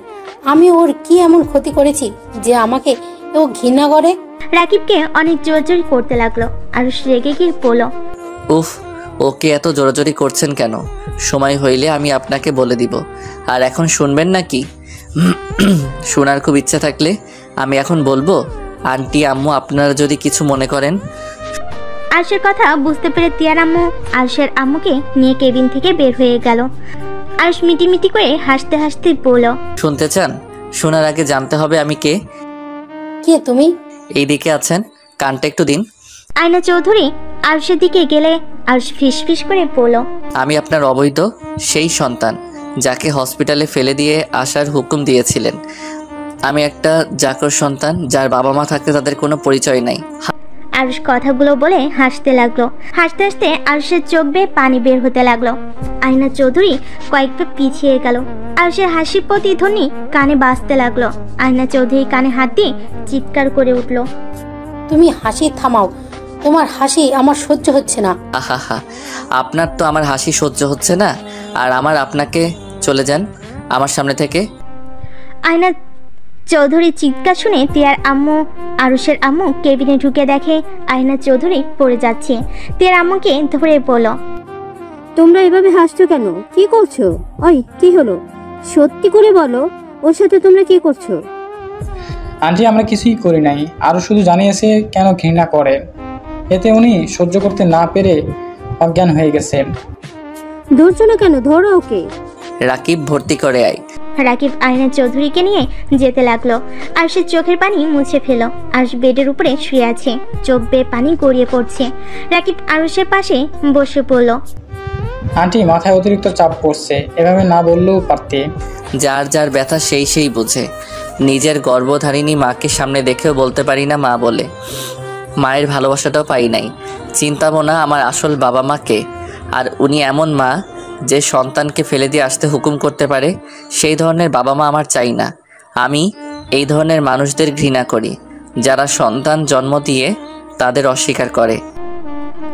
আমি ওর কি এমন ক্ষতি করেছি যে আমাকে ও ঘৃণা করে? রাকিবকে অনেক জোরাজোরি করতে লাগলো। আরুষ রেগে গিয়ে বলল, উফ, ওকে এত জোরাজোরি করছেন কেন? সময় হইলে আমি আপনাকে বলে দিব। আর এখন শুনবেন নাকি? শোনার খুব ইচ্ছা থাকলে আমি এখন বলবো। আন্টি, আম্মু, আপনারা যদি কিছু মনে করেন। আরুষের কথা বুঝতে পেরে তিয়ার আম্মু আরুষের আম্মুকে নিয়ে কেবিন থেকে বের হয়ে গেল। আরুষ মিটিমিটি করে হাসতে হাসতে বলল, শুনতে চান? শোনার আগে জানতে হবে আমি কে। কে তুমি? এইদিকে আছেন, কানটা একটু দিন। আয়না চৌধুরী আরুষের দিকে গেলে আরুষ ফিসফিস করে বলল, আমি আপনার অবৈধ সেই সন্তান যাকে হসপিটালে ফেলে দিয়ে আসার হুকুম দিয়েছিলেন। আমি একটা চাকর সন্তান যার বাবা মা থাকতে তাদের কোনো পরিচয় নাই। আরুষ কথাগুলো বলে হাসতে লাগলো। হাসতে হাসতে আরুষের চোখ বেয়ে পানি বের হতে লাগলো। আয়না চৌধুরী কয়েকটা পিছিয়ে গেল। আরুষের হাসি প্রতিধ্বনি কানে বাজতে লাগলো। আয়না চৌধুরী কানে হাত দিয়ে চিৎকার করে উঠল, তুমি হাসি থামাও, তোমার হাসি আমার সহ্য হচ্ছে না। আহা, আপনার তো আমার হাসি সহ্য হচ্ছে না, আর আমার আপনাকে। চলে যান আমার সামনে থেকে। আয়না চৌধুরী চিৎকার শুনে তিয়ার আম্মু আরুষের আম্মু কেবিনে ঢুকে দেখে আয়না চৌধুরী পড়ে যাচ্ছে। তিয়ার আম্মুকে ধরে বলল, তোমরা এভাবে হাসছো কেন? কি করছো? ওই কি হলো? সত্যি করে বলো, ওর সাথে তোমরা কি করছো? আন্টি, আমরা কিছুই করি নাই। আরও শুধু জানিয়েছে কেন ঘৃণা করে। এতে উনি সহ্য করতে না পেরে অজ্ঞান হয়ে গেছে। ধরছো না কেন? ধরো ওকে। রাকিব, ভর্তি করে আয়। রাকিব আয়না চৌধুরীকে নিয়ে যেতে লাগলো। আরুষের চোখের পানি মুছে ফেলো। আরুষ বেডের উপরে শুয়ে আছে, চোখ বেয়ে পানি গড়িয়ে পড়ছে। রাকিব আরুষের পাশে বসে পড়ল। আন্টি, মাথায় অতিরিক্ত চাপ পড়ছে, এভাবে না বললেও পারতে। যার যার ব্যথা সেই বুঝে। নিজের গর্ভধারিণী মাকে সামনে দেখেও বলতে পারি না মা বলে। মায়ের ভালোবাসাটাও পাই নাই। চিন্তাবো না আমার আসল বাবা মাকে। আর উনি এমন মা যে সন্তানকে ফেলে দিয়ে আসতে হুকুম করতে পারে। সেই ধরনের বাবা মা আমার চাই না। আমি এই ধরনের মানুষদের ঘৃণা করি, যারা সন্তান জন্ম দিয়ে তাদের অস্বীকার করে।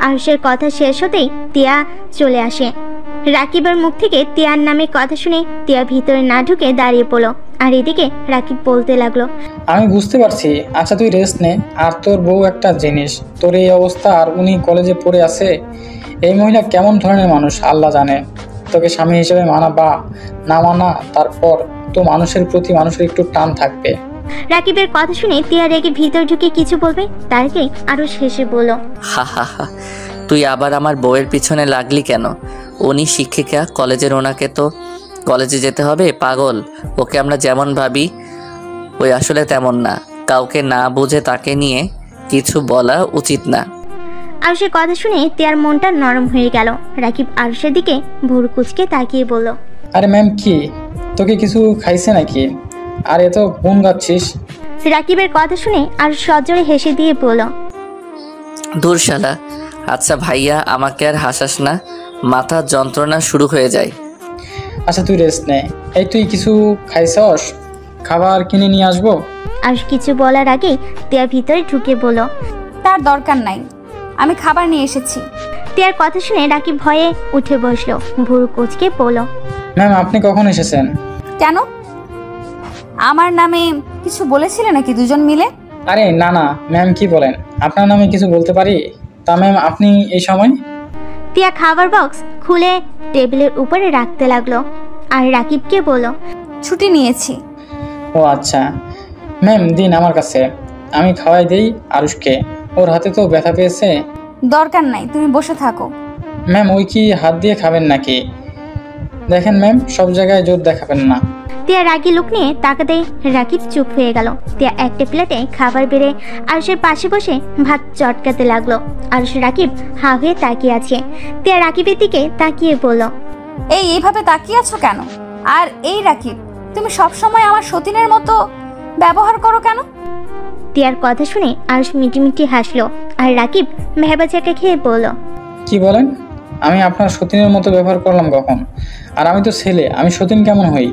আরুষের কথা শেষ হতেই তিয়া চলে আসে। রাকিবের মুখ থেকে তিয়ার নামে কথা শুনে তিয়া ভিতরে না ঢুকে দাঁড়িয়ে পড়লো। আর এদিকে রাকিব বলতে লাগলো, আমি বুঝতে পারছি। আচ্ছা তুই রেস্ট নে। আর তোর বউ একটা জিনিস, তোর এই অবস্থা আর উনি কলেজে পড়ে আছে। এই মহিলা কেমন ধরনের মানুষ আল্লাহ জানে। তোকে স্বামী হিসেবে মানা বা না মানা, তারপর তো মানুষের প্রতি মানুষের একটু টান থাকবে। রাকিবের কথা শুনে তিয়া রেগে ভিতর ঢুকে কিছু বলবে, তার আগে আরুষ হেসে বলল, হা, তুই আবার আমার বউয়ের পিছনে লাগলি কেন? উনি শিক্ষিকা কলেজের, ওনাকে তো কলেজে যেতে হবে। পাগল, ওকে আমরা যেমন ভাবি ওই আসলে তেমন না। কাউকে না বুঝে তাকে নিয়ে কিছু বলা উচিত না। আরুষের কথা শুনে তিয়ার মনটা নরম হয়ে গেল। রাকিব আরুষের দিকে ভুরু কুচকে তাকিয়ে বলল, আরে ম্যাম, কি তোকে কিছু খাইছে নাকি? আর এত গুণ গাচ্ছিস? রাকিবের কথা শুনে আরুষ সজোরে হেসে দিয়ে বলল, দূর শালা। আচ্ছা ভাইয়া, আমাকে আর হাসাস না, মাথার যন্ত্রণা শুরু হয়ে যায়। আচ্ছা তুই রেস্ট নে। এই তুই কিছু খাইছস? খাবার কিনে নিয়ে আসবো? আরুষ কিছু বলার আগেই তিয়া ভিতরে ঢুকে বলল, তার দরকার নাই, আমি খাবার নিয়ে এসেছি। তিয়ার কথা শুনে রাকিব ভয়ে উঠে বসলো। ভুরু কুচকে বলল, ম্যাম, আপনি কখন এসেছেন? কেন, আমার নামে কিছু বলেছিলে নাকি দুজন মিলে? আরে না না ম্যাম, কি বলেন? আপনার নামে কিছু বলতে পারি? তা ম্যাম, আপনি এই সময়? টিয়া খাবার বক্স খুলে টেবিলের উপরে রাখতে লাগলো আর রাকিবকে বলল, ছুটি নিয়েছি। ও আচ্ছা ম্যাম, দিন আমার কাছে, আমি খাওয়াই দেই আরুষকে। ওর হাতে তো ব্যথা পেয়েছে। দরকার নাই, তুমি বসে থাকো। ম্যাম, ওই কি হাত দিয়ে খাবেন নাকি? দেখেন ম্যাম, সব জায়গায় জোর দেখাবেন না। টিয়া রাগি লুক নিয়ে তাকাতেই রাকিব চুপ হয়ে গেল। টিয়া একটা প্লেটে খাবার বেড়ে আরুষের পাশে বসে ভাত চটকাতে লাগলো। আরুষ রাকিব হা হয়ে তাকিয়ে আছে। টিয়া রাকিবের দিকে তাকিয়ে বলল, এইভাবে তাকিয়ে আছো কেন? আর এই রাকিব, তুমি সবসময় আমার সতীনের মতো ব্যবহার করো কেন? টিয়ার কথা শুনে আরুষ মিটিমিটি হাসলো আর রাকিব ভেবাচাকে খেয়ে বলল, কি বলেন? আমি আপনার সতীনের মতো ব্যবহার করলাম কখন? আর আমি তো ছেলে, আমি সতীন কেমন হই?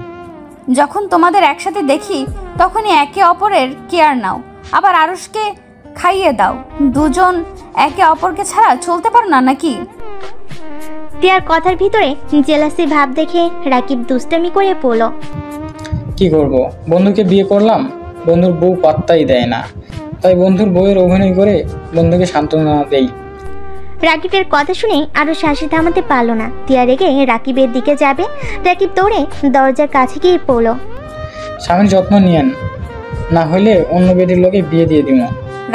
যখন তোমাদের একসাথে দেখি তখনই একে অপরের কেয়ার নাও, আবার আরুষকে খাইয়ে দাও। দুজন একে অপরকে ছাড়া চলতে পারো না নাকি? টিয়ার কথার ভিতরে জেলাসি ভাব দেখে রাকিব দুষ্টামি করে বলল, কি করব, বন্ধুকে বিয়ে করলাম, বন্ধুর বউ পাত্তাই দেয় না, তাই বন্ধুর বউয়ের অভিনয় করে বন্ধুকে সান্ত্বনা দেই। রাকিবের কথা শুনে আরো হাসি থামাতে পারলো না। টিয়া রেগে রাকিবের দিকে যাবে, রাকিব দৌড়ে দরজার কাছে গিয়ে পড়লো। স্বামীর যত্ন নিয়েন, না হইলে অন্য বেটির লোকে বিয়ে দিয়ে দিব।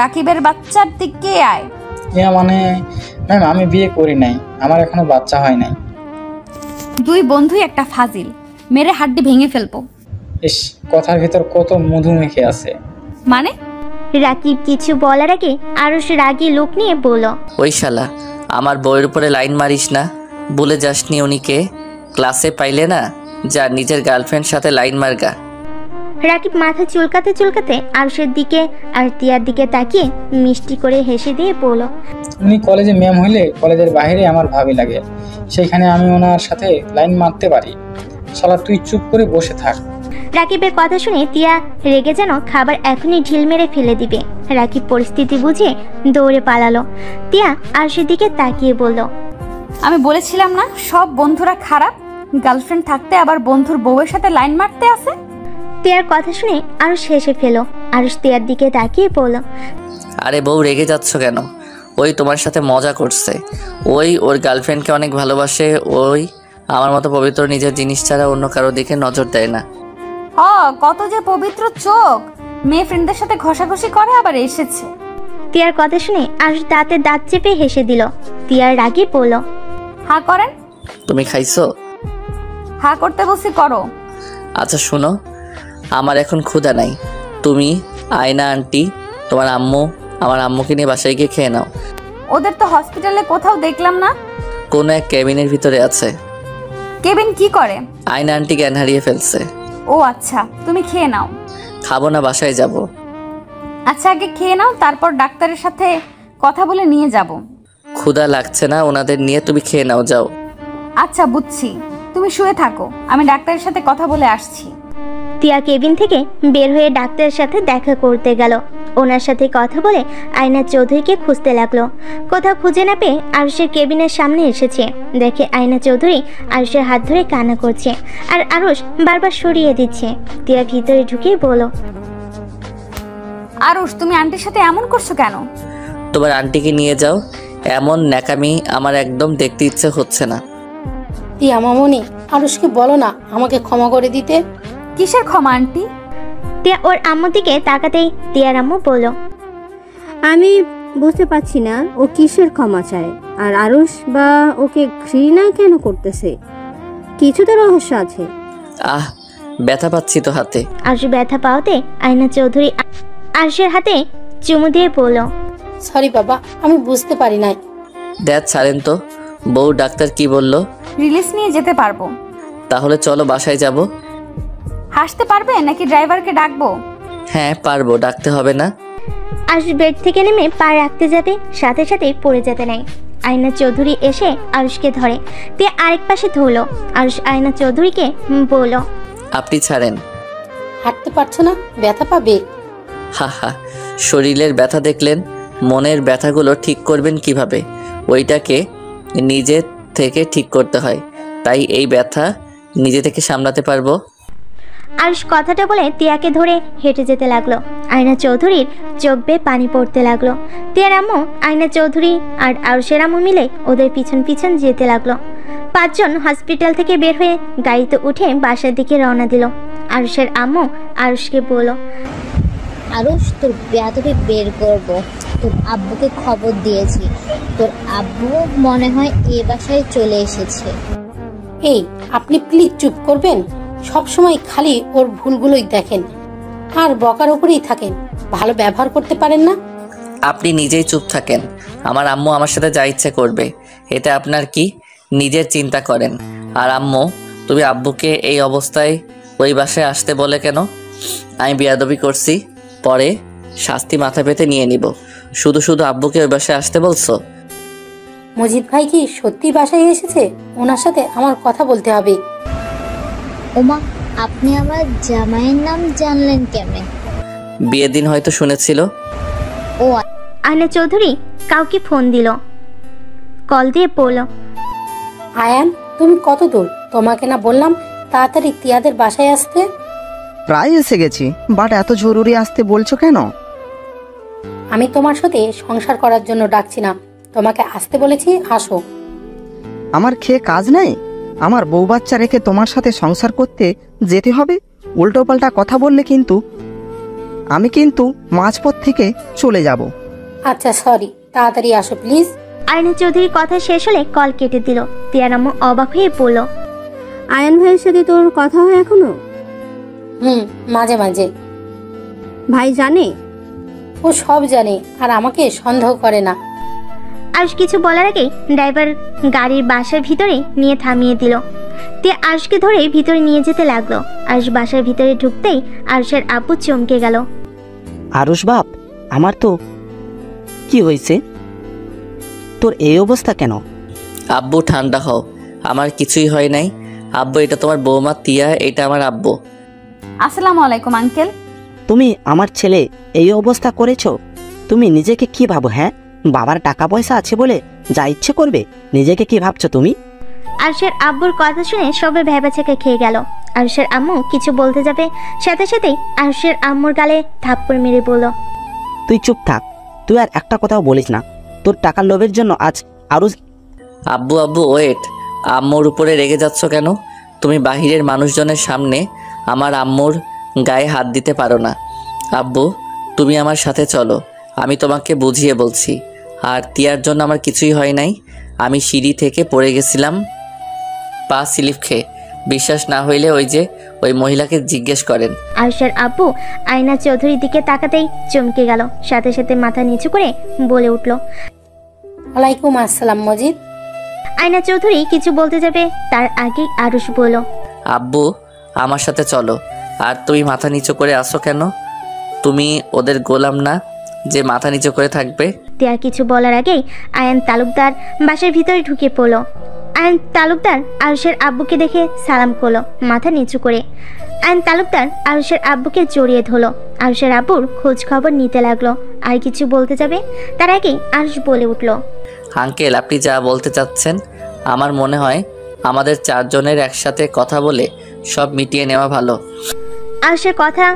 রাকিবের বাচ্চার দিকে আয়। মানে ম্যাম, আমি বিয়ে করি নাই, আমার এখনো বাচ্চা হয় নাই। দুই বন্ধুই একটা ফাজিল, মেরে হাড্ডি ভেঙে ফেলবো। ইস, কথার ভিতর কত মধু মেখে আছে। মানে? রাকিব কিছু বলার আগে আরুষ রাগী লোক নিয়ে বলল, ওই শালা, আমার বইয়ের উপরে লাইন মারিস না, ভুলে যাসনি উনিকে ক্লাসে পাইলে না, যা নিজের গার্লফ্রেন্ড সাথে লাইন মারগা। রাকিব মাথা চুলকাতে চুলকাতে আরুষের দিকে আর টিয়ার দিকে তাকিয়ে মিষ্টি করে হেসে দিয়ে বলল, উনি কলেজে ম্যাম হইলে কলেজের বাইরে আমার ভাবি লাগে, সেইখানে আমি ওনার সাথে লাইন মারতে পারি। শালা, তুই চুপ করে বসে থাক। রাকিবের কথা শুনে টিয়া রেগে যেন খাবার এখনই ঢিল মেরে ফেলে দিবে। রাকিব পরিস্থিতি বুঝে দৌড়ে পালালো। টিয়া আরুষের দিকে তাকিয়ে বলল, আমি বলেছিলাম না সব বন্ধুরা খারাপ, গার্লফ্রেন্ড থাকতে আবার বন্ধুর বউয়ের সাথে লাইন মারতে আসে। টিয়ার কথা শুনে আরুষ হেসে ফেল। আরুষ টিয়ার দিকে তাকিয়ে বলল, আরে বউ, রেগে যাচ্ছ কেন? ওই তোমার সাথে মজা করছে, ওই ওর গার্লফ্রেন্ডকে অনেক ভালোবাসে, ওই আমার মতো পবিত্র নিজের জিনিস ছাড়া অন্য কারো দিকে নজর দেয় না। কত যে পবিত্র চোখ, মেয়ে ফ্রেন্ডদের সাথে ঘষাঘষি করে আবার এসেছে। টিয়ার কথা শুনে আরুষ দাঁতে দাঁত চেপে হেসে দিল। টিয়ার রাগে বলল, হা করেন। তুমি খাইছো? হা করতে বসি, করো। আচ্ছা শোনো, আমার এখন ক্ষুধা নাই, তুমি আয়না আন্টি, তোমার আম্মু, আমার আম্মুকে নিয়ে বাসায় গিয়ে খেয়ে নাও। ওদের তো হসপিটালে কোথাও দেখলাম না। কোনো এক কেবিনের ভিতরে আছে। কেবিন কি করে? আয়না আন্টি জ্ঞান হারিয়ে ফেলছে। ও আচ্ছা, তুমি খেয়ে নাও। খাবো না, বাসায় যাব। আচ্ছা, আগে খেয়ে নাও, তারপর ডাক্তারের সাথে কথা বলে নিয়ে যাব। ক্ষুধা লাগছে না ওনাদের নিয়ে, তুমি খেয়ে নাও, যাও। আচ্ছা বুঝছি, তুমি শুয়ে থাকো, আমি ডাক্তারের সাথে কথা বলে আসছি। টিয়া কেবিন থেকে বের হয়ে ডাক্তারের সাথে দেখা করতে গেল। ওনার সাথে কথা বলে আয়না চৌধুরীকে খুঁজতে লাগলো। কোথাও খুঁজে না পেয়ে আরুষের কেবিনের সামনে এসেছে। দেখে আয়না চৌধুরী আরুষের হাত ধরে কান্না করছে আর আরুষ বারবার সরিয়ে দিচ্ছে। টিয়া ভিতরে ঢুকে বলল, আরুষ, তুমি আন্টির সাথে এমন করছো কেন? তোমার আন্টিকে নিয়ে যাও, এমন ন্যাকামি আমার একদম দেখতে ইচ্ছে হচ্ছে না। টিয়া মামনি, আরুষকে বলো না আমাকে ক্ষমা করে দিতে। কিসের ক্ষমা আন্টি? টিয়া ওর আম্মুর দিকে তাকাতেই টিয়ার আম্মু বলল, আমি বুঝতে পারছি না ও কিসের ক্ষমা চায়, আর আরুষ বা ওকে ঘৃণা কেন করতেছে। কিছু তো রহস্য আছে। আহ, ব্যথা পাচ্ছি তো হাতে। আরুষ ব্যথা পাওয়াতে আয়না চৌধুরী আরুষের হাতে চুমু দিয়ে বলল, সরি বাবা, আমি বুঝতে পারি নাই। ড্যাড ছাড়েন তো, বউ ডাক্তার কি বলল? রিলিজ নিয়ে যেতে পারবো। তাহলে চলো বাসায় যাব। হাসতে পারবে নাকি ড্রাইভারকে ডাকবো? হ্যাঁ পারবো, ডাকতে হবে না। আরুষ বেড থেকে নেমে পা রাখতে যাবে, সাথে সাথে পড়ে যেতে নাই। আয়না চৌধুরী এসে আরুষকে ধরে, টিয়া আরেক পাশে ধরলো। আরুষ আয়না চৌধুরীকে বলল, আপনি ছাড়েন। হাঁটতে পারছো না, ব্যথা পাবে। হা হা, শরীরের ব্যথা দেখলেন, মনের ব্যথাগুলো ঠিক করবেন কিভাবে? ওইটাকে নিজে থেকে ঠিক করতে হয়, তাই এই ব্যথা নিজে থেকে সামলাতে পারবো। আরুষ কথাটা বলে তিয়াকে ধরে হেঁটে যেতে লাগলো। আয়না চৌধুরীর চোখ বেয়ে পানি পড়তে লাগলো। তিয়ার আম্মু, আয়না চৌধুরী আর আরুষের আম্মু মিলে ওদের পিছন পিছন যেতে লাগলো। 5 জন হসপিটাল থেকে বের হয়ে গাড়িতে উঠে বাসার দিকে রওনা দিল। আরুষের আম্মু আরুষকে বলল, আরুষ, তোর বেয়াদবি বের করব। তোর আব্বুকে খবর দিয়েছি, তোর আব্বু মনে হয় এ বাসায় চলে এসেছে। এই, আপনি প্লিজ চুপ করবেন? সব সময় খালি ওর ভুলগুলোই দেখেন আর বকার উপরেই থাকেন, ভালো ব্যবহার করতে পারেন না। আপনি নিজেই চুপ থাকেন। আমার আম্মু আমার সাথে যা ইচ্ছে করবে, এতে আপনার কি? নিজের চিন্তা করেন। আর আম্মু, তুমি আব্বুকে এই অবস্থায় ওই বাসায় আসতে বলে কেন? আমি বেয়াদবি করছি, পরে শাস্তি মাথা পেতে নিয়ে নিব। শুধু শুধু আব্বুকে ওই বাসায় আসতে বলছো? মজিদ ভাই কি সত্যি বাসায় এসেছে? ওনার সাথে আমার কথা বলতে হবে। ওমা, আপনি আমার জামাইয়ের নাম জানলেন কেমনে? বিয়ের দিন হয়তো শুনেছিল। ও, আয়না চৌধুরী কাউকে ফোন দিল। কল দিয়ে বলল, আয়ান, তুমি কত দূর? তোমাকে না বললাম তাড়াতাড়ি তিয়াদের বাসায় আসতে? প্রায় এসে গেছি, বাট এত জরুরি আসতে বলছো কেন? আমি তোমার সাথে সংসার করার জন্য ডাকছি না, তোমাকে আসতে বলেছি, আসো। আমার খেয়ে কাজ নাই? আমার বউ বাচ্চা রেখে তোমার সাথে সংসার করতে যেতে হবে? উল্টো পাল্টা কথা বললে কিন্তু আমি মাঝপথ থেকে চলে যাব। আচ্ছা সরি, তাড়াতাড়ি আসো প্লিজ। আয়না চৌধুরীর কথা শেষ হলে কল কেটে দিল। তিয়ার আম্মু অবাক হয়ে বলল, আয়ান ভাইয়ের সাথে তোর কথা হয় এখনো? মাঝে মাঝে। ভাই জানে? ও সব জানে আর আমাকে সন্দেহ করে না। আরুষ কিছু বলার আগেই ড্রাইভার গাড়ির বাসার ভিতরে নিয়ে থামিয়ে দিল। তিয়া আরুষকে ধরে ভিতরে নিয়ে যেতে লাগলো। আরুষ বাসার ভিতরে ঢুকতেই আরুষের আব্বু চমকে গেল। আরুষ বাপ, আমার তো কি হয়েছে? তোর এই অবস্থা কেন? আব্বু ঠান্ডা হও, আমার কিছুই হয় নাই। আব্বু, এটা তোমার বৌমা তিয়া, এটা আমার আব্বু। আসসালামু আলাইকুম আঙ্কেল। তুমি আমার ছেলে এই অবস্থা করেছো? তুমি নিজেকে কি ভাবো? হ্যাঁ, বাবার টাকা পয়সা আছে বলে যা ইচ্ছে করবে? নিজেকে কি ভাবছো তুমি? আরুষের আব্বুর কথা শুনে সবে ভেবাচাকা খেয়ে গেল। আরুষের আম্মু কিছু বলতে যাবে, সাথে সাথেই আরুষের আম্মুর গালে থাপ্পড় মেরে বলল, তুই চুপ থাক, তুই আর একটা কথাও বলিস না। তোর টাকার লোভের জন্য আজ আরুষ। আব্বু আব্বু ওয়েট, আম্মুর উপরে রেগে যাচ্ছ কেন? তুমি বাহিরের মানুষজনের সামনে আমার আম্মুর গায়ে হাত দিতে পারো না। আব্বু, তুমি আমার সাথে চলো, আমি তোমাকে বুঝিয়ে বলছি। আর তিয়ার জন্য আমার কিছুই হয় নাই। আমি সিঁড়ি থেকে পড়ে গেছিলাম পা স্লিপ খেয়ে। বিশ্বাস না হইলে ওই মহিলাকে জিজ্ঞেস করেন। আরুষের আব্বু আয়না চৌধুরীর দিকে তাকাতেই চমকে গেল, সাথে সাথে মাথা নিচু করে বলে উঠল, ওয়ালাইকুম আসসালাম মজিদ। আয়না চৌধুরী কিছু বলতে যাবে, তার আগেই আরুষ বলল, আব্বু, আমার সাথে চলো। আর তুমি মাথা নিচু করে আসো কেন? তুমি ওদের গোলাম না যে মাথা নিচু করে থাকবে? তিয়ার কিছু বলার আগেই আয়ান তালুকদার বাসার ভিতরে ঢুকে পড়ল। আয়ান তালুকদার আরুষের আব্বুকে দেখে সালাম করলো মাথা নিচু করে। আয়ান তালুকদার আরুষের আব্বুকে জড়িয়ে ধরলো। আরুষের আব্বুর খোঁজ খবর নিতে লাগলো। আর কিছু বলতে যাবে, তার আগেই আরুষ বলে উঠল, আঙ্কেল, আপনি যা বলতে চাচ্ছেন, আমার মনে হয় আমাদের 4 জনের একসাথে কথা বলে সব মিটিয়ে নেওয়া ভালো। আরুষের কথা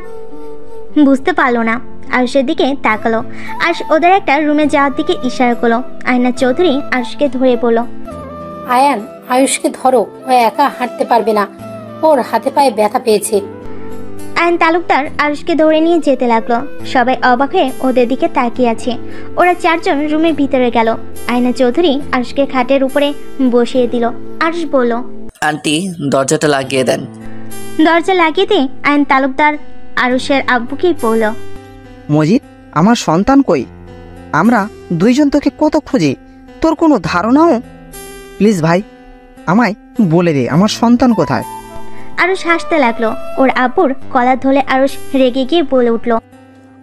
বুঝতে পারলো না। আরুষের দিকে তাকালো। আরুষ ওদের একটা রুমে যাওয়ার দিকে ইশারা করলো। আয়না চৌধুরী আরুষকে ধরে বলল, আয়ান, আয়ুষকে ধরো, ও একা হাঁটতে পারবে না, ওর হাতে পায়ে ব্যথা পেয়েছে। আয়ন তালুকদার আরুষকে ধরে নিয়ে যেতে লাগলো। সবাই অবাক হয়ে ওদের দিকে তাকিয়ে আছে। ওরা 4 জন রুমের ভিতরে গেল। আয়না চৌধুরী আরুষকে খাটের উপরে বসিয়ে দিল। আরুষ বলল, আন্টি, দরজাটা লাগিয়ে দেন। দরজা লাগিয়ে দিয়ে আয়ন তালুকদার আরুষের আব্বুকেই বলল, মজিদ, আমার সন্তান কই? আমরা 2 জন তোকে কত খুঁজি, তোর কোনো ধারণাও? প্লিজ ভাই, আমায় বলে দে আমার সন্তান কোথায়? আরুষ হাসতে লাগলো। ওর আব্বুর কলার ধরে আরুষ রেগে গিয়ে বলে উঠল,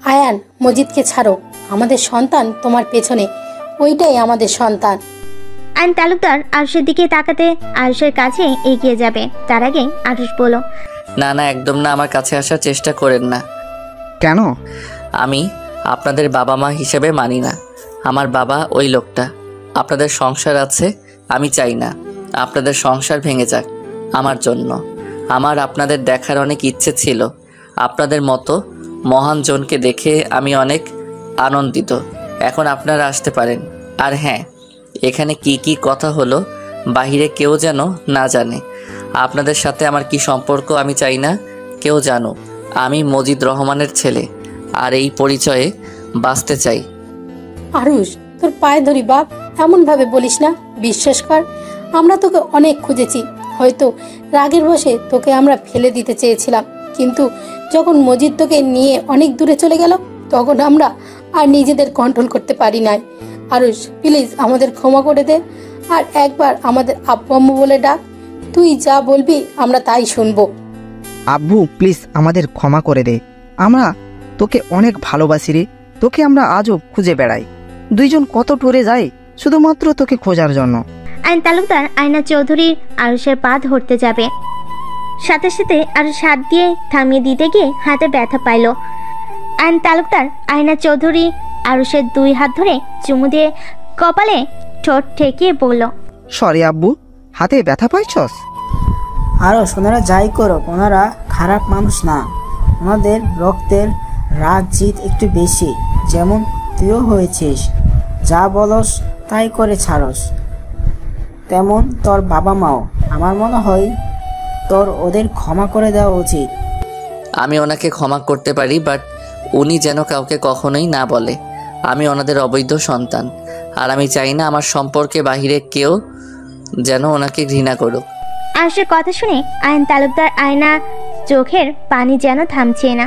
আয়ান, মজিদকে ছাড়ো, আমাদের সন্তান তোমার পেছনে, ওইটাই আমাদের সন্তান। আয়ন তালুকদার আরুষের দিকে তাকাতে আরুষের কাছে এগিয়ে যাবে, তার আগে আরুষ বলল, না না, একদম না, আমার কাছে আসার চেষ্টা করেন না। কেন? আমি আপনাদের বাবা মা হিসেবে মানি না। আমার বাবা ওই লোকটা। আপনাদের সংসার আছে, আমি চাই না আপনাদের সংসার ভেঙে যাক আমার জন্য। আমার আপনাদের দেখার অনেক ইচ্ছে ছিল। আপনাদের মতো মহান জনকে দেখে আমি অনেক আনন্দিত। এখন আপনারা আসতে পারেন। আর হ্যাঁ, এখানে কি কি কথা হলো বাহিরে কেউ যেন না জানে। আপনাদের সাথে আমার কি সম্পর্ক আমি চাই না কেউ জানুক। আমি মজিদ রহমানের ছেলে, আর এই পরিচয়ে বাঁচতে চাই। আরুষ, তোর পায়ে ধরি বাপ, এমন ভাবে বলিস না। বিশ্বাস কর, আমরা তোকে অনেক খুঁজেছি। হয়তো রাগের বশে তোকে আমরা ফেলে দিতে চেয়েছিলাম, কিন্তু যখন মজিদ তোকে নিয়ে অনেক দূরে চলে গেল, তখন আমরা আর নিজেদের কন্ট্রোল করতে পারি নাই। আরুষ, প্লিজ আমাদের ক্ষমা করে দে, আর একবার আমাদের আব্বু আম্মু বলে ডাক। তুই যা বলবি আমরা তাই শুনবো। আব্বু প্লিজ আমাদের ক্ষমা করে দে, আমরা তোকে অনেক ভালোবাসি রে। তোকে আমরা আজও খুঁজে বেড়াই, দুইজন কত ট্যুরে যাই শুধুমাত্র তোকে খোঁজার জন্য। আইন তালুকদার আয়না চৌধুরীর আরুষের পা ধরতে যাবে, সাথে সাথে আরুষ হাত দিয়ে থামিয়ে দিতে গিয়ে হাতে ব্যথা পাইল। আইন তালুকদার আয়না চৌধুরী আরুষের 2 হাত ধরে চুমু দিয়ে কপালে ঠোঁট ঠেকিয়ে বলল, সরি আব্বু, হাতে ব্যথা পাইছস? আরও ওনারা যাই করো, ওনারা খারাপ মানুষ না। ওনাদের রক্তের রাগ জিত একটু বেশি, যেমন তুইও হয়েছিস। যা বলস তাই করে ছাড়স, তেমন তোর বাবা মাও। আমার মনে হয় তোর ওদের ক্ষমা করে দেওয়া উচিত। আমি ওনাকে ক্ষমা করতে পারি, বাট উনি যেন কাউকে কখনোই না বলে আমি ওনাদের অবৈধ সন্তান। আর আমি চাই না আমার সম্পর্কে বাহিরে কেউ যেন ওনাকে ঘৃণা করুক। আরুষের কথা শুনে আইন তালুকদার আয়না চোখের পানি যেন থামছে না।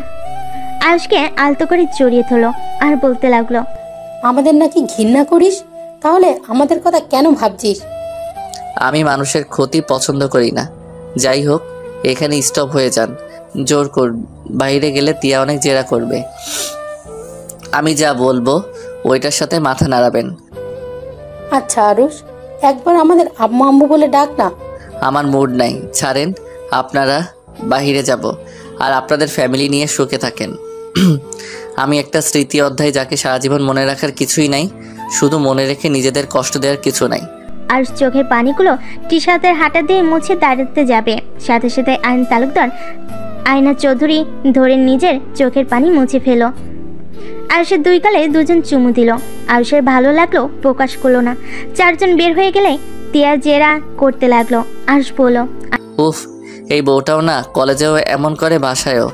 আরুষকে আলতো করে জড়িয়ে ধরল আর বলতে লাগলো, আমাদের নাকি ঘৃণা করিস? তাহলে আমাদের কথা কেন ভাবছিস? আমি মানুষের ক্ষতি পছন্দ করি না। যাই হোক, এখানে স্টপ হয়ে যান। জোর কর, বাইরে গেলে তিয়া অনেক জেরা করবে। আমি যা বলবো ওইটার সাথে মাথা নাড়াবেন। আচ্ছা আরুষ, একবার আমাদের আম্মু আম্মু বলে ডাক না। আমার মুড নাই, ছাড়েন। আপনারা বাহিরে যাব আর আপনাদের ফ্যামিলি নিয়ে সুখে থাকেন। আমি একটা স্মৃতি অধ্যায়, যাকে সারা জীবন মনে রাখার কিছুই নাই, শুধু মনে রেখে নিজেদের কষ্ট দেওয়ার কিছু নাই। আরুষ চোখের পানিগুলো টি-শার্টের হাঁটা দিয়ে মুছে দাঁড়াতে যাবে, সাথে সাথে আইন তালুকদার আয়না চৌধুরী ধরে নিজের চোখের পানি মুছে ফেল। আরুষের 2 গালে 2জন চুমু দিল। আরুষের ভালো লাগলো, প্রকাশ করলো না। 4জন বের হয়ে গেলে তিয়া জেরা করতে লাগলো। আরুষ বলল, উফ, এই বউটাও না, কলেজেও এমন করে, বাসায়ও।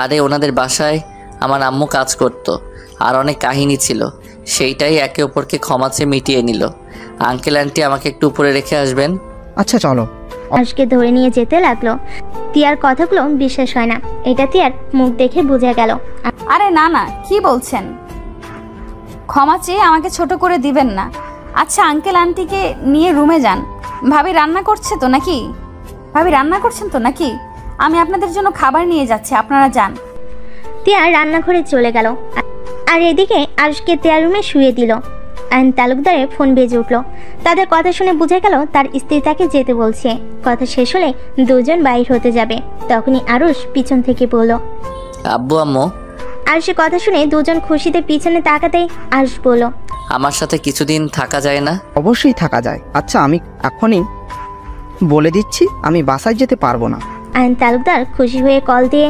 আরে ওনাদের বাসায় আমার আম্মু কাজ করতো, আর অনেক কাহিনী ছিল, সেইটাই একে অপরকে ক্ষমা চেয়ে মিটিয়ে নিল। আঙ্কেল আন্টি আমাকে একটু উপরে রেখে আসবেন? আচ্ছা চলো। আরুষকে ধরে নিয়ে যেতে লাগলো। তিয়ার কথাগুলো বিশ্বাস হয় না, এটা তিয়ার মুখ দেখে বোঝা গেল। আরে না না, কি বলছেন? ক্ষমা চেয়ে আমাকে ছোট করে দিবেন না। আচ্ছা আঙ্কেল আন্টিকে নিয়ে রুমে যান। ভাবি রান্না করছে তো নাকি? ভাবি রান্না করছেন তো নাকি? আমি আপনাদের জন্য খাবার নিয়ে যাচ্ছি, আপনারা যান। তিয়া রান্নাঘরে চলে গেল, আর এদিকে আরুষকে তিয়ার রুমে শুয়ে দিল। আইন তালুকদারের ফোন বেজে উঠল। তাদের কথা শুনে বোঝা গেল তার স্ত্রী তাকে যেতে বলছে। কথা শেষ হলে 2জন বাইর হতে যাবে। তখনই আরুষ পিছন থেকে বলল, আব্বু আম্মু। আরুষের কথা শুনে 2জন খুশিতে পিছনে তাকাতেই আরুষ বলল, আমার সাথে কিছুদিন থাকা যায় না? অবশ্যই থাকা যায়। আচ্ছা আমি এখনই বলে দিচ্ছি, আমি বাসায় যেতে পারবো না। আইন তালুকদার খুশি হয়ে কল দিয়ে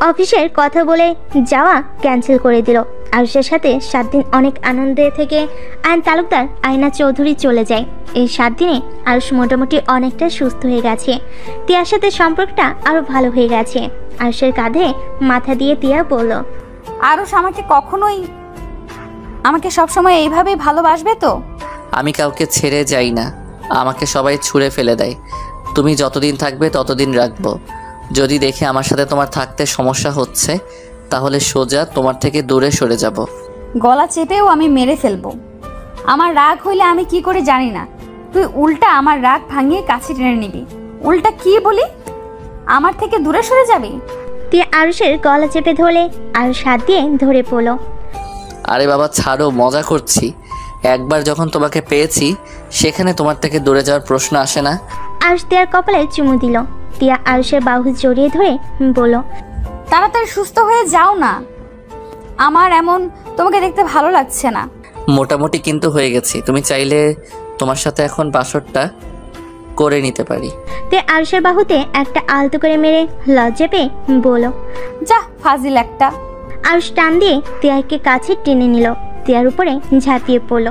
অফিসের কথা বলে যাওয়া ক্যান্সেল করে দিল। আরুষের সাথে 7 দিন অনেক আনন্দে থেকে আইন তালুকদার আয়না চৌধুরী চলে যায়। এই 7 দিনে আরুষ মোটামুটি অনেকটা সুস্থ হয়ে গেছে। তিয়ার সাথে সম্পর্কটা আরো ভালো হয়ে গেছে। আরুষের কাঁধে মাথা দিয়ে তিয়া বলল, আরুষ আমাকে সবসময় এইভাবেই ভালোবাসবে তো? আমি কাউকে ছেড়ে যাই না, আমাকে সবাই ছুঁড়ে ফেলে দেয়। তুমি যতদিন থাকবে ততদিন রাখবো। যদি দেখি আমার সাথে তোমার থাকতে সমস্যা হচ্ছে, তাহলে সোজা তোমার থেকে দূরে সরে যাব। গলা চেপেও আমি মেরে ফেলবো। আমার রাগ হইলে আমি কি করে জানি না, তুই উল্টা আমার রাগ ভাঙিয়ে কাছে টেনে নিবি। উল্টা কি বলি, আমার থেকে দূরে সরে যাবি? তিয়া আরুষের গলা চেপে ধরলে আরুষ হাত দিয়ে ধরে পড়ল। আরে বাবা ছাড়ো, মজা করছি। একবার যখন তোমাকে পেয়েছি, সেখানে তোমার থেকে দূরে যাওয়ার প্রশ্ন আসে না। আরুষ তিয়ার কপালে চুমু দিল। তিয়া আরুষের বাহু জড়িয়ে ধরে বলল, তাড়াতাড়ি সুস্থ হয়ে যাও না, আমার এমন তোমাকে দেখতে ভালো লাগছে না। মোটামুটি কিন্তু হয়ে গেছি। তুমি চাইলে তোমার সাথে এখন বাসরটা করে নিতে পারি। তে আরুষের বাহুতে একটা আলতো করে মেরে লজ্জা পেয়ে বলল, যা ফাজিল একটা। আরুষ টান দিয়ে তিয়াকে কাছে টেনে নিল, তিয়ার উপরে ঝাঁপিয়ে পড়ল।